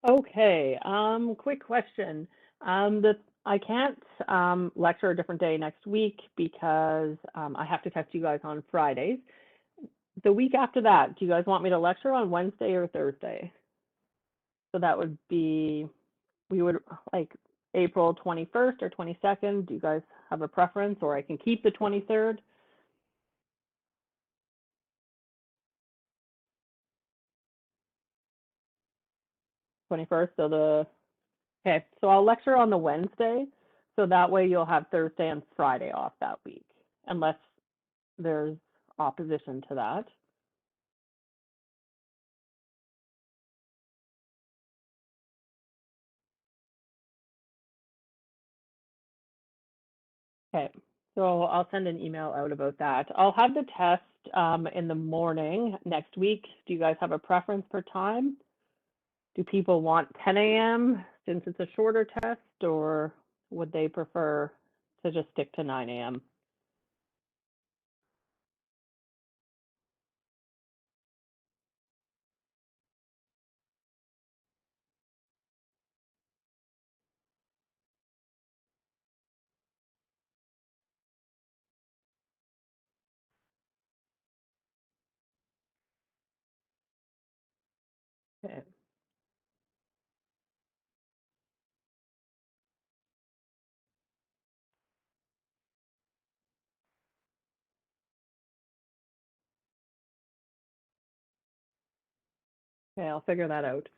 Okay, quick question. I can't lecture a different day next week because I have to text you guys on Fridays. The week after that, do you guys want me to lecture on Wednesday or Thursday? So that would be, we would like April 21st or 22nd. Do you guys have a preference, or I can keep the 23rd? 21st, okay, so I'll lecture on the Wednesday, so that way you'll have Thursday and Friday off that week, unless there's opposition to that. Okay, so I'll send an email out about that. I'll have the test in the morning next week. Do you guys have a preference for time? Do people want 10 a.m. since it's a shorter test, or would they prefer to just stick to 9 a.m.? Okay. Okay, I'll figure that out.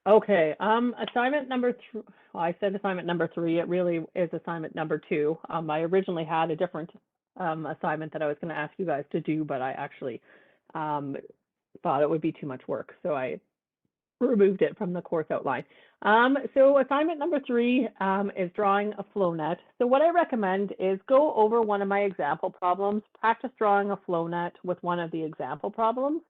Okay, assignment number three, well, I said assignment number 3, it really is assignment number 2. I originally had a different assignment that I was going to ask you guys to do, but I actually thought it would be too much work, so I removed it from the course outline. So assignment number 3 is drawing a flow net. So what I recommend is go over one of my example problems, practice drawing a flow net with one of the example problems.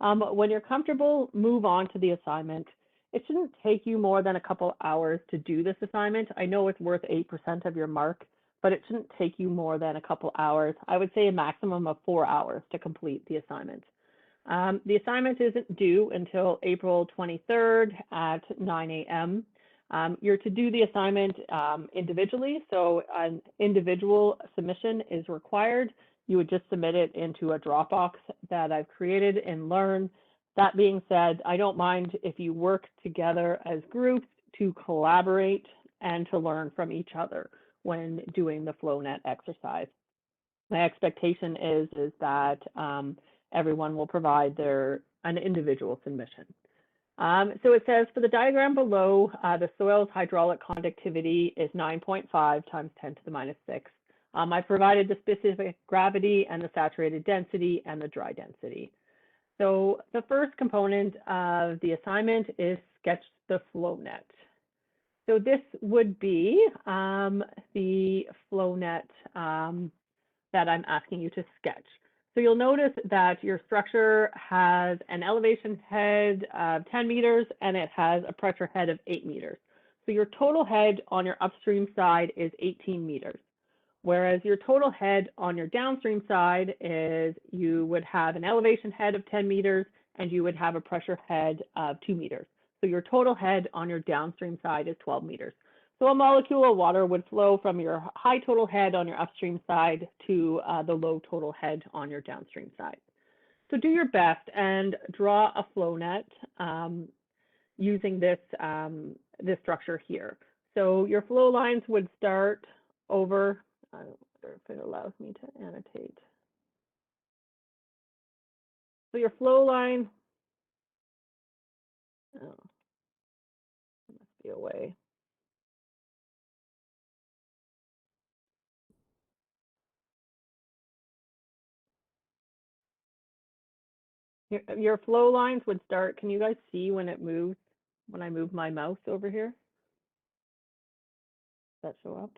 When you're comfortable, move on to the assignment. It shouldn't take you more than a couple hours to do this assignment. I know it's worth 8% of your mark, but it shouldn't take you more than a couple hours. I would say a maximum of 4 hours to complete the assignment. The assignment isn't due until April 23rd at 9 a.m. You're to do the assignment individually, so an individual submission is required. You would just submit it into a Dropbox that I've created in Learn. That being said, I don't mind if you work together as groups to collaborate and to learn from each other when doing the FlowNet exercise. My expectation is that everyone will provide an individual submission. So it says for the diagram below, the soil's hydraulic conductivity is 9.5 times 10 to the minus 6. I provided the specific gravity and the saturated density and the dry density. So the first component of the assignment is sketch the flow net. So this would be the flow net that I'm asking you to sketch. So you'll notice that your structure has an elevation head of 10 meters and it has a pressure head of 8 meters. So your total head on your upstream side is 18 meters. Whereas your total head on your downstream side is you would have an elevation head of 10 meters and you would have a pressure head of 2 meters. So your total head on your downstream side is 12 meters. So a molecule of water would flow from your high total head on your upstream side to the low total head on your downstream side. So do your best and draw a flow net using this, this structure here. So your flow lines would start over, I don't know if it allows me to annotate. So your flow line, oh, there must be a way. Your flow lines would start, can you guys see when it moves, when I move my mouse over here? Does that show up?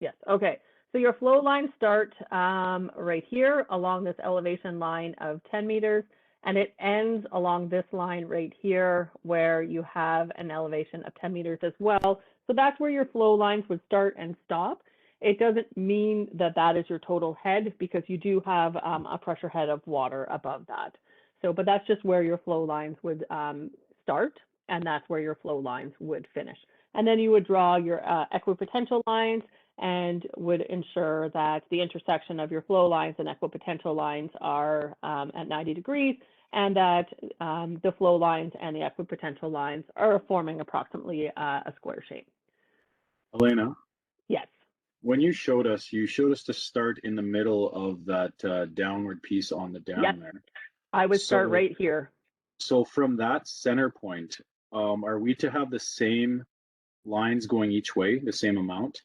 Yes, okay. So your flow lines start right here along this elevation line of 10 meters, and it ends along this line right here where you have an elevation of 10 meters as well. So that's where your flow lines would start and stop. It doesn't mean that that is your total head because you do have a pressure head of water above that. So, but that's just where your flow lines would start. and that's where your flow lines would finish. And then you would draw your equipotential lines and would ensure that the intersection of your flow lines and equipotential lines are at 90 degrees, and that the flow lines and the equipotential lines are forming approximately a square shape. Elena, Yes. when you showed us to start in the middle of that downward piece on the dam Yes. there. I would start So- right here. So from that center point, are we to have the same lines going each way, the same amount?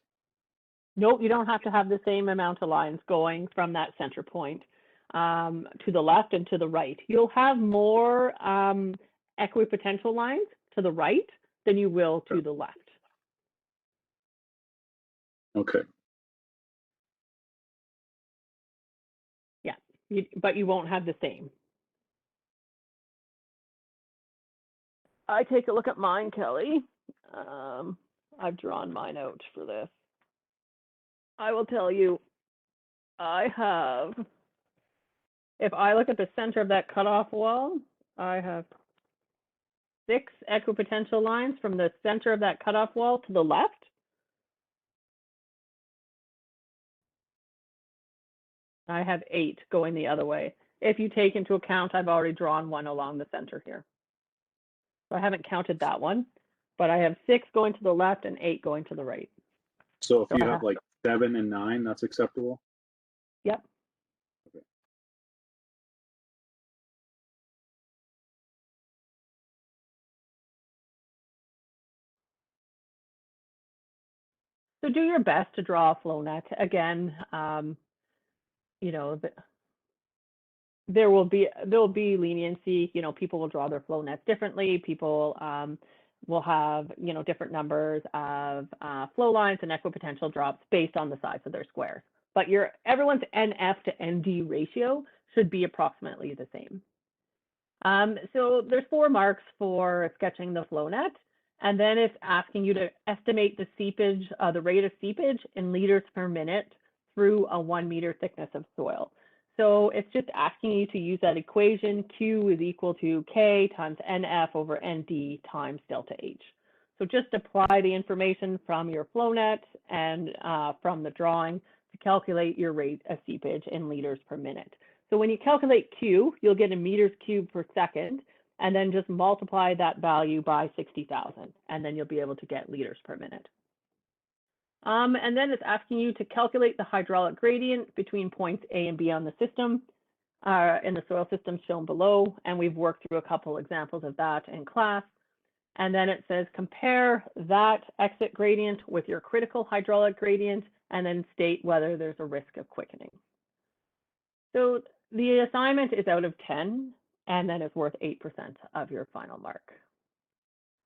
Nope, you don't have to have the same amount of lines going from that center point to the left and to the right. You'll have more equipotential lines to the right than you will to the left. Okay. Yeah, but you won't have the same. I take a look at mine, Kelly. I've drawn mine out for this. I will tell you, I have, if I look at the center of that cutoff wall, I have 6 equipotential lines from the center of that cutoff wall to the left. I have 8 going the other way. If you take into account, I've already drawn one along the center here. So I haven't counted that one, but I have 6 going to the left and 8 going to the right. So if So you I have have- like 7 and 9, that's acceptable? Yep. So do your best to draw a flow net. Again, you know, there'll be leniency. You know, people will draw their flow nets differently. People will have, you know, different numbers of flow lines and equipotential drops based on the size of their squares. But everyone's NF to ND ratio should be approximately the same. So there's 4 marks for sketching the flow net. And then it's asking you to estimate the seepage, the rate of seepage in liters per minute through a 1 meter thickness of soil. So it's just asking you to use that equation, Q is equal to K times NF over ND times delta H. So just apply the information from your flow net and from the drawing to calculate your rate of seepage in liters per minute. So when you calculate Q, you'll get in meters cubed per second, and then just multiply that value by 60,000, and then you'll be able to get liters per minute. And then it's asking you to calculate the hydraulic gradient between points A and B on the system, in the soil system shown below, and we've worked through a couple examples of that in class. And then it says compare that exit gradient with your critical hydraulic gradient, and then state whether there's a risk of quickening. So the assignment is out of 10, and then it's worth 8% of your final mark.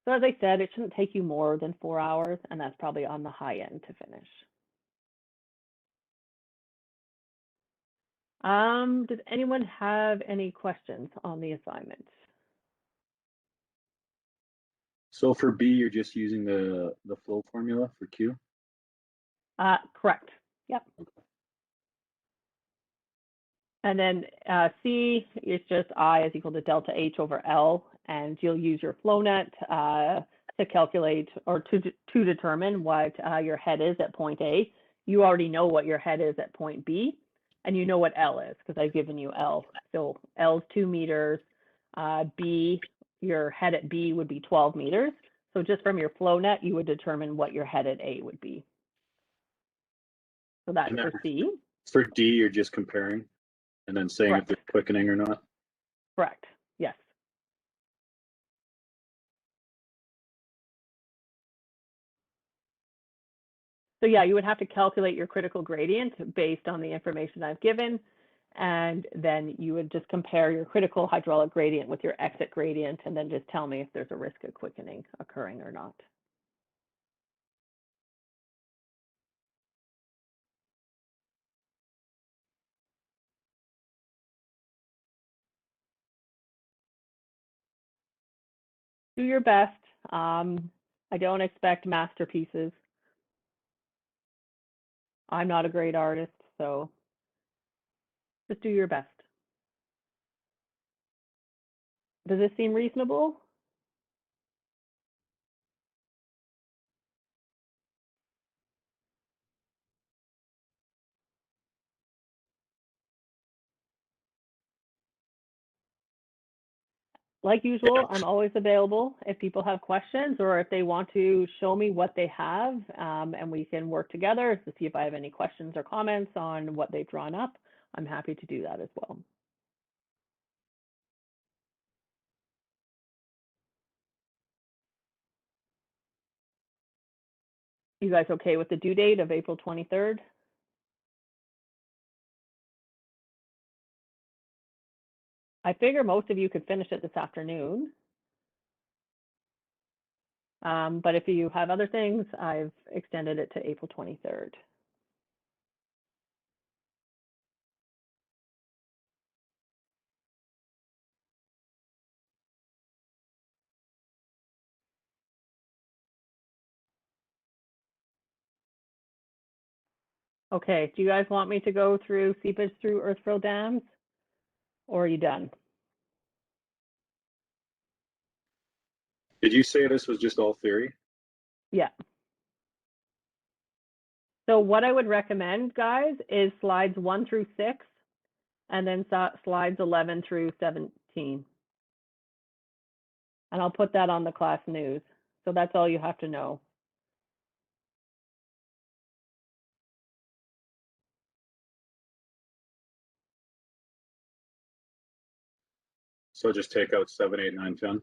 So as I said, it shouldn't take you more than 4 hours, and that's probably on the high end to finish. Does anyone have any questions on the assignment? So for B, you're just using the flow formula for Q? Correct. Yep. And then C is just I is equal to delta H over L, and you'll use your flow net to calculate or to determine what your head is at point A. You already know what your head is at point B, and you know what L is because I've given you L. So L is 2 meters. B, your head at B would be 12 meters. So just from your flow net, you would determine what your head at A would be. So that's for C. For D, you're just comparing and then saying if they're quickening or not? Correct. Yes. So yeah, you would have to calculate your critical gradient based on the information I've given, and then you would just compare your critical hydraulic gradient with your exit gradient, and then just tell me if there's a risk of quickening occurring or not. Do your best. I don't expect masterpieces. I'm not a great artist, so just do your best. Does this seem reasonable? like usual, I'm always available if people have questions or if they want to show me what they have, and we can work together to see if I have any questions or comments on what they've drawn up. I'm happy to do that as well. You guys okay with the due date of April 23rd? I figure most of you could finish it this afternoon. But if you have other things, I've extended it to April 23rd. Okay, do you guys want me to go through seepage through earth-filled dams, or are you done? Did you say this was just all theory? Yeah. So what I would recommend, guys, is slides 1 through 6, and then slides 11 through 17. And I'll put that on the class news. So that's all you have to know. So just take out 7, 8, 9, 10.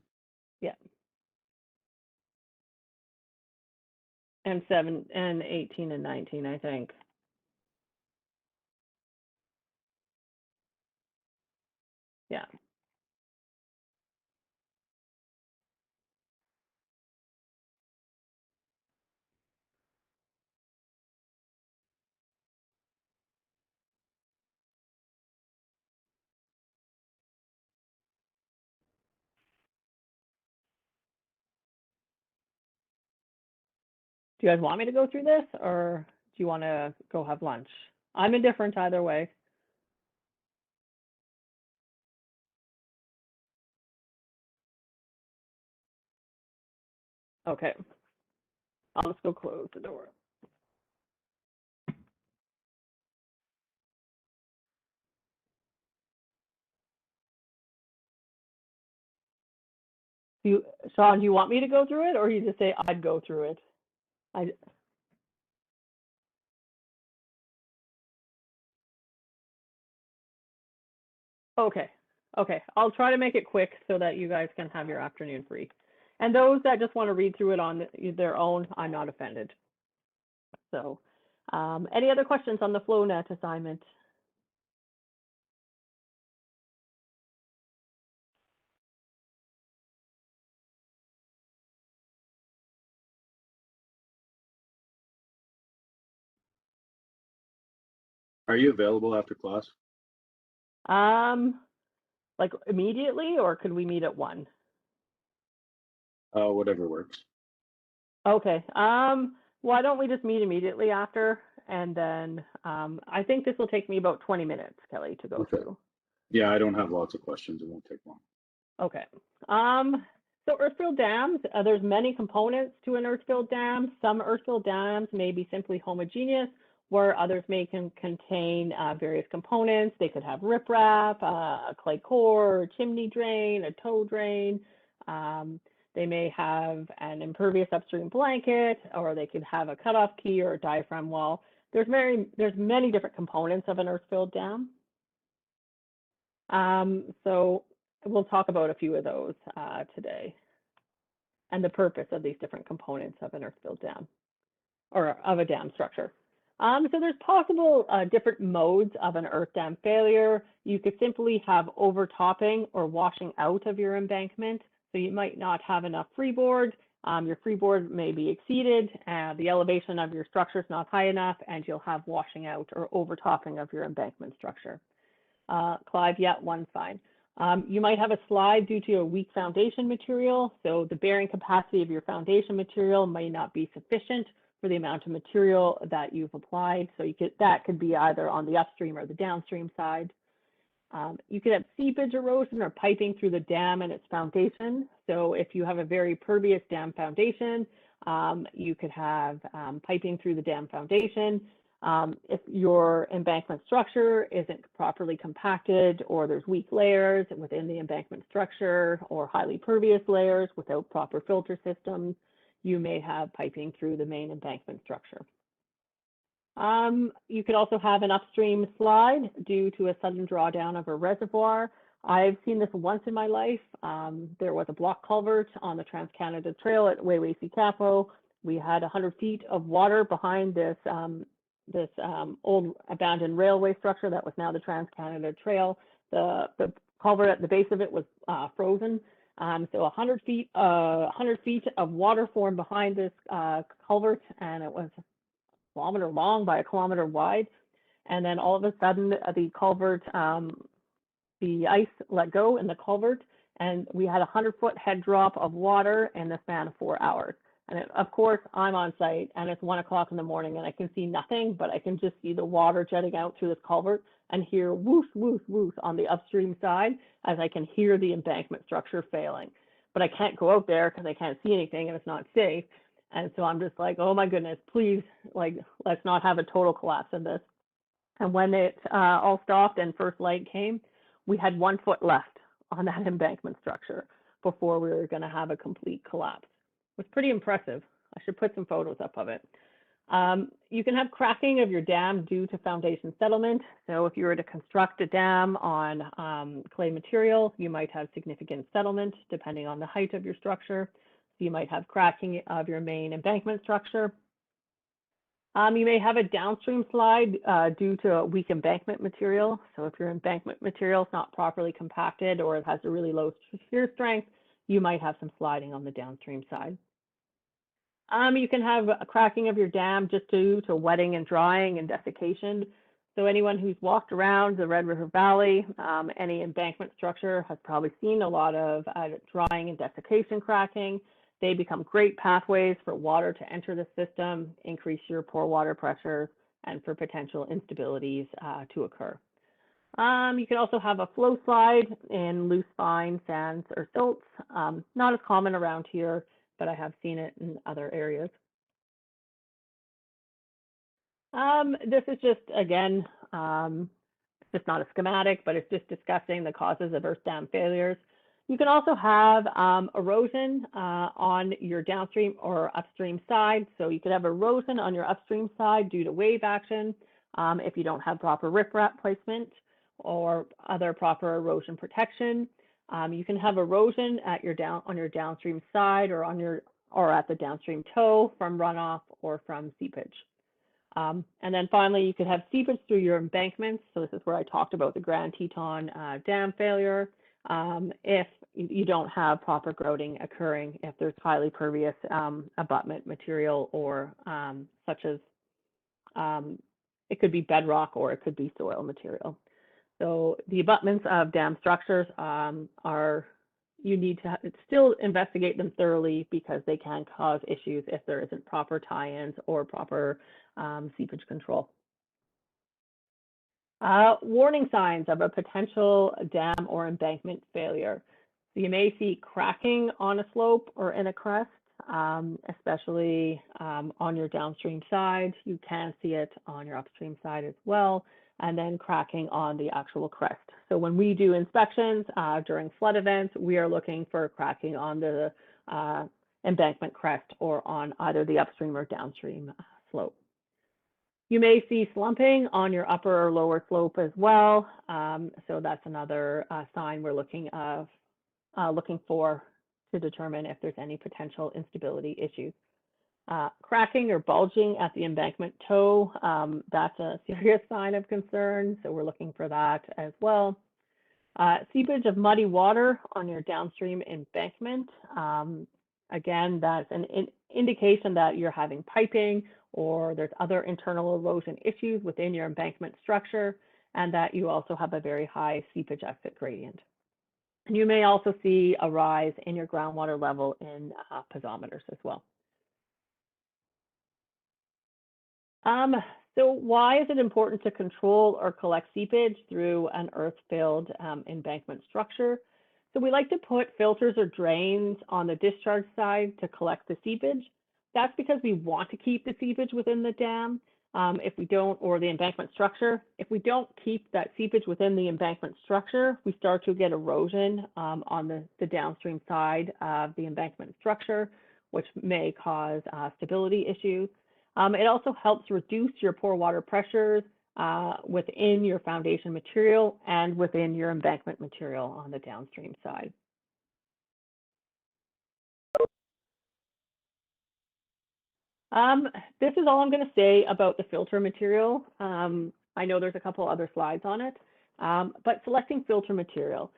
Yeah. And 7 and 18 and 19, I think. Yeah. Do you guys want me to go through this, or do you want to go have lunch? I'm indifferent either way. Okay. I'll just go close the door. Sean, do you want me to go through it, or you just say I'd go through it? Okay. Okay. I'll try to make it quick so that you guys can have your afternoon free. And those that just want to read through it on their own, I'm not offended. So, any other questions on the FlowNet assignment? Are you available after class? Like immediately, or could we meet at 1? Whatever works. Okay. Why don't we just meet immediately after, and then I think this will take me about 20 minutes, Kelly, to go through. Yeah, I don't have lots of questions. It won't take long. Okay. So earth-filled dams, there's many components to an earth-filled dam. Some earth-filled dams may be simply homogeneous, where others may contain various components. They could have riprap, a clay core, a chimney drain, a tow drain. They may have an impervious upstream blanket, or they could have a cutoff key or a diaphragm wall. There's many different components of an earth-filled dam. So we'll talk about a few of those today, and the purpose of these different components of an earth-filled dam, or of a dam structure. So there's possible different modes of an earth dam failure. You could simply have overtopping or washing out of your embankment. So you might not have enough freeboard. Your freeboard may be exceeded. The elevation of your structure is not high enough, and you'll have washing out or overtopping of your embankment structure. Clive, yeah, 1's fine. You might have a slide due to a weak foundation material. So the bearing capacity of your foundation material may not be sufficient for the amount of material that you've applied. So that could be either on the upstream or the downstream side. You could have seepage erosion or piping through the dam and its foundation. So if you have a very pervious dam foundation, you could have piping through the dam foundation. If your embankment structure isn't properly compacted, or there's weak layers within the embankment structure, or highly pervious layers without proper filter systems, you may have piping through the main embankment structure. You could also have an upstream slide due to a sudden drawdown of a reservoir. I've seen this once in my life. There was a block culvert on the Trans-Canada Trail at Wewasi Capo. We had 100 feet of water behind this old abandoned railway structure that was now the Trans-Canada Trail. The culvert at the base of it was frozen. So 100 feet of water formed behind this culvert, and it was a kilometer long by a kilometer wide. And then all of a sudden, the culvert, the ice let go in the culvert, and we had a 100-foot head drop of water in the span of 4 hours. And of course, I'm on site, and it's 1 o'clock in the morning, and I can see nothing, but I can just see the water jetting out through this culvert and hear whoosh, whoosh, whoosh on the upstream side, as I can hear the embankment structure failing. But I can't go out there because I can't see anything and it's not safe. And so I'm just like, oh my goodness, please, like, let's not have a total collapse of this. And when it all stopped and first light came, we had 1 foot left on that embankment structure before we were going to have a complete collapse. It was pretty impressive. I should put some photos up of it. You can have cracking of your dam due to foundation settlement. So if you were to construct a dam on clay material, you might have significant settlement depending on the height of your structure. So you might have cracking of your main embankment structure. You may have a downstream slide due to a weak embankment material. So if your embankment material is not properly compacted or it has a really low shear strength, you might have some sliding on the downstream side. You can have a cracking of your dam just due to wetting and drying and desiccation. So anyone who's walked around the Red River Valley, any embankment structure has probably seen a lot of drying and desiccation cracking. They become great pathways for water to enter the system, increase your pore water pressure, and for potential instabilities to occur. You can also have a flow slide in loose fine sands or silts. Not as common around here, but I have seen it in other areas. This is just, again, it's not a schematic, but it's just discussing the causes of earth dam failures. You can also have erosion on your downstream or upstream side. So you could have erosion on your upstream side due to wave action if you don't have proper riprap placement or other proper erosion protection. You can have erosion at on your downstream side or at the downstream toe from runoff or from seepage. And then finally, you could have seepage through your embankments. So this is where I talked about the Grand Teton Dam failure. If you don't have proper grouting occurring, if there's highly pervious abutment material or such as it could be bedrock or it could be soil material. So the abutments of dam structures you need to still investigate them thoroughly because they can cause issues if there isn't proper tie-ins or proper seepage control. Warning signs of a potential dam or embankment failure. So you may see cracking on a slope or in a crest, especially on your downstream side. You can see it on your upstream side as well, and then cracking on the actual crest. So when we do inspections during flood events, we are looking for cracking on the embankment crest or on either the upstream or downstream slope. You may see slumping on your upper or lower slope as well. So that's another sign we're looking for to determine if there's any potential instability issues. Cracking or bulging at the embankment toe, that's a serious sign of concern. So we're looking for that as well. Seepage of muddy water on your downstream embankment. Again, that's an indication that you're having piping or there's other internal erosion issues within your embankment structure, and that you also have a very high seepage exit gradient. And you may also see a rise in your groundwater level in piezometers as well. So why is it important to control or collect seepage through an earth-filled embankment structure? So we like to put filters or drains on the discharge side to collect the seepage. That's because we want to keep the seepage within the dam, If we don't, or the embankment structure, if we don't keep that seepage within the embankment structure, we start to get erosion on the downstream side of the embankment structure, which may cause stability issues. It also helps reduce your pore water pressures within your foundation material and within your embankment material on the downstream side. This is all I'm going to say about the filter material. I know there's a couple other slides on it, but selecting filter material.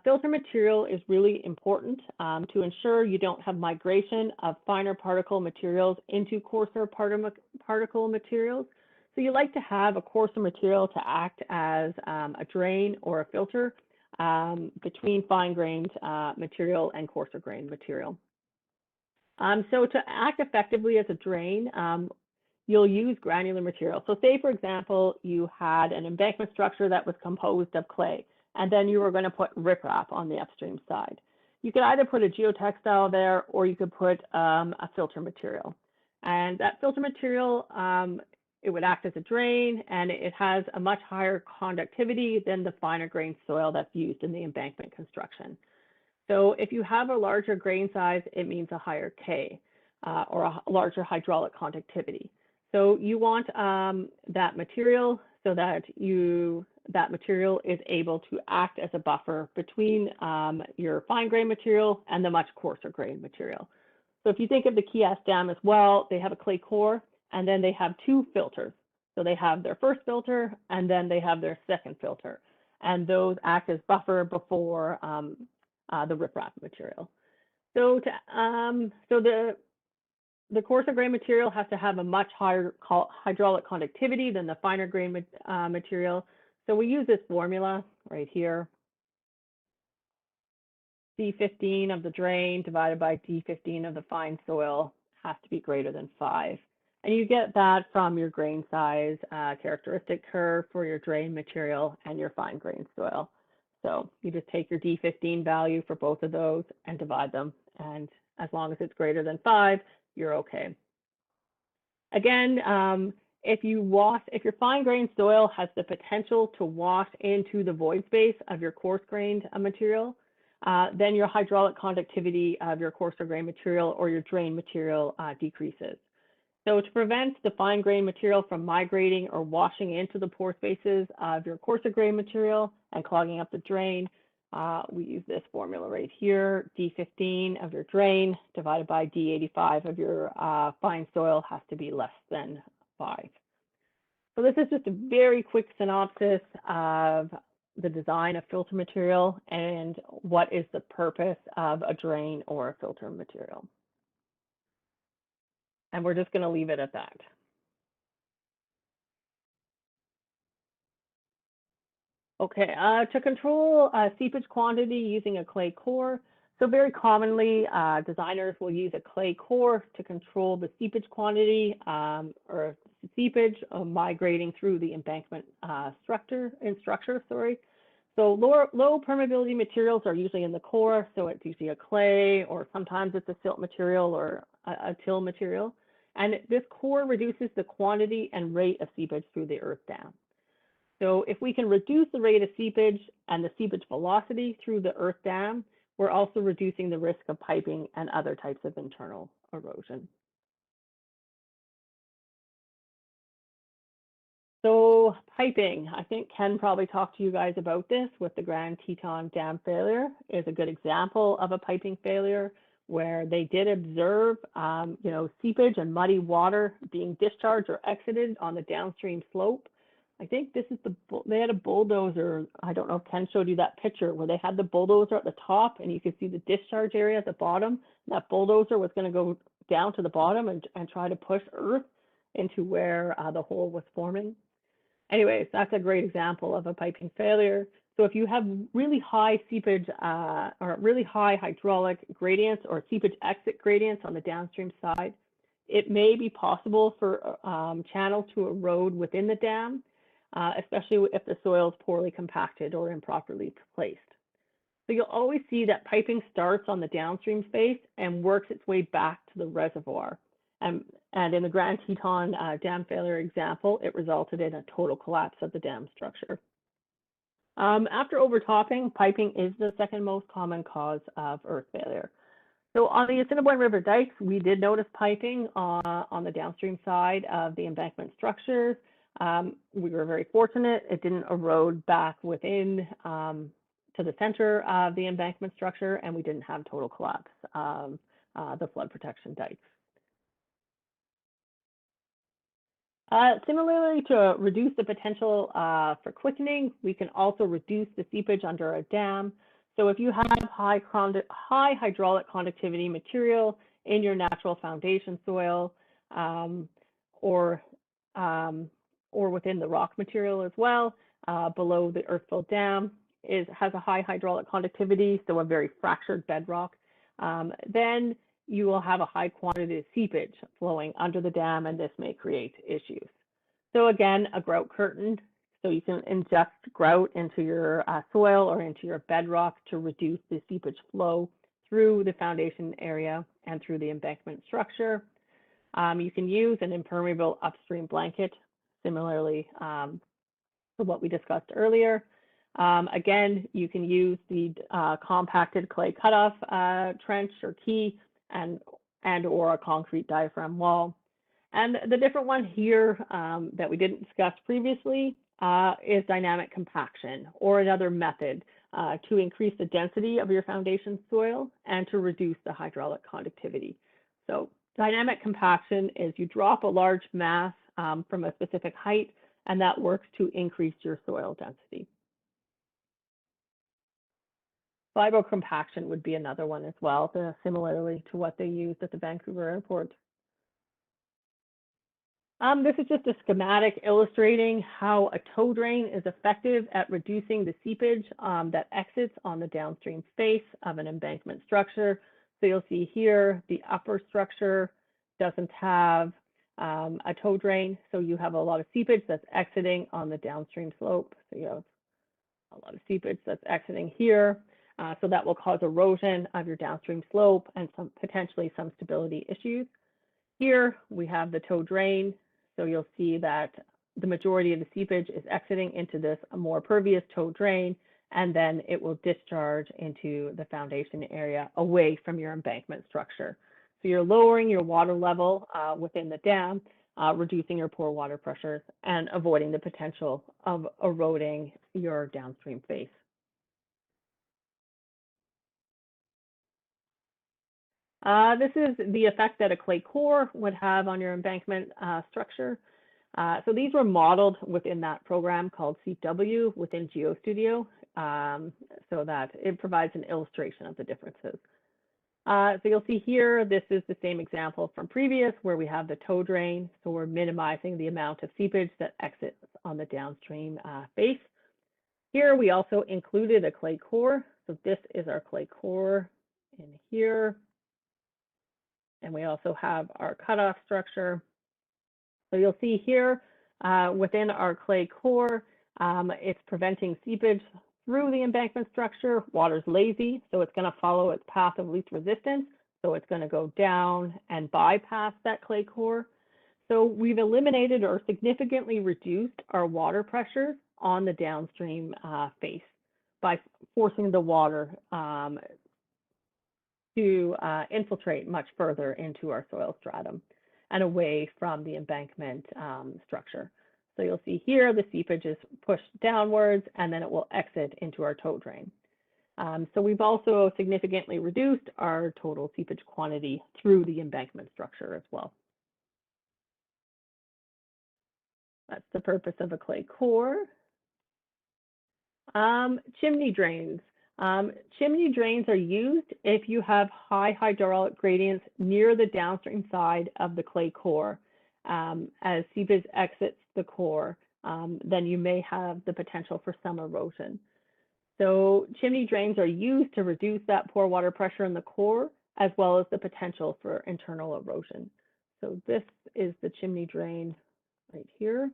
Filter material is really important to ensure you don't have migration of finer particle materials into coarser particle materials. So you like to have a coarser material to act as a drain or a filter between fine-grained material and coarser-grained material. So to act effectively as a drain, you'll use granular material. So say, for example, you had an embankment structure that was composed of clay, and then you were going to put riprap on the upstream side. You could either put a geotextile there, or you could put a filter material. And that filter material, it would act as a drain, and it has a much higher conductivity than the finer grained soil that's used in the embankment construction. So if you have a larger grain size, it means a higher K or a larger hydraulic conductivity. So you want that material so that that material is able to act as a buffer between your fine grain material and the much coarser grain material. So if you think of the Kias Dam as well, they have a clay core and then they have two filters. So they have their first filter and then they have their second filter. And those act as buffer before the riprap material. So the coarser grain material has to have a much higher hydraulic conductivity than the finer grain material. So we use this formula right here. D15 of the drain divided by D15 of the fine soil has to be greater than 5. And you get that from your grain size characteristic curve for your drain material and your fine grain soil. So you just take your D15 value for both of those and divide them. And as long as it's greater than 5, you're okay. Again, if your fine grained soil has the potential to wash into the void space of your coarse grained material, then your hydraulic conductivity of your coarser grain material or your drain material decreases. So to prevent the fine grain material from migrating or washing into the pore spaces of your coarser grain material and clogging up the drain, we use this formula right here. D15 of your drain divided by D85 of your fine soil has to be less than 5. So this is just a very quick synopsis of the design of filter material and what is the purpose of a drain or a filter material. And we're just going to leave it at that. Okay, to control seepage quantity using a clay core. So very commonly, designers will use a clay core to control the seepage quantity or seepage migrating through the embankment structure. So low permeability materials are usually in the core, so it's usually a clay, or sometimes it's a silt material or a till material. And this core reduces the quantity and rate of seepage through the earth dam. So if we can reduce the rate of seepage and the seepage velocity through the earth dam, we're also reducing the risk of piping and other types of internal erosion. So piping, I think Ken probably talked to you guys about this with the Grand Teton Dam failure is a good example of a piping failure where they did observe, seepage and muddy water being discharged or exited on the downstream slope. I think this is they had a bulldozer. I don't know if Ken showed you that picture where they had the bulldozer at the top and you could see the discharge area at the bottom. That bulldozer was going to go down to the bottom and try to push earth into where the hole was forming. Anyways, that's a great example of a piping failure. So if you have really high seepage or really high hydraulic gradients or seepage exit gradients on the downstream side, it may be possible for channels to erode within the dam, especially if the soil is poorly compacted or improperly placed. So you'll always see that piping starts on the downstream space and works its way back to the reservoir. And And in the Grand Teton dam failure example, it resulted in a total collapse of the dam structure. After overtopping, piping is the second most common cause of earth failure. So on the Assiniboine River dikes, we did notice piping on the downstream side of the embankment structures. We were very fortunate. It didn't erode back within to the center of the embankment structure, and we didn't have total collapse of the flood protection dikes. Similarly, to reduce the potential for quickening, we can also reduce the seepage under a dam. So if you have high hydraulic conductivity material in your natural foundation soil or within the rock material as well, below the earth-filled dam has a high hydraulic conductivity, so a very fractured bedrock, then you will have a high quantity of seepage flowing under the dam, and this may create issues. So again, a grout curtain. So you can ingest grout into your soil or into your bedrock to reduce the seepage flow through the foundation area and through the embankment structure. You can use an impermeable upstream blanket, similarly to what we discussed earlier. Again, you can use the compacted clay cutoff trench or key and or a concrete diaphragm wall. And the different one here that we didn't discuss previously is dynamic compaction, or another method to increase the density of your foundation soil and to reduce the hydraulic conductivity. So dynamic compaction is you drop a large mass from a specific height, and that works to increase your soil density. Fibrocompaction would be another one as well, similarly to what they used at the Vancouver airport. This is just a schematic illustrating how a tow drain is effective at reducing the seepage that exits on the downstream face of an embankment structure. So you'll see here, the upper structure doesn't have a tow drain, so you have a lot of seepage that's exiting on the downstream slope. So you have a lot of seepage that's exiting here. So that will cause erosion of your downstream slope and potentially some stability issues. Here we have the tow drain. So you'll see that the majority of the seepage is exiting into this more pervious tow drain, and then it will discharge into the foundation area away from your embankment structure. So you're lowering your water level within the dam, reducing your pore water pressures, and avoiding the potential of eroding your downstream face. This is the effect that a clay core would have on your embankment structure. So these were modeled within that program called CW within GeoStudio, so that it provides an illustration of the differences. So you'll see here, this is the same example from previous where we have the tow drain. So we're minimizing the amount of seepage that exits on the downstream face. Here we also included a clay core. So this is our clay core in here. And we also have our cutoff structure. So you'll see here within our clay core, it's preventing seepage through the embankment structure. Water's lazy, so it's going to follow its path of least resistance. So it's going to go down and bypass that clay core. So we've eliminated or significantly reduced our water pressure on the downstream face by forcing the water to infiltrate much further into our soil stratum and away from the embankment structure. So you'll see here the seepage is pushed downwards and then it will exit into our tow drain. So we've also significantly reduced our total seepage quantity through the embankment structure as well. That's the purpose of a clay core. Chimney drains. Chimney drains are used if you have high hydraulic gradients near the downstream side of the clay core. As seepage exits the core, then you may have the potential for some erosion. So chimney drains are used to reduce that pore water pressure in the core, as well as the potential for internal erosion. So this is the chimney drain right here.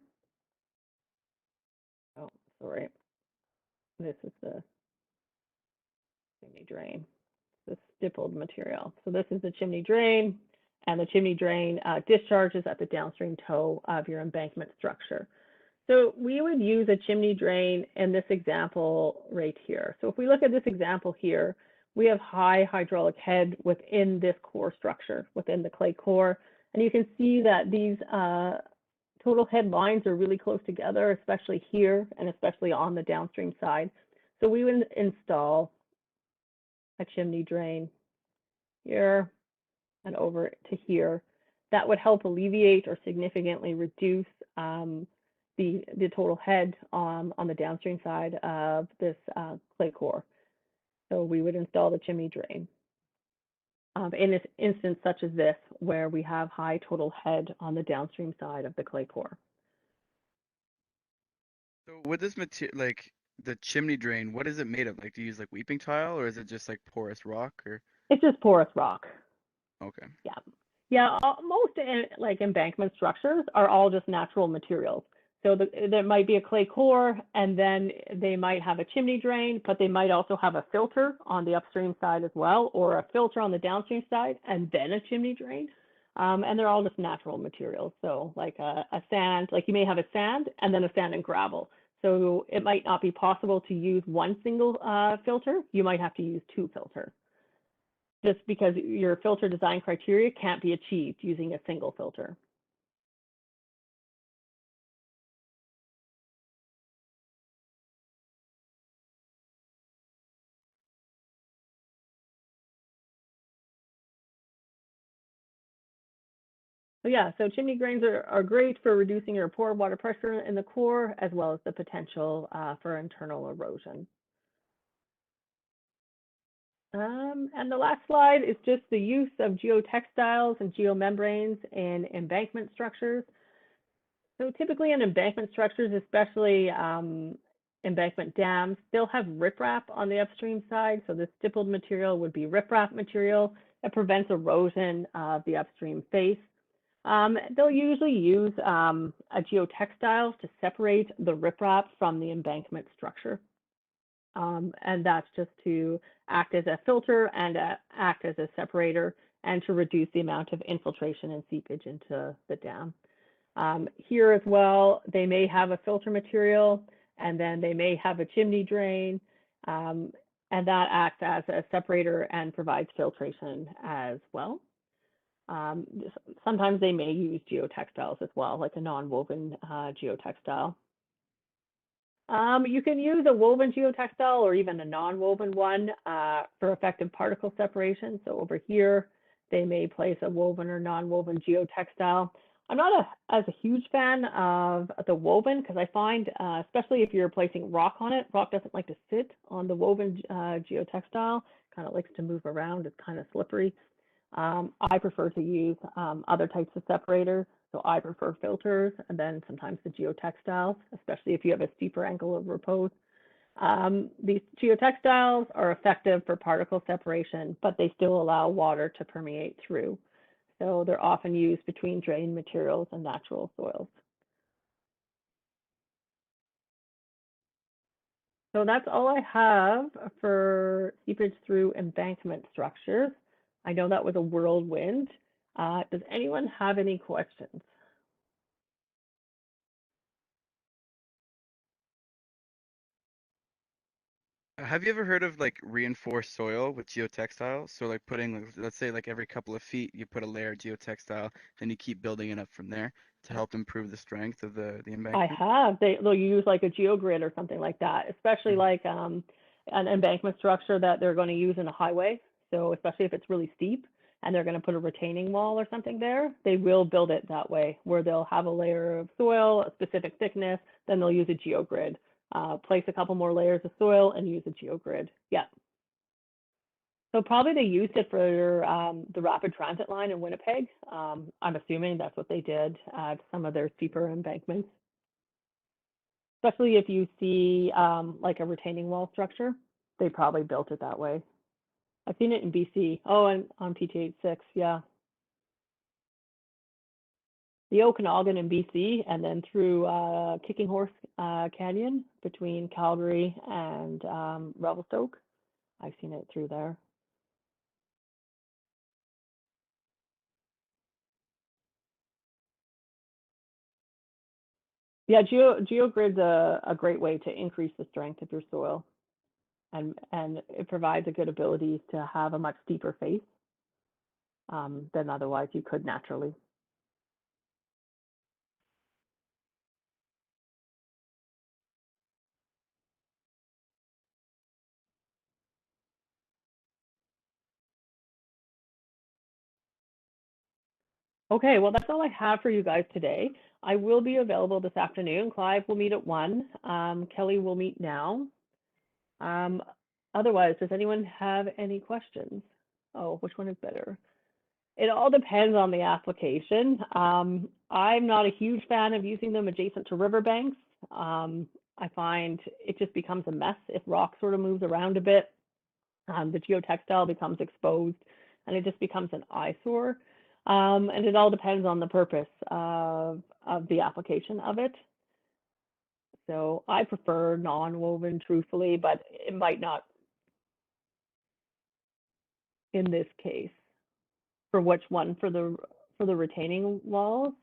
Oh, sorry. This is the chimney drain, the stippled material. So this is the chimney drain, and the chimney drain discharges at the downstream toe of your embankment structure. So we would use a chimney drain in this example right here. So if we look at this example here, we have high hydraulic head within this core structure, within the clay core. And you can see that these total head lines are really close together, especially here and especially on the downstream side. So we would install a chimney drain here and over to here. That would help alleviate or significantly reduce the total head on the downstream side of this clay core. So we would install the chimney drain. In this instance such as this, where we have high total head on the downstream side of the clay core. So with this material, like the chimney drain, what is it made of? Like, do you use like weeping tile, or is it just like porous rock, or? It's just porous rock. Okay. Yeah. Yeah, most like embankment structures are all just natural materials. So there might be a clay core, and then they might have a chimney drain, but they might also have a filter on the upstream side as well, or a filter on the downstream side, and then a chimney drain. And they're all just natural materials. So like a sand, like you may have a sand and then a sand and gravel. So it might not be possible to use one single filter. You might have to use two filters, just because your filter design criteria can't be achieved using a single filter. So yeah, so chimney drains are great for reducing your pore water pressure in the core, as well as the potential for internal erosion. And the last slide is just the use of geotextiles and geomembranes in embankment structures. So typically in embankment structures, especially embankment dams, they'll have riprap on the upstream side. So this stippled material would be riprap material that prevents erosion of the upstream face. They'll usually use a geotextile to separate the riprap from the embankment structure. And that's just to act as a filter and act as a separator, and to reduce the amount of infiltration and seepage into the dam. Here as well, they may have a filter material, and then they may have a chimney drain, and that acts as a separator and provides filtration as well. Sometimes they may use geotextiles as well, like a non-woven geotextile. You can use a woven geotextile or even a non-woven one for effective particle separation. So over here, they may place a woven or non-woven geotextile. I'm not as a huge fan of the woven, because I find, especially if you're placing rock on it, rock doesn't like to sit on the woven geotextile, kind of likes to move around, it's kind of slippery. I prefer to use other types of separators. So I prefer filters, and then sometimes the geotextiles, especially if you have a steeper angle of repose. These geotextiles are effective for particle separation, but they still allow water to permeate through. So they're often used between drain materials and natural soils. So that's all I have for seepage through embankment structures. I know that was a whirlwind. Does anyone have any questions? Have you ever heard of like reinforced soil with geotextiles? So like putting, let's say like every couple of feet, you put a layer of geotextile, then you keep building it up from there to help improve the strength of the embankment? I have. They'll use like a geogrid or something like that, especially like an embankment structure that they're going to use in a highway. So especially if it's really steep and they're going to put a retaining wall or something there, they will build it that way, where they'll have a layer of soil, a specific thickness, then they'll use a geogrid. Place a couple more layers of soil and use a geogrid. Yeah. So probably they used it for the rapid transit line in Winnipeg. I'm assuming that's what they did at some of their steeper embankments. Especially if you see like a retaining wall structure, they probably built it that way. I've seen it in BC. Oh, and on PTH6, yeah. The Okanagan in BC, and then through Kicking Horse Canyon between Calgary and Revelstoke. I've seen it through there. Yeah, GeoGrid's a great way to increase the strength of your soil, and it provides a good ability to have a much steeper face than otherwise you could naturally. Okay, well, that's all I have for you guys today. I will be available this afternoon. Clive will meet at 1. Kelly will meet now. Otherwise, does anyone have any questions? Oh, which one is better? It all depends on the application. I'm not a huge fan of using them adjacent to riverbanks. I find it just becomes a mess if rock sort of moves around a bit. The geotextile becomes exposed and it just becomes an eyesore. And it all depends on the purpose of the application of it. So I prefer non-woven, truthfully, but it might not in this case. For which one? For the retaining walls?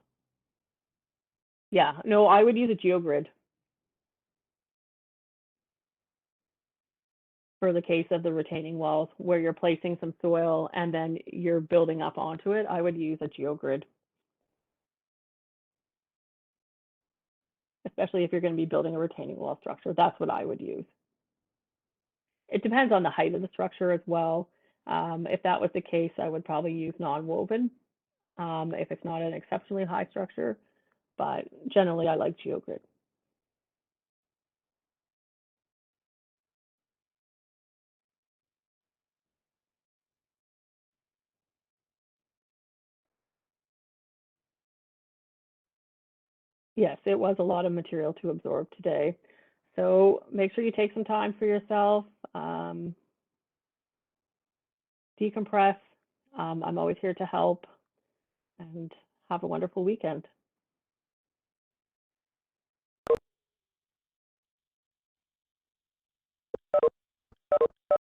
Yeah, no, I would use a geogrid for the case of the retaining walls where you're placing some soil and then you're building up onto it. I would use a geogrid, especially if you're going to be building a retaining wall structure. That's what I would use. It depends on the height of the structure as well. If that was the case, I would probably use non-woven if it's not an exceptionally high structure, but generally I like geogrid. Yes, it was a lot of material to absorb today. So make sure you take some time for yourself, decompress. I'm always here to help, and have a wonderful weekend.